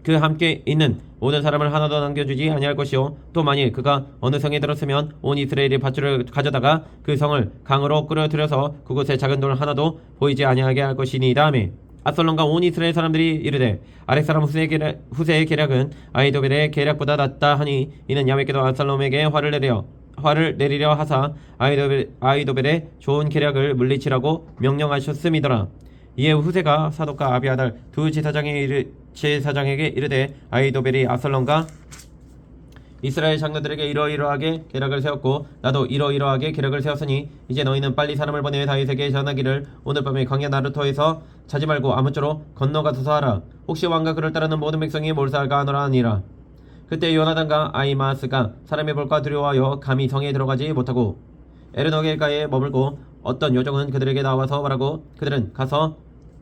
그 함께 있는 모든 사람을 하나도 남겨주지 아니할 것이요 또 만일 그가 어느 성에 들었으면 온 이스라엘이 밧줄을 가져다가 그 성을 강으로 끌어들여서 그곳에 작은 돌 하나도 보이지 아니하게 할 것이니이다 하매 압살롬과 온 이스라엘 사람들이 이르되 아랫사람 후세의 계략은 아히도벨의 계략보다 낫다 하니 이는 야훼께도 압살롬에게 화를 내리려 하사 아히도벨의 좋은 계략을 물리치라고 명령하셨음이더라. 이에 후세가 사독과 아비아달 두 제사장에게 이르되 아히도벨이 압살롬과 이스라엘 장로들에게 이러이러하게 계략을 세웠고 나도 이러이러하게 계략을 세웠으니 이제 너희는 빨리 사람을 보내 다윗에게 전하기를 오늘 밤에 광야 나루터에서 자지 말고 아무쪼록 건너가서서 하라. 혹시 왕과 그를 따르는 모든 백성이 몰살가하노라 하니라. 그때 요나단과 아히마아스가 사람이 볼까 두려워하여 감히 성에 들어가지 못하고 에르노겔가에 머물고 어떤 요정은 그들에게 나와서 말하고 그들은 가서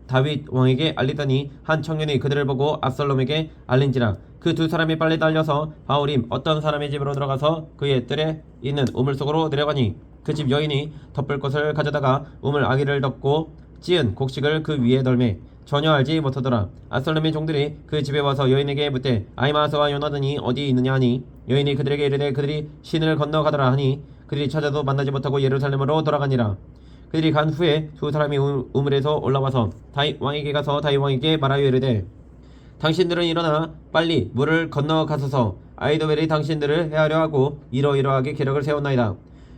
다윗 왕에게 알리더니 한 청년이 그들을 보고 압살롬에게 알린지라. 그 두 사람이 빨리 달려서 바울임 어떤 사람의 집으로 들어가서 그의 뜰에 있는 우물 속으로 내려가니 그 집 여인이 덮을 것을 가져다가 우물 아기를 덮고 찌은 곡식을 그 위에 덜매 전혀 알지 못하더라. 압살롬의 종들이 그 집에 와서 여인에게 묻되 아히마아스와 요나단이 어디 있느냐 하니 여인이 그들에게 이르되 그들이 신을 건너가더라 하니 그들이 찾아도 만나지 못하고 예루살렘으로 돌아가니라. 그들이 간 후에 두 사람이 우물에서 올라와서 다윗 왕에게 가서 다윗 왕에게 말하여 이르되 당신들은 일어나 빨리 물을 건너가소서. 아히도벨이 당신들을 해하려 하고 이러이러하게 계략을 세웠나이다.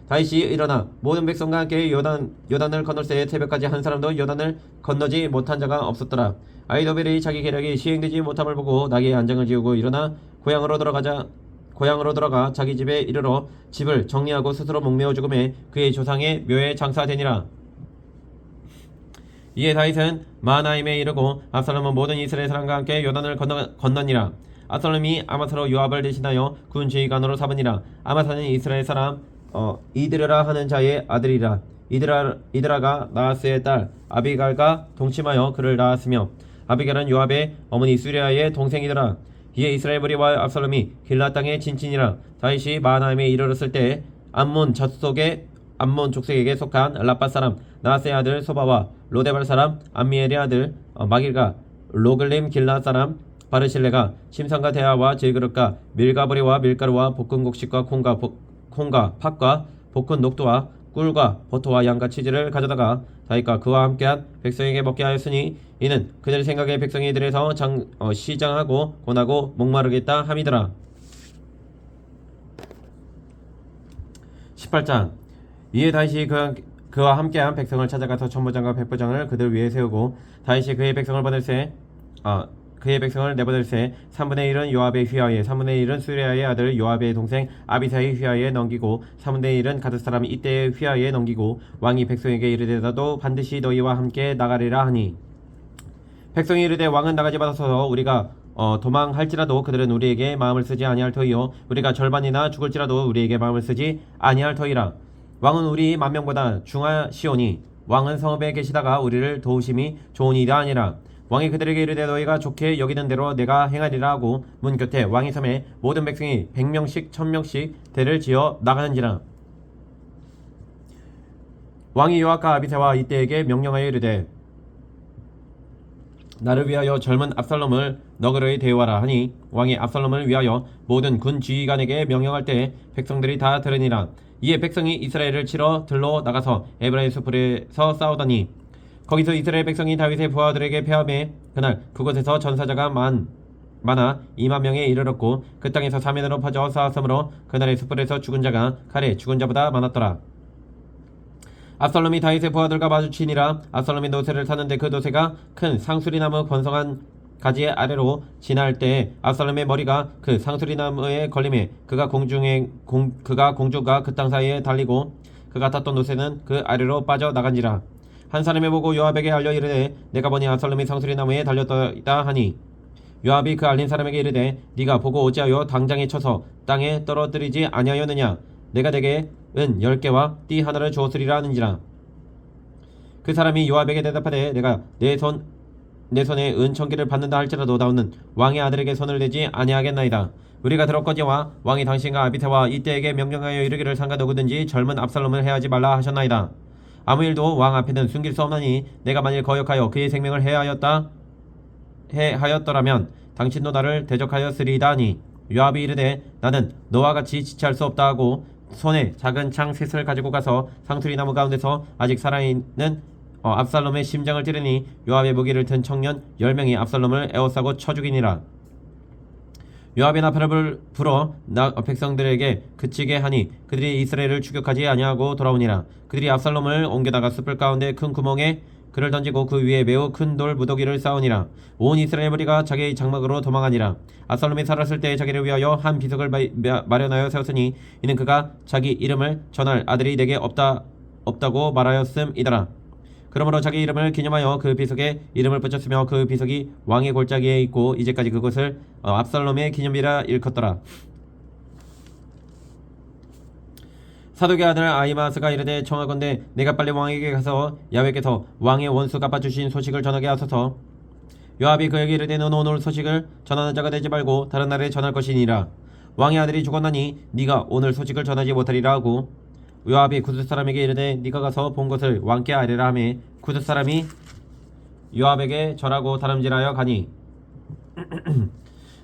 다윗이 일어나 모든 백성과 함께 요단을 건널새 새벽까지 한 사람도 요단을 건너지 못한 자가 없었더라. 아히도벨이 자기 계략이 시행되지 못함을 보고 나귀의 안장을 지우고 일어나 고향으로 돌아가 자기 집에 이르러 집을 정리하고 스스로 목매어 죽음에 그의 조상의 묘에 장사되니라. 이에 다윗은 마하나임에 이르고 압살롬은 모든 이스라엘 사람과 함께 요단을 건너니라. 압살롬이 아마사로 요압을 대신하여 군 지휘관으로 삼으니라. 아마사는 이스라엘 사람 이드라라 하는 자의 아들이라. 이드라가 나하스의 딸 아비갈과 동침하여 그를 낳았으며 아비갈은 요압의 어머니 수리아의 동생이더라. 이에 이스라엘 무리와 압살롬이 길라 땅에 진친이라. 다윗이 마하나임에 이르렀을 때 암몬 족속에게 속한 라빠 사람 나하스의 아들 소바와 로데발 사람 암미엘의 아들 마길과 로글림 길라 사람 바르실레가 심산과 대하와 질그릇과 밀가버리와 밀가루와 볶은 곡식과 콩과 팥과 볶은 녹두와 꿀과 버터와 양과 치즈를 가져다가 다윗과 그와 함께한 백성에게 먹게 하였으니 이는 그들 생각에 백성이 들에서 시장하고 고나고 목마르겠다 함이더라. 18장. 이에 다윗이 그와 함께한 백성을 찾아가서 천부장과 백부장을 그들 위에 세우고 다윗이 그의 백성을 내보낼새 3분의 1은 요압의 휘하에 3분의 1은 수리아의 아들 요압의 동생 아비사의 휘하에 넘기고 3분의 1은 가드 사람 이때의 휘하에 넘기고 왕이 백성에게 이르되 나도 반드시 너희와 함께 나가리라 하니 백성이 이르되 왕은 나가지 마소서. 우리가 도망할지라도 그들은 우리에게 마음을 쓰지 아니할 터이요 우리가 절반이나 죽을지라도 우리에게 마음을 쓰지 아니할 터이라. 왕은 우리 만명보다 중하시오니 왕은 성읍에 계시다가 우리를 도우심이 좋으니이다 아니라. 왕이 그들에게 이르되 너희가 좋게 여기는 대로 내가 행하리라 하고 문 곁에 왕이 섬에 모든 백성이 100명씩 1000명씩 대를 지어 나가는지라. 왕이 요압과 아비새와 이때에게 명령하여 이르되 나를 위하여 젊은 압살롬을 너그러이 대우하라 하니 왕이 압살롬을 위하여 모든 군 지휘관에게 명령할 때 백성들이 다 들으니라. 이에 백성이 이스라엘을 치러 들로 나가서 에브라임 숲에서 싸우더니 거기서 이스라엘 백성이 다윗의 부하들에게 패하매 그날 그곳에서 전사자가 많아 2만명에 이르렀고 그 땅에서 사면으로 퍼져 싸웠으므로 그날의 숯불에서 죽은 자가 칼에 죽은 자보다 많았더라. 압살롬이 다윗의 부하들과 마주치니라. 압살롬이 노새를 타는데 그 노새가 큰 상수리나무 건성한 가지의 아래로 지날 때에 압살롬의 머리가 그 상수리나무에 걸림에 그가 공주가 그 땅 사이에 달리고 그가 탔던 노새는 그 아래로 빠져 나간지라. 한 사람이 보고 요압에게 알려 이르되 내가 보니 압살롬이 상수리나무에 달렸다 하니 요압이 그 알린 사람에게 이르되 네가 보고 어찌하여 당장에 쳐서 땅에 떨어뜨리지 아니하였느냐. 내가 내게 은 10개와 띠 하나를 주었으리라 하는지라. 그 사람이 요압에게 대답하되 내가 내 손에 은 1000개를 받는다 할지라도 나오는 왕의 아들에게 손을 대지 아니하겠나이다. 우리가 들었거니와 왕이 당신과 아비새와 이때에게 명령하여 이르기를 상가 누구든지 젊은 압살롬을 해하지 말라 하셨나이다. 아무 일도 왕 앞에는 숨길 수 없나니 내가 만일 거역하여 그의 생명을 해하였더라면 당신도 나를 대적하였으리이다 하니 요압이 이르되 나는 너와 같이 지체할 수 없다 하고 손에 작은 창 셋을 가지고 가서 상수리 나무 가운데서 아직 살아있는 압살롬의 심장을 찌르니 요압의 무기를 든 청년 10명이 압살롬을 에워싸고 쳐 죽이니라. 요압이 나팔을 불어 백성들에게 그치게 하니 그들이 이스라엘을 추격하지 아니하고 돌아오니라. 그들이 압살롬을 옮겨다가 숯불 가운데 큰 구멍에 그를 던지고 그 위에 매우 큰 돌 무더기를 쌓으니라. 온 이스라엘 무리가 자기의 장막으로 도망하니라. 압살롬이 살았을 때 자기를 위하여 한 비석을 마련하여 세웠으니 이는 그가 자기 이름을 전할 아들이 내게 없다고 말하였음이더라. 그러므로 자기 이름을 기념하여 그 비석에 이름을 붙였으며 그 비석이 왕의 골짜기에 있고 이제까지 그곳을 압살롬의 기념비라 일컫더라. 사독의 아들 아히마아스가 이르되 청하건대 내가 빨리 왕에게 가서 야훼께서 왕의 원수 갚아주신 소식을 전하게 하소서. 요압이 그에게 이르되 너는 오늘 소식을 전하는 자가 되지 말고 다른 날에 전할 것이니라. 왕의 아들이 죽었나니 네가 오늘 소식을 전하지 못하리라 하고 요압이 구스 사람에게 이르되 네가 가서 본 것을 왕께 아뢰라 하매 구스 사람이 요압에게 절하고 다름질하여 가니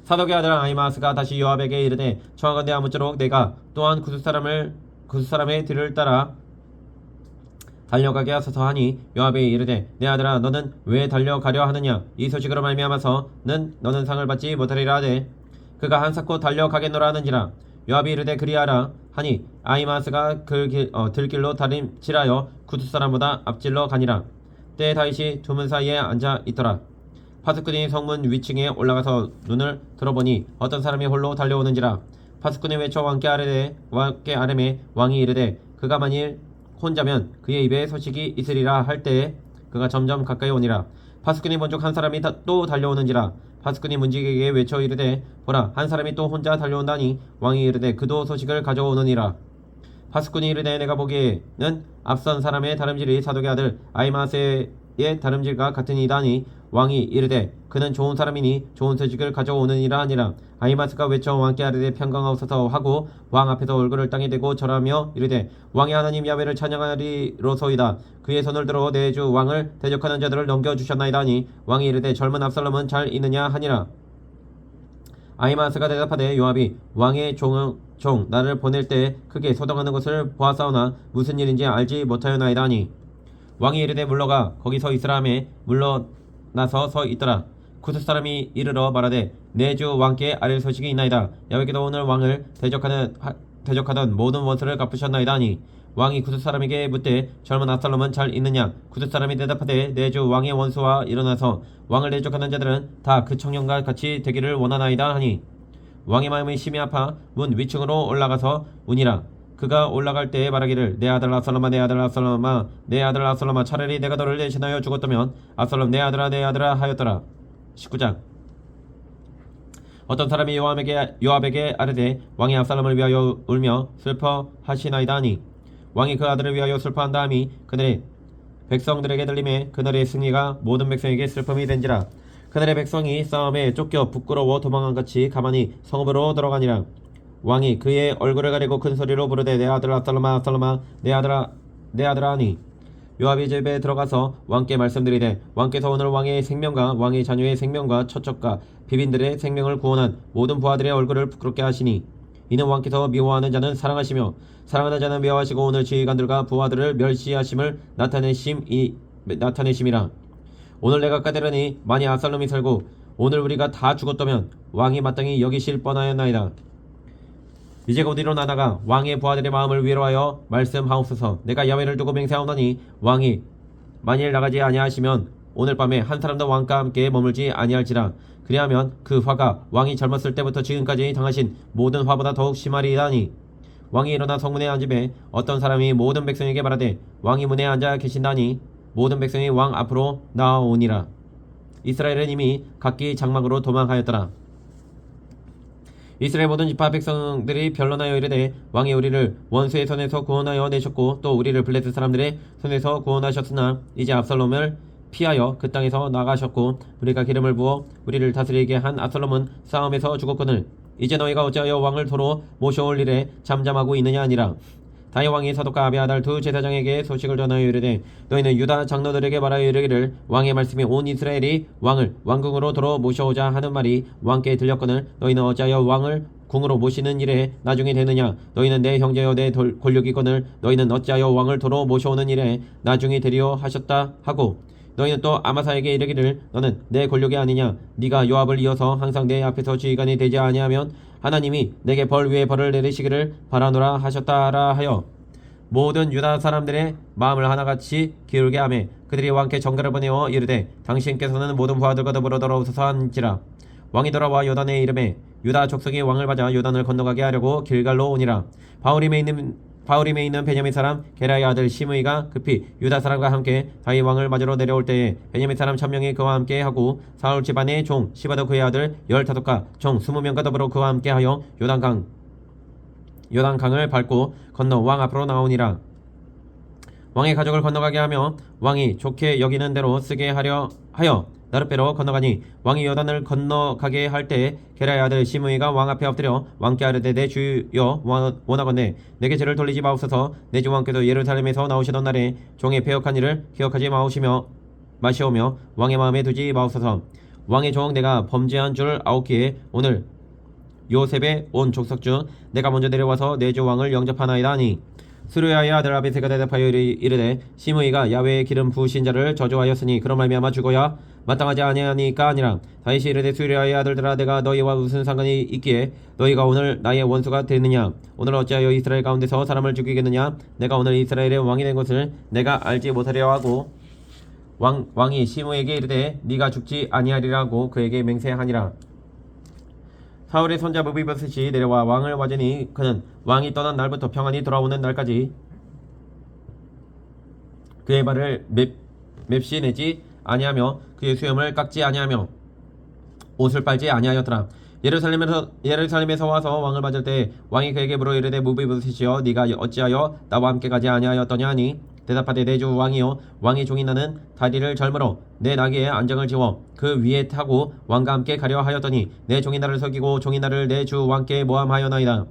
사독의 아들 아히마아스가 다시 요압에게 이르되 청하건대 아무쪼록 내가 또한 구스 사람의 뒤를 따라 달려가게 하소서 하니 요압이 이르되 내 아들아 너는 왜 달려가려 하느냐 이 소식으로 말미암아서는 너는 상을 받지 못하리라 하되 그가 한사코 달려가겠노라 하는지라. 요압이 이르되 그리하라 하니 아히마아스가 들길로 다림질하여 구스 사람보다 앞질러 가니라. 때에 다윗이 두문 사이에 앉아 있더라. 파수꾼이 성문 위층에 올라가서 눈을 들어보니 어떤 사람이 홀로 달려오는지라. 파수꾼이 외쳐 왕께 아뢰매 왕이 이르되 그가 만일 혼자면 그의 입에 소식이 있으리라 할 때에 그가 점점 가까이 오니라. 파수꾼이 본즉 한 사람이 또 달려오는지라. 파수꾼이 문지기에게 외쳐 이르되 보라 한 사람이 또 혼자 달려온다니 왕이 이르되 그도 소식을 가져오느니라. 파수꾼이 이르되 내가 보기에는 앞선 사람의 다름질이 사독의 아들 아히마아스의 다름질과 같으니다니 왕이 이르되 그는 좋은 사람이니 좋은 소식을 가져오느니라 하니라. 아히마아스가 외쳐 왕께 아뢰되 평강하옵소서 하고 왕 앞에서 얼굴을 땅에 대고 절하며 이르되 왕의 하나님 야훼를 찬양하리로소이다. 그의 손을 들어 내 주 왕을 대적하는 자들을 넘겨주셨나이다 하니 왕이 이르되 젊은 압살롬은 잘 있느냐 하니라. 아히마아스가 대답하되 요압이 왕의 종 나를 보낼 때 크게 소동하는 것을 보았사오나 무슨 일인지 알지 못하였나이다 하니 왕이 이르되 물러가 거기 서 있으라 하매 물러나서 서 있더라. 구스 사람이 이르러 말하되 내 주 왕께 아뢰 소식이 있나이다. 야훼께서 오늘 왕을 대적하던 모든 원수를 갚으셨나이다 하니 왕이 구스 사람에게 묻되 젊은 압살롬은 잘 있느냐. 구스 사람이 대답하되 내 주 왕의 원수와 일어나서 왕을 대적하는 자들은 다 그 청년과 같이 되기를 원하나이다 하니 왕의 마음이 심히 아파 문 위층으로 올라가서 우니라. 그가 올라갈 때에 말하기를 내 아들 압살롬아 내 아들 압살롬아 내 아들 압살롬아 차라리 내가 너를 대신하여 죽었다면 압살롬 내 아들아 하였더라. 19장. 어떤 사람이 요압에게 아뢰되 왕이 압살롬을 위하여 울며 슬퍼하시나이다 하니 왕이 그 아들을 위하여 슬퍼한다 함이 그날의 백성들에게 들리매 그날의 승리가 모든 백성에게 슬픔이 된지라. 그날의 백성이 싸움에 쫓겨 부끄러워 도망한같이 가만히 성읍으로 들어가니라. 왕이 그의 얼굴을 가리고 큰 소리로 부르되 내 아들 압살롬아 압살롬아 내 아들아 하니 요압이 집에 들어가서 왕께 말씀드리되 왕께서 오늘 왕의 생명과 왕의 자녀의 생명과 처척과 비빈들의 생명을 구원한 모든 부하들의 얼굴을 부끄럽게 하시니 이는 왕께서 미워하는 자는 사랑하시며 사랑하는 자는 미워하시고 오늘 지휘관들과 부하들을 멸시하심을 나타내심이라. 오늘 내가 까대르니 만일 압살롬이 살고 오늘 우리가 다 죽었다면 왕이 마땅히 여기실 뻔하였나이다. 이제 곧 일어나다가 왕의 부하들의 마음을 위로하여 말씀하옵소서. 내가 야훼를 두고 맹세하오나니 왕이 만일 나가지 아니하시면 오늘 밤에 한 사람도 왕과 함께 머물지 아니할지라. 그리하면 그 화가 왕이 젊었을 때부터 지금까지 당하신 모든 화보다 더욱 심하리이다니. 왕이 일어나 성문에 앉음에 어떤 사람이 모든 백성에게 말하되 왕이 문에 앉아 계신다니 모든 백성이 왕 앞으로 나아오니라. 이스라엘은 이미 각기 장막으로 도망하였더라. 이스라엘 모든 지파 백성들이 변론하여 이르되 왕이 우리를 원수의 손에서 구원하여 내셨고 또 우리를 블레셋 사람들의 손에서 구원하셨으나 이제 압살롬을 피하여 그 땅에서 나가셨고 우리가 기름을 부어 우리를 다스리게 한 압살롬은 싸움에서 죽었거늘 이제 너희가 어찌하여 왕을 도로 모셔올 일에 잠잠하고 있느냐 하니라. 다윗 왕이 사독과 아비아달 두 제사장에게 소식을 전하여 이르되 너희는 유다 장로들에게 말하여 이르기를 왕의 말씀이 온 이스라엘이 왕을 왕궁으로 도로 모셔오자 하는 말이 왕께 들렸거늘 너희는 어찌하여 왕을 궁으로 모시는 일에 나중에 되느냐. 너희는 내 형제여 내 권력이거늘 너희는 어찌하여 왕을 도로 모셔오는 일에 나중에 되리요 하셨다 하고 너희는 또 아마사에게 이르기를 너는 내 권력이 아니냐. 네가 요압을 이어서 항상 내 앞에서 지휘관이 되지 아니하면 하나님이 내게 벌 위에 벌을 내리시기를 바라노라 하셨다라 하여 모든 유다 사람들의 마음을 하나같이 기울게 하며 그들이 왕께 전가를 보내어 이르되 당신께서는 모든 부하들과 더불어 돌아오소서 한지라. 왕이 돌아와 요단에 이름에 유다 족속이 왕을 받아 요단을 건너가게 하려고 길갈로 오니라. 바울임에 있는 베냐민 사람 게라의 아들 시므이가 급히 유다 사람과 함께 다윗 왕을 맞으러 내려올 때에 베냐민 사람 1000명이 그와 함께 하고 사울 집안의 종 시바도 그의 아들 15과 종 20명과 더불어 그와 함께 하여 요단강을 밟고 건너 왕 앞으로 나오니라. 왕의 가족을 건너가게 하며 왕이 좋게 여기는 대로 쓰게 하려 하여 나룻배로 건너가니 왕이 요단을 건너가게 할 때 게라의 아들 시므이가 왕 앞에 엎드려 왕께 아뢰되 내 주여 원하건대 내게 죄를 돌리지 마옵소서. 내 주 왕께서 예루살렘에서 나오시던 날에 종의 패역한 일을 기억하지 마시오며 왕의 마음에 두지 마옵소서. 왕의 종 내가 범죄한 줄 아옵기에 오늘 요셉의 온 족속 중 내가 먼저 내려와서 내 주 왕을 영접하나이다 하니 스루야의 아들 아비새가 대답하여 이르되 시므이가 야훼의 기름 부으신 자를 저주하였으니 그런 말미암아 죽어야 마땅하지 아니하니까 아니라. 다윗이 이르되 스루야의 아들들아 내가 너희와 무슨 상관이 있기에 너희가 오늘 나의 원수가 되느냐. 오늘 어찌하여 이스라엘 가운데서 사람을 죽이겠느냐. 내가 오늘 이스라엘의 왕이 된 것을 내가 알지 못하려 하고 왕이 시므에게 이르되 네가 죽지 아니하리라고 그에게 맹세하니라. 사울의 손자 무비보셋이 내려와 왕을 맞으니 그는 왕이 떠난 날부터 평안히 돌아오는 날까지 그의 발을 맵시 내지 아니하며 그의 수염을 깎지 아니하며 옷을 빨지 아니하였더라. 예루살렘에서 와서 왕을 맞을 때 왕이 그에게 물어 이르되 무비보셋이여 네가 어찌하여 나와 함께 가지 아니하였더냐 하니 대답하되 내 주 왕이여 왕의 종이 나는 다리를 절므로 내 나귀에 안장을 지워 그 위에 타고 왕과 함께 가려 하였더니 내 종이 나를 속이고 종이 나를 내 주 왕께 모함하였나이다.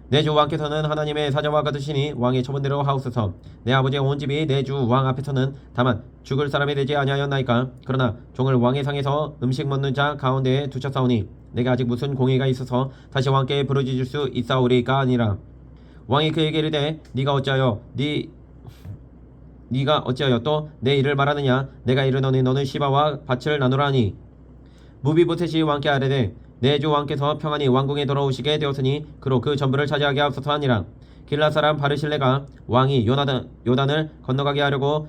내 주 왕께서는 하나님의 사자와 같으시니 왕의 처분대로 하옵소서. 내 아버지의 온 집이 내 주 왕 앞에서는 다만 죽을 사람이 되지 아니하였나이까. 그러나 종을 왕의 상에서 음식 먹는 자 가운데에 두셨사오니 내가 아직 무슨 공의가 있어서 다시 왕께 부르짖을 수 있사오리까 아니라. 왕이 그에게 이르되 네가 어찌하여 또 내 일을 말하느냐. 내가 이르노니 너는 시바와 밭을 나누라 하니 무비보셋이 왕께 아뢰되 내 주 왕께서 평안히 왕궁에 돌아오시게 되었으니 그로 그 전부를 차지하게 하옵소서 하니라. 길라 사람 바르실레가 왕이 요단을 건너가게 하려고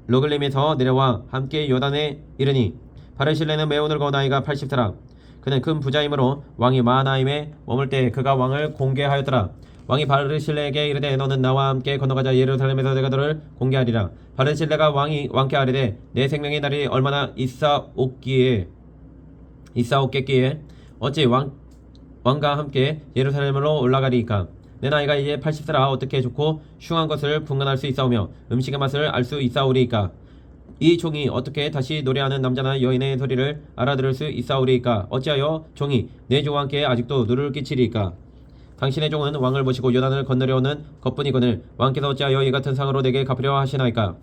로글림에서 내려와 함께 요단에 이르니 바르실레는 매우 늙어 나이가 80세라. 그는 큰 부자이므로 왕이 마하나임에 머물 때 그가 왕을 공개하였더라. 왕이 바르실레에게 이르되 너는 나와 함께 건너가자. 예루살렘에서 내가 너를 공개하리라. 바르실레가 왕께 아뢰되 내 생명의 날이 얼마나 있사옵겠기에 어찌 왕과 함께 예루살렘으로 올라가리이까. 내 나이가 이제 80세라 어떻게 좋고 흉한 것을 분간할 수 있사오며 음식의 맛을 알 수 있사오리이까. 이 종이 어떻게 다시 노래하는 남자나 여인의 소리를 알아들을 수 있사오리이까. 어찌하여 종이 내 주 왕께 아직도 누를 끼치리이까. 당신의 종은 왕을 모시고 요단을 건너려오는 것뿐이거늘 왕께서 어찌하여 이 같은 상으로 내게 갚으려 하시나이까.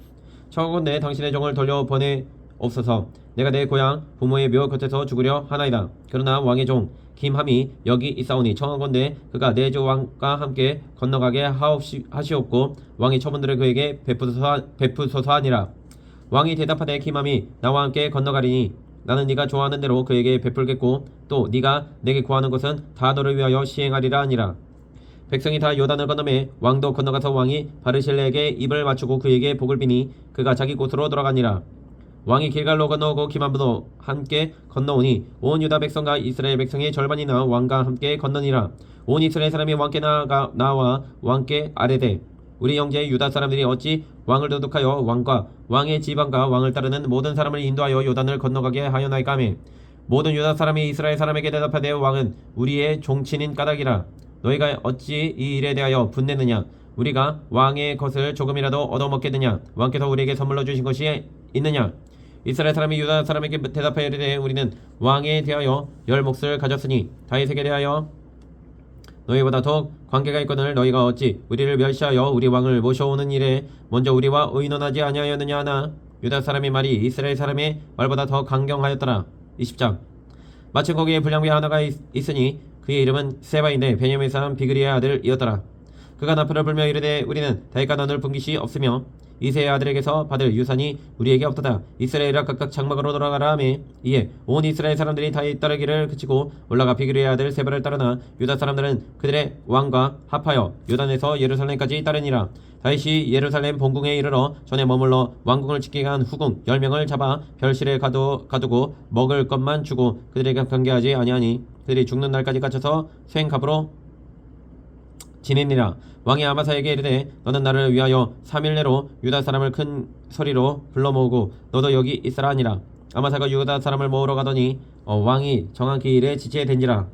청하건대 당신의 종을 돌려보내옵소서. 내가 내 고향 부모의 묘 곁에서 죽으려 하나이다. 그러나 왕의 종 김함이 여기 있사오니 청하건대 그가 내 주 왕과 함께 건너가게 하시옵고 왕의 처분들을 그에게 베푸소서 하니라. 왕이 대답하되 김함이 나와 함께 건너가리니 나는 네가 좋아하는 대로 그에게 베풀겠고 또 네가 내게 구하는 것은 다 너를 위하여 시행하리라 하니라. 백성이 다 요단을 건너매 왕도 건너가서 왕이 바르실레에게 입을 맞추고 그에게 복을 비니 그가 자기 곳으로 돌아가니라. 왕이 길갈로 건너오고 기맘도 함께 건너오니 온 유다 백성과 이스라엘 백성의 절반이나 왕과 함께 건너니라. 온 이스라엘 사람이 왕께 나와 왕께 아뢰되 우리 형제 유다 사람들이 어찌 왕을 도둑하여 왕과 왕의 지방과 왕을 따르는 모든 사람을 인도하여 요단을 건너가게 하였나이까 하매 모든 유다 사람이 이스라엘 사람에게 대답하되 왕은 우리의 종친인 까닭이라. 너희가 어찌 이 일에 대하여 분내느냐. 우리가 왕의 것을 조금이라도 얻어먹겠느냐. 왕께서 우리에게 선물로 주신 것이 있느냐. 이스라엘 사람이 유다 사람에게 대답하여 이르되 우리는 왕에 대하여 10몫을 가졌으니 다윗에게 대하여 너희보다 더욱 관계가 있거늘 너희가 어찌 우리를 멸시하여 우리 왕을 모셔오는 일에 먼저 우리와 의논하지 아니하였느냐 하나 유다 사람의 말이 이스라엘 사람의 말보다 더 강경하였더라. 20장. 마침 거기에 불량배 하나가 있으니 그의 이름은 세바인데 베냐민 사람 비그리의 아들이었더라. 그가 나팔을 불며 이르되 우리는 다윗과 나눌 분깃이 없으며 이새의 아들에게서 받을 유산이 우리에게 없도다. 이스라엘아 각각 장막으로 돌아가라 하며 이에 온 이스라엘 사람들이 다윗 따르기를 그치고 올라가 비그리의 아들 세바를 따르나 유다 사람들은 그들의 왕과 합하여 요단에서 예루살렘까지 따르니라. 다윗이 예루살렘 본궁에 이르러 전에 머물러 왕궁을 지키게 한 후궁 10명을 잡아 별실에 가두고 먹을 것만 주고 그들에게 경계하지 아니하니 그들이 죽는 날까지 갇혀서 수행갑으로 지내니라. 왕이 아마사에게 이르되 너는 나를 위하여 3일 내로 유다 사람을 큰 소리로 불러 모으고 너도 여기 있으라 하니라. 아마사가 유다 사람을 모으러 가더니 왕이 정한 기일에 지체된지라.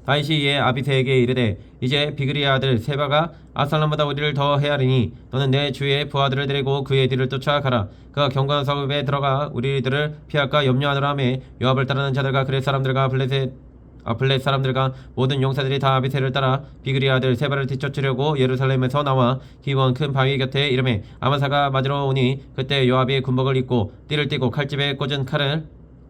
다윗이 이에 아비새에게 이르되 이제 비그리의 아들 세바가 아살람보다 우리를 더 헤아리니 너는 내 주의 부하들을 데리고 그의 뒤를 쫓아가라. 그가 견고한 성읍에 들어가 우리들을 피할까 염려하노라 하며 요압을 따르는 자들과 그렛 사람들과 블렛 사람들과 모든 용사들이 다 아비새를 따라 비그리의 아들 세바를 뒤쫓으려고 예루살렘에서 나와 기브온 큰 바위 곁에 이르매 아마사가 맞으러 오니 그때 요압이 군복을 입고 띠를 띠고 칼집에 꽂은 칼을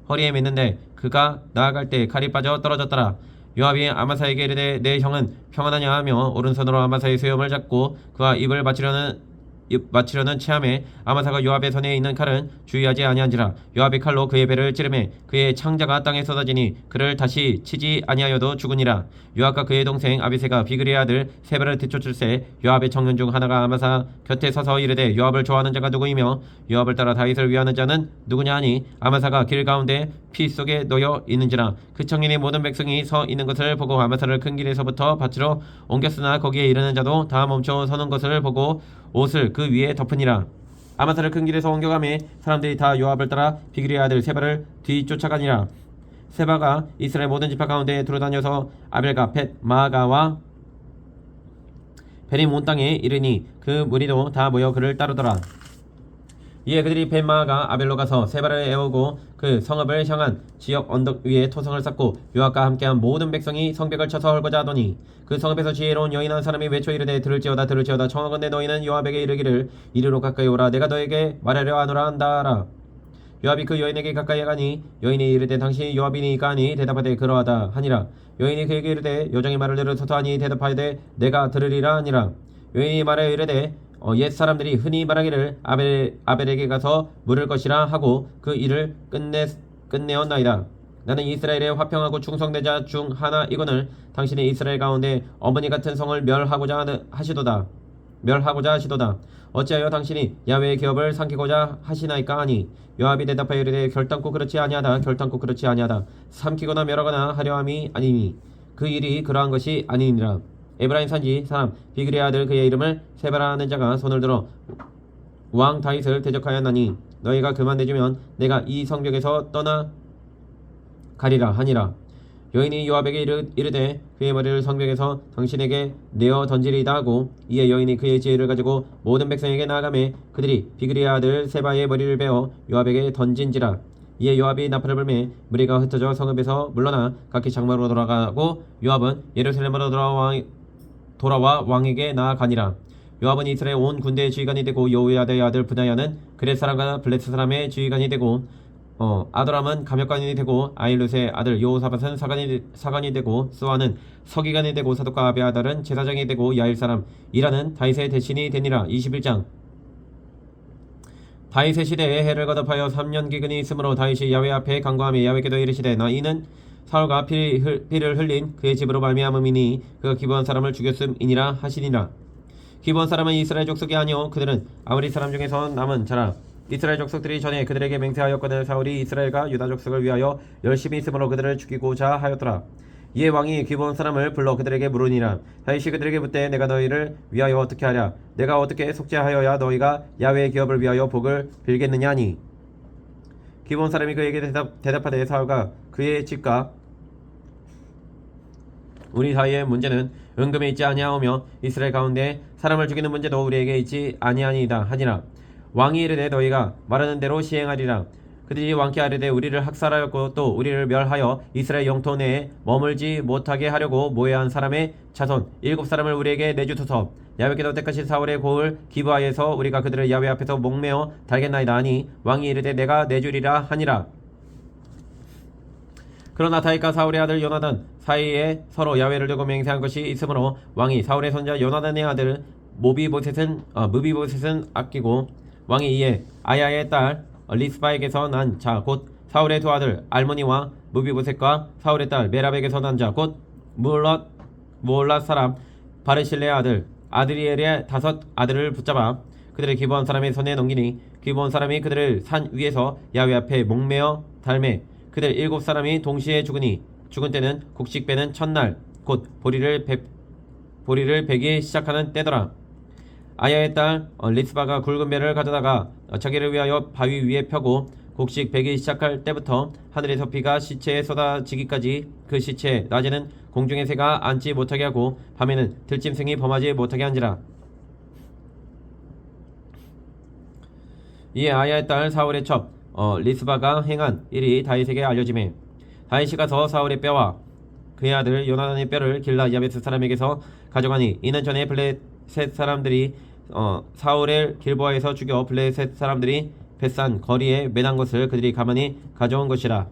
허리에 맸는데 그가 나아갈 때 칼이 빠져 떨어졌더라. 요압이 아마사에게 이르되 내 형은 평안하냐 하며 오른손으로 아마사의 수염을 잡고 그와 입을 맞추려는 체함에 아마사가 요압의 손에 있는 칼은 주의하지 아니한지라. 요압이 칼로 그의 배를 찌르매 그의 창자가 땅에 쏟아지니 그를 다시 치지 아니하여도 죽으니라. 요압과 그의 동생 아비새가 비그리의 아들 세바를 뒤쫓을새 요압의 청년 중 하나가 아마사 곁에 서서 이르되 요압을 좋아하는 자가 누구이며 요압을 따라 다윗을 위하는 자는 누구냐 하니 아마사가 길 가운데 피 속에 놓여 있는지라. 그 청년이 모든 백성이 서 있는 것을 보고 아마사를 큰 길에서부터 밭으로 옮겼으나 거기에 이르는 자도 다 멈춰 서는 것을 보고 옷을 그 위에 덮으니라. 아마사를 큰 길에서 옮겨가매 사람들이 다 요압을 따라 비그리의 아들 세바를 뒤쫓아가니라. 세바가 이스라엘 모든 지파 가운데 두루다녀서 아벨과 벳 마아가와 베림 온 땅에 이르니 그 무리도 다 모여 그를 따르더라. 이에 그들이 벳 마아가 아벨로 가서 세바를 애우고 그 성읍을 향한 지역 언덕 위에 토성을 쌓고 요압과 함께한 모든 백성이 성벽을 쳐서 헐고자 하더니 그 성읍에서 지혜로운 여인 한 사람이 외쳐 이르되 들을지어다 청하건대 너희는 요압에게 이르기를 이리로 가까이 오라. 내가 너에게 말하려 하노라 한다라. 요압이 그 여인에게 가까이 가니 여인이 이르되 당신이 요압이니까 하니 대답하되 그러하다 하니라. 여인이 그에게 이르되 여정의 말을 들으소서 하니 대답하되 내가 들으리라 하니라. 여인이 말하여 이르되 옛 사람들이 흔히 말하기를 아벨에게 가서 물을 것이라 하고 그 일을 끝내었나이다. 나는 이스라엘의 화평하고 충성된 자 중 하나이거늘 당신의 이스라엘 가운데 어머니 같은 성을 멸하고자 하시도다. 어찌하여 당신이 야훼의 기업을 삼키고자 하시나이까 하니 요압이 대답하여 이르되 결단코 그렇지 아니하다. 삼키거나 멸하거나 하려 함이 아니니 그 일이 그러한 것이 아니니라. 에브라임 산지 사람 비그리의 아들 그의 이름을 세바라 하는 자가 손을 들어 왕 다윗을 대적하였나니 너희가 그만 내주면 내가 이 성벽에서 떠나 가리라 하니라. 여인이 요압에게 이르되 그의 머리를 성벽에서 당신에게 내어 던지리이다 하고 이에 여인이 그의 지혜를 가지고 모든 백성에게 나아가매 그들이 비그리의 아들 세바의 머리를 베어 요압에게 던진지라. 이에 요압이 나팔을 불매 무리가 흩어져 성읍에서 물러나 각기 장막으로 돌아가고 요압은 예루살렘으로 돌아와 왕에게 나아가니라. 요압은 이스라엘 온 군대의 지휘관이 되고 여호야다의 아들 브나야는 그렛 사람과 블렛 사람의 지휘관이 되고 아도람은 감역관이 되고 아일룻의 아들 여호사밧은 사관이 되고 스와는 서기관이 되고 사독과 아비아달은 제사장이 되고 야일 사람 이라는 다윗의 대신이 되니라. 21장. 다윗의 시대에 해를 거듭하여 3년 기근이 있으므로 다윗이 야훼 앞에 간구하며 야훼께도 이르시되 나 이는 사울과 피를 흘린 그의 집으로 말미암음이니 그가 기브온 사람을 죽였음이니라 하시니라. 기브온 사람은 이스라엘 족속이 아니요 그들은 아므리 사람 중에서 남은 자라. 이스라엘 족속들이 전에 그들에게 맹세하였거늘 사울이 이스라엘과 유다 족속을 위하여 열심히 있으므로 그들을 죽이고자 하였더라. 이에 왕이 기브온 사람을 불러 그들에게 물으니라. 다윗이 그들에게 묻되 내가 너희를 위하여 어떻게 하랴? 내가 어떻게 속죄하여야 너희가 야훼의 기업을 위하여 복을 빌겠느냐 하니 기브온 사람이 그에게 대답하되 사울과 그의 집과 우리 사이의 문제는 은금에 있지 아니하오며 이스라엘 가운데 사람을 죽이는 문제도 우리에게 있지 아니하니이다 하니라. 왕이 이르되 너희가 말하는 대로 시행하리라. 그들이 왕께 아뢰되 우리를 학살하였고 또 우리를 멸하여 이스라엘 영토 내에 머물지 못하게 하려고 모해한 사람의 자손 7사람을 우리에게 내주소서. 야훼께서 택하신 사울의 고을 기브아에서 우리가 그들을 야훼 앞에서 목매어 달겠나이다 하니 왕이 이르되 내가 내주리라 하니라. 그러나 다윗과 사울의 아들 요나단 사이에 서로 야훼를 두고 맹세한 것이 있으므로 왕이 사울의 손자 요나단의 아들 무비보셋은 아끼고 왕이 이에 아야의 딸 리스바에게서 난 자 곧 사울의 두 아들 알모니와 무비보셋과 사울의 딸 메랍에게서 난 자 곧 무올랏 사람 바르실레의 아들 아드리엘의 5 아들을 붙잡아 그들을 기브온 사람의 손에 넘기니 기브온 사람이 그들을 산 위에서 야훼 앞에 목매어 달매 그들 7사람이 동시에 죽으니 죽은 때는 곡식 빼는 첫날 곧 보리를 베기 시작하는 때더라. 아야의 딸 리스바가 굵은 배를 가져다가 자기를 위하여 바위 위에 펴고 곡식 베기 시작할 때부터 하늘에서 비가 시체에 쏟아지기까지 그 시체에 낮에는 공중의 새가 앉지 못하게 하고 밤에는 들짐승이 범하지 못하게 한지라. 이에 아야의 딸 사울의 첩 리스바가 행한 일이 다윗에게 알려지매 다윗이 가서 사울의 뼈와 그의 아들 요나단의 뼈를 길라 야베스 사람에게서 가져가니 이는 전에 블레셋 사람들이 사울의 길보아에서 죽여 블레셋 사람들이 벳산 거리에 매단 것을 그들이 가만히 가져온 것이라.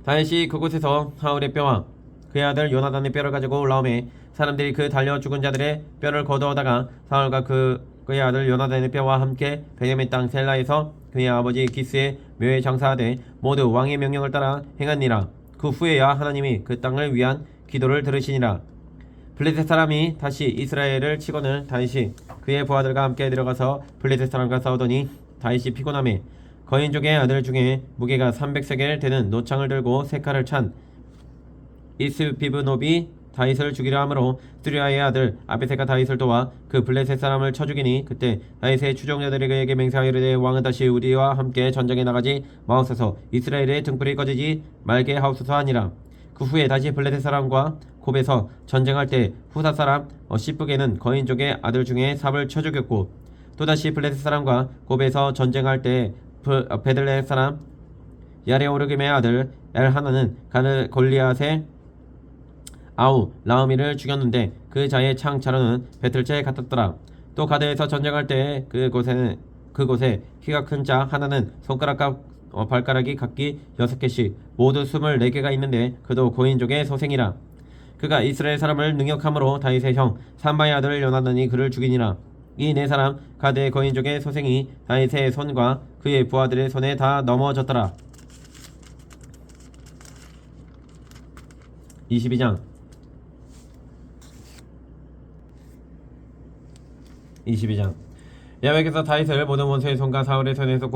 다윗이 그곳에서 사울의 뼈와 그의 아들 요나단의 뼈를 가지고 올라오매 사람들이 그 달려 죽은 자들의 뼈를 거두어다가 사울과 그의 아들 요나단의 뼈와 함께 베냐민 땅 셀라에서 그의 아버지 기스의 묘에 장사하되 모두 왕의 명령을 따라 행하니라. 그 후에야 하나님이 그 땅을 위한 기도를 들으시니라. 블레셋 사람이 다시 이스라엘을 치거늘 다윗이 그의 부하들과 함께 들어가서 블레셋 사람과 싸우더니 다윗이 피곤하매 거인족의 아들 중에 무게가 300세겔 되는 노창을 들고 세 칼을 찬 이스비브노비 다윗을 죽이려 하므로 스루야의 아들 아비새가 다윗을 도와 그 블레셋 사람을 쳐 죽이니 그때 다윗의 추종자들이 그에게 맹세하여 이르되 왕은 다시 우리와 함께 전쟁에 나가지 마옵소서 이스라엘의 등불이 꺼지지 말게 하옵소서 하니라. 그 후에 다시 블레셋 사람과 곱에서 전쟁할 때 후사 사람 시프게는 거인족의 아들 중에 삽을 쳐 죽였고 또다시 블레셋 사람과 곱에서 전쟁할 때 베들레헴 사람 야레오르김의 아들 엘하나는 골리앗의 아우 라우미를 죽였는데 그 자의 창자로는 배틀채에 같았더라. 또 가드에서 전쟁할 때 그곳에 키가 큰 자 하나는 손가락과 발가락이 각기 6개씩 모두 24개가 있는데 그도 고인족의 소생이라. 그가 이스라엘 사람을 능욕함으로 다윗의 형 삼바의 아들 요나단이 그를 죽이니라. 이 4사람 가드의 거인족의 소생이 다윗의 손과 그의 부하들의 손에 다 넘어졌더라. 22장 야훼께서 다윗을 모든 원수의 손과 사울의 손에서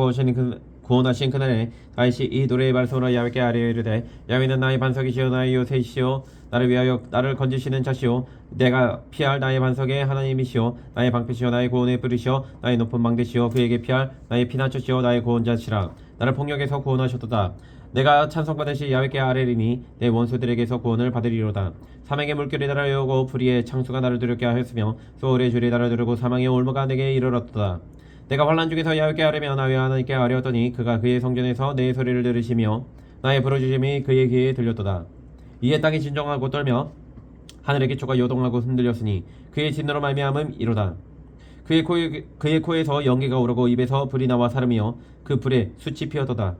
구원하신 그날에 다윗이 이 노래의 말씀으로 야훼께 아뢰어 이르되 야훼는 나의 반석이시오 나의 요새이시오 나를 위하여 나를 건지시는 자시오 내가 피할 나의 반석의 하나님이시오 나의 방패시오 나의 구원의 뿌리시오 나의 높은 망대시오 그에게 피할 나의 피난처시오 나의 구원자시라. 나를 폭력에서 구원하셨도다. 내가 찬송받으시 야훼께 아뢰리니 내 원수들에게서 구원을 받으리로다. 사망의 물결이 나를 여우고 불의의 창수가 나를 두렵게 하였으며 소울의 줄이 나를 두르고 사망의 올무가 내게 이르렀도다. 내가 환난 중에서 야훼께 아뢰며 나의 하나님께 아뢰었더니 그가 그의 성전에서 내 소리를 들으시며 나의 부르짖음이 그의 귀에 들렸도다. 이에 땅이 진정하고 떨며 하늘의 기초가 요동하고 흔들렸으니 그의 진노로 말미암음 이로다. 그의 코에서 연기가 오르고 입에서 불이 나와 사르며 그 불에 숯이 피었도다.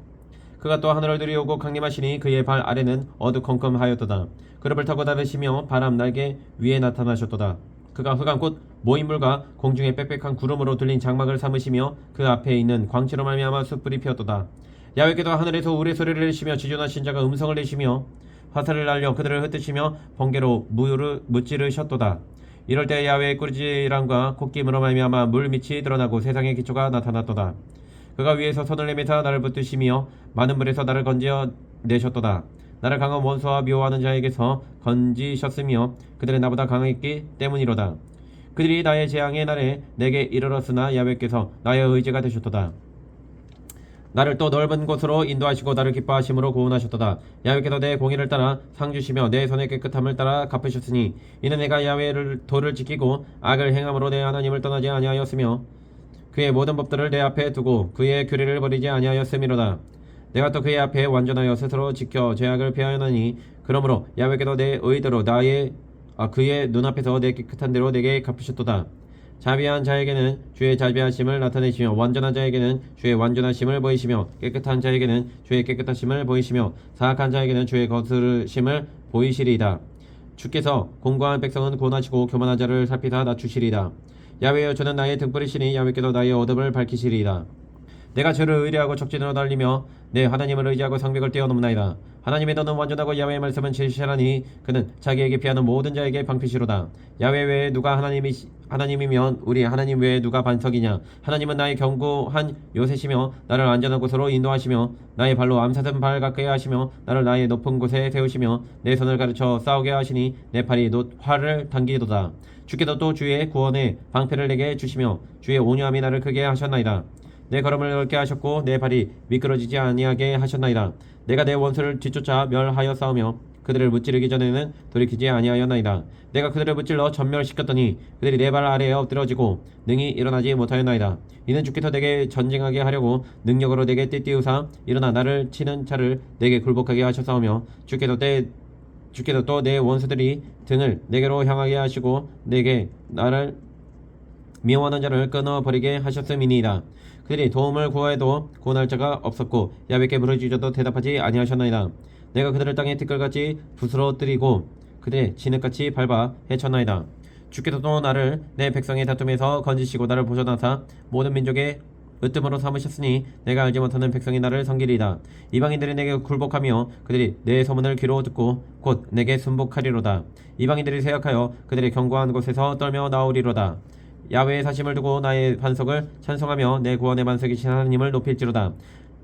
그가 또 하늘을 들이오고 강림하시니 그의 발 아래는 어두컴컴하였도다. 그룹을 타고 다르시며 바람 날개 위에 나타나셨도다. 그가 흑암 곧 모인물과 공중에 빽빽한 구름으로 들린 장막을 삼으시며 그 앞에 있는 광채로 말미암아 숯불이 피었도다. 야훼께도 하늘에서 우레소리를 내시며 지존하신 자가 음성을 내시며 화살을 날려 그들을 흩으시며 번개로 무찌르셨도다. 이럴 때 야훼의 꾸짖음과 콧김으로 말미암아 물 밑이 드러나고 세상의 기초가 나타났도다. 그가 위에서 손을 내밀사 나를 붙드시며 많은 물에서 나를 건져 내셨도다. 나를 강한 원수와 미워하는 자에게서 건지셨으며 그들은 나보다 강했기 때문이로다. 그들이 나의 재앙의 날에 내게 이르렀으나 야훼께서 나의 의지가 되셨도다. 나를 또 넓은 곳으로 인도하시고 나를 기뻐하심으로 구원하셨도다. 야훼께서 내 공의를 따라 상 주시며 내 손의 깨끗함을 따라 갚으셨으니 이는 내가 야훼를 도를 지키고 악을 행함으로 내 하나님을 떠나지 아니하였으며 그의 모든 법들을 내 앞에 두고 그의 규례를 버리지 아니하였음이로다. 내가 또 그의 앞에 완전하여 스스로 지켜 죄악을 피하였나니 그러므로 야훼께도 내 의대로 그의 눈앞에서 내 깨끗한 대로 내게 갚으셨도다. 자비한 자에게는 주의 자비하심을 나타내시며 완전한 자에게는 주의 완전하심을 보이시며 깨끗한 자에게는 주의 깨끗하심을 보이시며 사악한 자에게는 주의 거스르심을 보이시리이다. 주께서 공고한 백성은 고난하시고 교만한 자를 살피사 낮추시리이다. 야훼여 주는 나의 등불이시니 야훼께도 나의 어둠을 밝히시리이다. 내가 주를 의뢰하고 적진으로 달리며 내 하나님을 의지하고 성벽을 뛰어넘나이다. 하나님의 너는 완전하고 야훼의 말씀은 진실하니 그는 자기에게 피하는 모든 자에게 방패시로다. 야훼 외에 누가 하나님이면 우리 하나님 외에 누가 반석이냐. 하나님은 나의 견고한 요새시며 나를 안전한 곳으로 인도하시며 나의 발로 암사슴 발 가까이 하시며 나를 나의 높은 곳에 세우시며 내 손을 가르쳐 싸우게 하시니 내 팔이 활을 당기도다. 주께서 또 주의 구원의 방패를 내게 주시며 주의 온유함이 나를 크게 하셨나이다. 내 걸음을 넓게 하셨고 내 발이 미끄러지지 아니하게 하셨나이다. 내가 내 원수를 뒤쫓아 멸하여 싸우며 그들을 무찌르기 전에는 돌이키지 아니하였나이다. 내가 그들을 무찔러 전멸시켰더니 그들이 내 발 아래에 엎드러지고 능히 일어나지 못하였나이다. 이는 주께서 내게 전쟁하게 하려고 능력으로 내게 띠띠우사 일어나 나를 치는 자를 내게 굴복하게 하셨사오며 주께서 또 내 원수들이 등을 내게로 향하게 하시고 내게 나를 미워하는 자를 끊어버리게 하셨음이니이다. 그들이 도움을 구하여도 구원할 자가 없었고 야훼께 부르짖어도 대답하지 아니하셨나이다. 내가 그들을 땅에 티끌같이 부스러뜨리고 그들의 진흙같이 밟아 해쳤나이다. 주께서 또 나를 내 백성의 다툼에서 건지시고 나를 보존하사 모든 민족의 으뜸으로 삼으셨으니 내가 알지 못하는 백성이 나를 섬기리이다. 이방인들이 내게 굴복하며 그들이 내 소문을 귀로 듣고 곧 내게 순복하리로다. 이방인들이 생각하여 그들의 견고한 곳에서 떨며 나오리로다. 야훼의 사심을 두고 나의 반석을 찬송하며 내 구원의 반석이신 하나님을 높일지로다.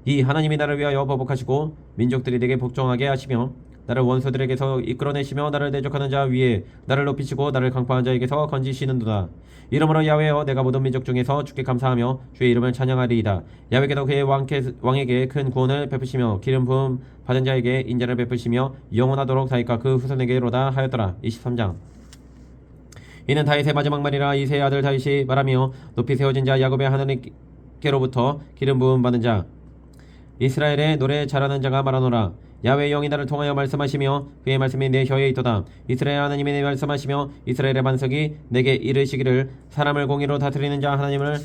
이 하나님이 나를 위하여 보복하시고 민족들이 내게 복종하게 하시며 나를 원수들에게서 이끌어내시며 나를 대적하는 자 위에 나를 높이시고 나를 강포한 자에게서 건지시는도다. 이러므로 야훼여 내가 모든 민족 중에서 주께 감사하며 주의 이름을 찬양하리이다. 야훼께도 그의 왕에게 큰 구원을 베푸시며 기름 부음 받은 자에게 인자를 베푸시며 영원하도록 다윗과 그 후손에게로다 하였더라. 23장. 이는 다윗의 마지막 말이라. 이새의 아들 다윗이 말하며 높이 세워진 자 야곱의 하나님께로부터 기름 부음 받은 자 이스라엘의 노래 잘하는 자가 말하노라. 야훼의 영이 나를 통하여 말씀하시며 그의 말씀이 내 혀에 있도다. 이스라엘 하나님이 내 말씀하시며 이스라엘의 반석이 내게 이르시기를 사람을 공의로 다스리는 자 하나님을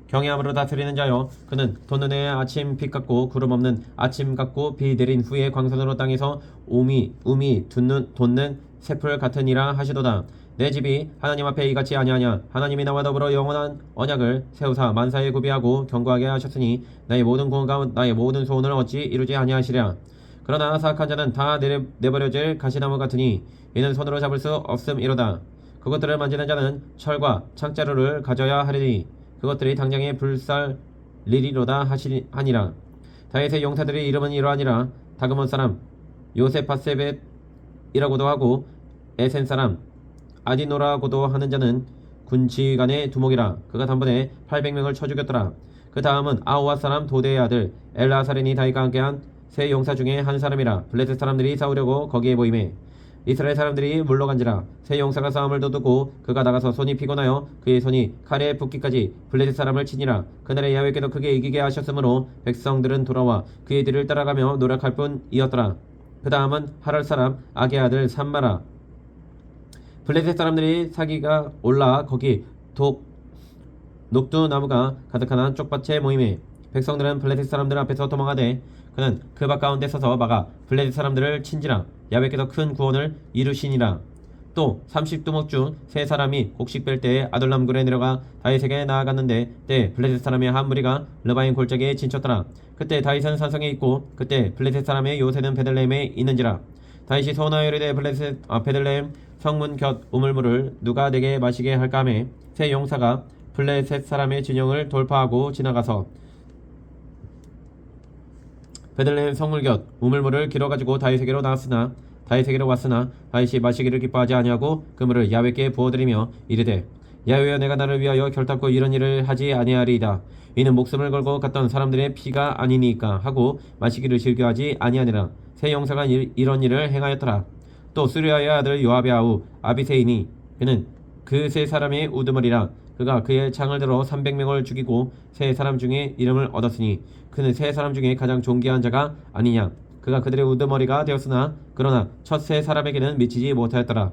경외함으로 다스리는 자여 그는 돋는 해에 아침 빛 같고 구름 없는 아침 같고 비 내린 후에 광선으로 땅에서 우미 돋는 새풀 같으니라 하시도다. 내 집이 하나님 앞에 이같이 아니하냐. 하나님이 나와 더불어 영원한 언약을 세우사 만사에 구비하고 견고하게 하셨으니 나의 모든 구원과 나의 모든 소원을 어찌 이루지 아니하시랴. 그러나 사악한 자는 다 내버려질 가시나무 같으니 이는 손으로 잡을 수 없음이로다. 그것들을 만지는 자는 철과 창자루를 가져야 하리니 그것들이 당장에 불살리리로다 하니라. 다윗의 용사들의 이름은 이러하니라. 다그몬 사람 요세파세벳이라고도 하고 에센 사람 아디노라고도 하는 자는 군지간의 두목이라. 그가 단번에 800명을 쳐 죽였더라. 그 다음은 아호와 사람 도대의 아들 엘라사린이 다윗과 함께한 세 용사 중에 한 사람이라. 블레셋 사람들이 싸우려고 거기에 모임에 이스라엘 사람들이 물러간지라. 세 용사가 싸움을 도두고 그가 나가서 손이 피곤하여 그의 손이 칼에 붓기까지 블레셋 사람을 치니라. 그날에 야훼께도 크게 이기게 하셨으므로 백성들은 돌아와 그의 뒤를 따라가며 노력할 뿐이었더라. 그 다음은 하랄 사람 악의 아들 삼마라. 블레셋 사람들이 사기가 올라 거기 녹두나무가 가득한 한쪽 밭에 모임에 백성들은 블레셋 사람들 앞에서 도망하되 그는 그 밭 가운데 서서 막아 블레셋 사람들을 친지라. 야훼께서 큰 구원을 이루시니라. 또 30두목 중 세 사람이 곡식 뺄 때에 아둘람굴에 내려가 다윗에게 나아갔는데 때 블레셋 사람의 한 무리가 르바임 골짜기에 진쳤더라. 그때 다윗은 산성에 있고 그때 블레셋 사람의 요새는 베들레헴에 있는지라. 다윗이 소원하여 이르되 베들레헴 성문 곁 우물물을 누가 내게 마시게 할까 하매 세 용사가 블레셋 사람의 진영을 돌파하고 지나가서 베들레헴 성문 곁 우물물을 길어가지고 다윗에게로 왔으나 다윗이 마시기를 기뻐하지 아니하고 그 물을 야훼께 부어드리며 이르되 야훼여 내가 나를 위하여 결단코 이런 일을 하지 아니하리이다. 이는 목숨을 걸고 갔던 사람들의 피가 아니니까 하고 마시기를 즐겨하지 아니하니라. 세 용사가 이런 일을 행하였더라. 또 수르야의 아들 요압의 아우 아비새이니 그는 그 세 사람의 우두머리라. 그가 그의 창을 들어 300명을 죽이고 세 사람 중에 이름을 얻었으니 그는 세 사람 중에 가장 존귀한 자가 아니냐. 그가 그들의 우두머리가 되었으나 그러나 첫 세 사람에게는 미치지 못하였더라.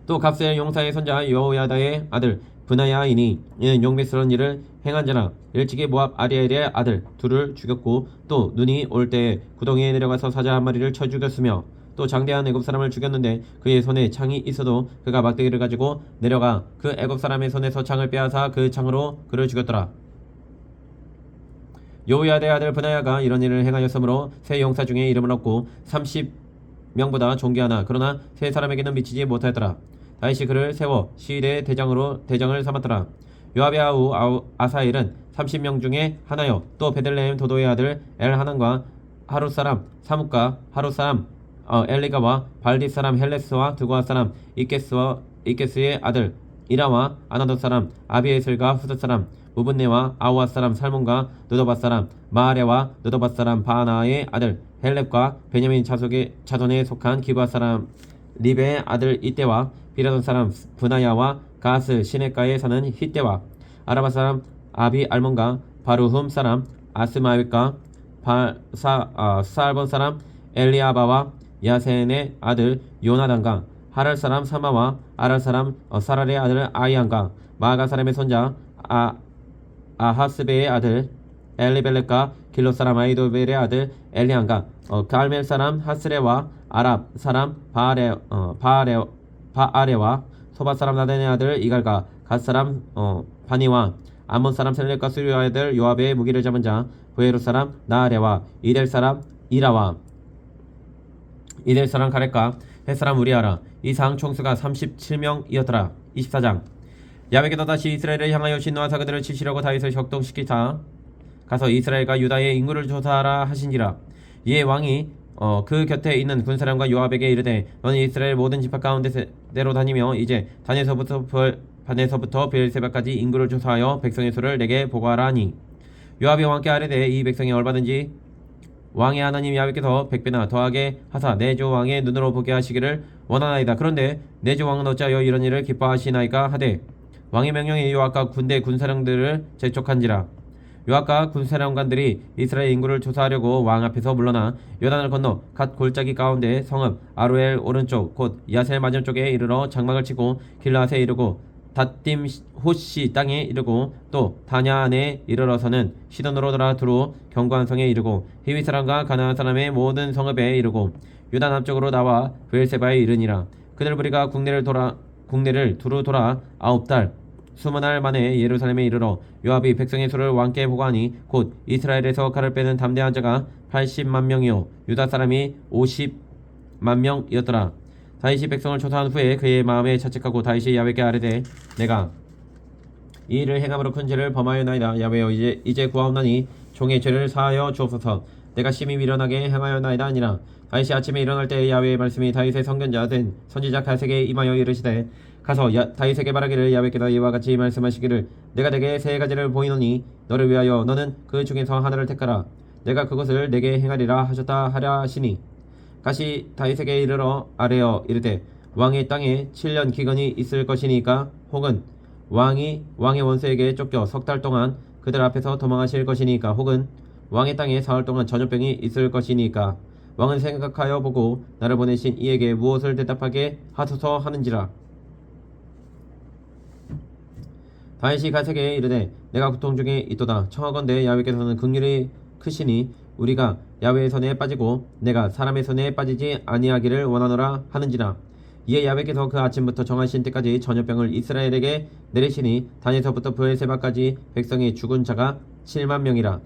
또 갑스의 용사의 손자 여호야다의 아들 브나야이니 이는 용맹스러운 일을 행한 자라. 일찍이 모압 아리엘의 아들 둘을 죽였고 또 눈이 올 때에 구덩이에 내려가서 사자 한 마리를 쳐 죽였으며 또 장대한 애굽 사람을 죽였는데 그의 손에 창이 있어도 그가 막대기를 가지고 내려가 그 애굽 사람의 손에서 창을 빼앗아 그 창으로 그를 죽였더라. 여호야다의 아들 브나야가 이런 일을 행하였으므로 세 용사 중에 이름을 얻고 30명보다 존귀하나 그러나 세 사람에게는 미치지 못하였더라. 다윗이 그를 세워 시위대의 대장을 삼았더라. 요압의 아우 아사엘은 30명 중에 하나요. 또 베들레헴 도도의 아들 엘하난과 하룻 사람 사뭇과 하룻 사람 엘리가와 발디 사람 헬레스와 드고아 사람 이케스의 아들 이라와 아나돗 사람 아비에슬과 후스 사람 우분네와 아우아 사람 살몬과 느도밧 사람 마아레와 느도밧 사람 바나의 아들 헬렙과 베냐민 자손에 속한 기브아 사람 리베의 아들 이때와 비라돈 사람 브나야와 가스 시네가에 사는 히때와 아라바 사람 아비 알몬과 바루흠 사람 아스마윗과 살본 사람 엘리아바와 야센의 아들 요나단과 하랄 사람 사마와 아랄 사람 사랄의 아들 아이안과 마가 사람의 손자 아하스베의 아들 엘리벨렉과 길로 사람 아이도벨의 아들 엘리안과 갈멜 사람 하스레와 아랍 사람 바아레와 소바 사람 나단의 아들 이갈과 갓 사람 바니와 암몬 사람 셀렉과 수리아의 아들 요압의 무기를 잡은 자 부에로 사람 나아레와 이델 사람 이라와 이델 사람 가렛과 헷 사람 우리아라. 이상 총수가 37명이었더라. 24장 야훼께서 다시 이스라엘을 향하여 진노하사 그들을 치시려고 다윗을 격동시키사 가서 이스라엘과 유다의 인구를 조사하라 하신지라. 이에 왕이 그 곁에 있는 군사령과 요압에게 이르되 너는 이스라엘 모든 지파 가운데로 다니며 이제 단에서부터 베엘세바까지 인구를 조사하여 백성의 수를 내게 보고하라 하니 요압이 왕께 아뢰되 이 백성이 얼마든지 왕의 하나님 야훼께서 100배나 더하게 하사 내조 왕의 눈으로 보게 하시기를 원하나이다. 그런데 내조 왕은 어찌하여 이런 일을 기뻐하시나이까 하되 왕의 명령에 요압과 군대 군사령들을 재촉한지라. 요압과 군사령관들이 이스라엘 인구를 조사하려고 왕 앞에서 물러나 요단을 건너 갓 골짜기 가운데 성읍 아루엘 오른쪽 곧 야셀 맞은쪽에 이르러 장막을 치고 길라앗에 이르고 닷딤 호시 땅에 이르고 또 다냐 안에 이르러서는 시돈으로 돌아 두루 견고한 성에 이르고 히위 사람과 가나안 사람의 모든 성읍에 이르고 유다 남쪽으로 나와 브엘세바에 이르니라. 그들 무리가 국내를 두루 돌아 9달 20날 만에 예루살렘에 이르러 요압이 백성의 수를 왕께 보고하니 곧 이스라엘에서 칼을 빼는 담대한 자가 80만 명이요 유다 사람이 50만 명이었더라. 다윗이 백성을 조사한 후에 그의 마음에 자책하고 다윗이 야훼께 아뢰되 내가 이 일을 행함으로 큰 죄를 범하였나이다. 야훼여 이제 구하옵나니 종의 죄를 사하여 주옵소서. 내가 심히 미련하게 행하였나이다 아니라. 다윗이 아침에 일어날 때 야훼의 말씀이 다윗의 선견자 된 선지자 갓에게 임하여 이르시되 가서 다윗에게 말하기를 야훼께서 이와 같이 말씀하시기를 내가 내게 세 가지를 보이노니 너를 위하여 너는 그 중에서 하나를 택하라. 내가 그것을 내게 행하리라 하셨다 하랴 하시니 다시 다윗에게 이르러 아뢰어 이르되 왕의 땅에 7년 기근이 있을 것이니까 혹은 왕의 원수에게 쫓겨 석 달 동안 그들 앞에서 도망하실 것이니까 혹은 왕의 땅에 사흘 동안 전염병이 있을 것이니까 왕은 생각하여 보고 나를 보내신 이에게 무엇을 대답하게 하소서 하는지라. 다윗이 갓에게 이르되 내가 고통 중에 있도다. 청하건대 야훼께서는 긍휼이 크시니 우리가 야훼의 손에 빠지고 내가 사람의 손에 빠지지 아니하기를 원하노라 하는지라. 이에 야훼께서 그 아침부터 정하신 때까지 전염병을 이스라엘에게 내리시니 단에서부터 브엘세바까지 백성이 죽은 자가 7만 명이라.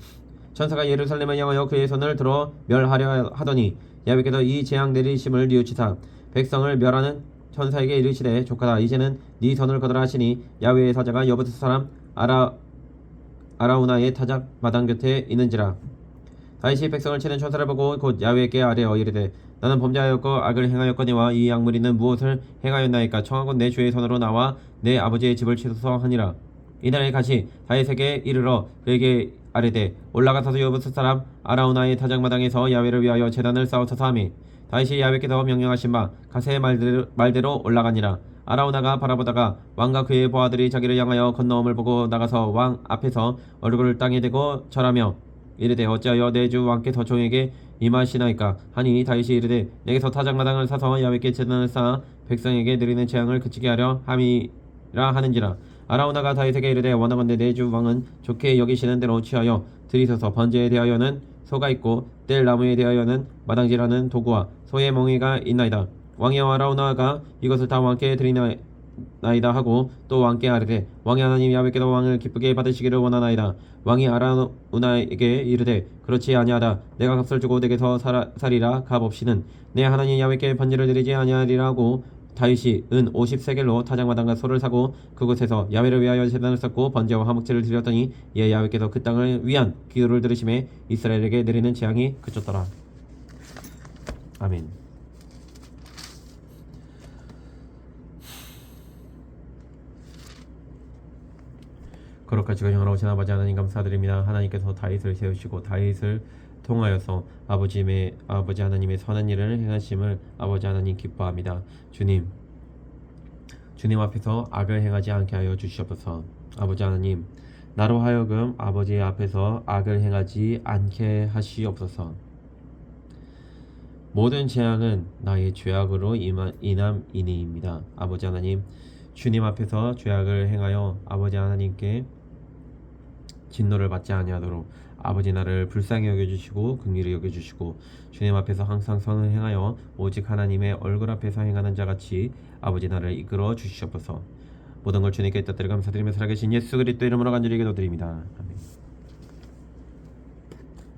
천사가 예루살렘을 향하여 그의 손을 들어 멸하려 하더니 야훼께서 이 재앙 내리심을 뉘우치사 백성을 멸하는 천사에게 이르시되 조카다 이제는 네 손을 거두라 하시니 야훼의 사자가 여부스 사람 아라우나의 타작 마당 곁에 있는지라. 다윗이 백성을 치는 천사를 보고 곧 야훼께 아뢰어 이르되 나는 범죄하였고 악을 행하였거니와 이 약물이는 무엇을 행하였나이까. 청하건 내 주의 손으로 나와 내 아버지의 집을 치소서 하니라. 이날에 같이 다윗에게 이르러 그에게 아뢰되 올라가서 여부스 사람 아라우나의 타작마당에서 야훼를 위하여 제단을 쌓으소서 하매 다윗이 야훼께서 명령하신 바 갓의 말대로 올라가니라. 아라우나가 바라보다가 왕과 그의 보아들이 자기를 향하여 건너옴을 보고 나가서 왕 앞에서 얼굴을 땅에 대고 절하며 이르되 어찌하여 내 주 왕께서 종에게 임하시나이까 하니 다윗이 이르되 내게서 타작마당을 사서 야훼께 제단을 쌓아 백성에게 드리는 재앙을 그치게 하려 함이라 하는지라. 아라우나가 다윗에게 이르되 원하건대 내 주 왕은 좋게 여기시는 대로 취하여 들이소서. 번제에 대하여는 소가 있고 뗄 나무에 대하여는 마당질하는 도구와 소의 멍에가 있나이다. 왕이여 아라우나가 이것을 다 왕께 드리나이다 하고 또 왕께 아뢰되 왕의 하나님 야훼께서 왕을 기쁘게 받으시기를 원하나이다. 왕이 아라우나에게 이르되 그렇지 아니하다. 내가 값을 주고 내게서 살이라. 값 없이는 내 하나님 야훼께 번제를 드리지 아니하리라 하고 다윗이 은 50세겔로 타작마당과 소를 사고 그곳에서 야훼를 위하여 제단을 쌓고 번제와 화목제를 드렸더니 이에 야훼께서 그 땅을 위한 기도를 들으심에 이스라엘에게 내리는 재앙이 그쳤더라. 아멘. 거룩하시고 영원하신 아버지 하나님 감사드립니다. 하나님께서 다윗을 세우시고 다윗을 통하여서 아버지 하나님의 선한 일을 행하심을 아버지 하나님 기뻐합니다. 주님 앞에서 악을 행하지 않게 하여 주시옵소서. 아버지 하나님 나로 하여금 아버지 앞에서 악을 행하지 않게 하시옵소서. 모든 재앙은 나의 죄악으로 인함이니이다. 아버지 하나님 주님 앞에서 죄악을 행하여 아버지 하나님께 진노를 받지 아니하도록 아버지 나를 불쌍히 여겨주시고 긍휼히 여겨주시고 주님 앞에서 항상 선을 행하여 오직 하나님의 얼굴 앞에서 행하는 자같이 아버지 나를 이끌어 주시옵소서. 모든 걸 주님께 뜻대로 감사드리며 살아계신 예수 그리스도 이름으로 간절히 기도드립니다. 아멘.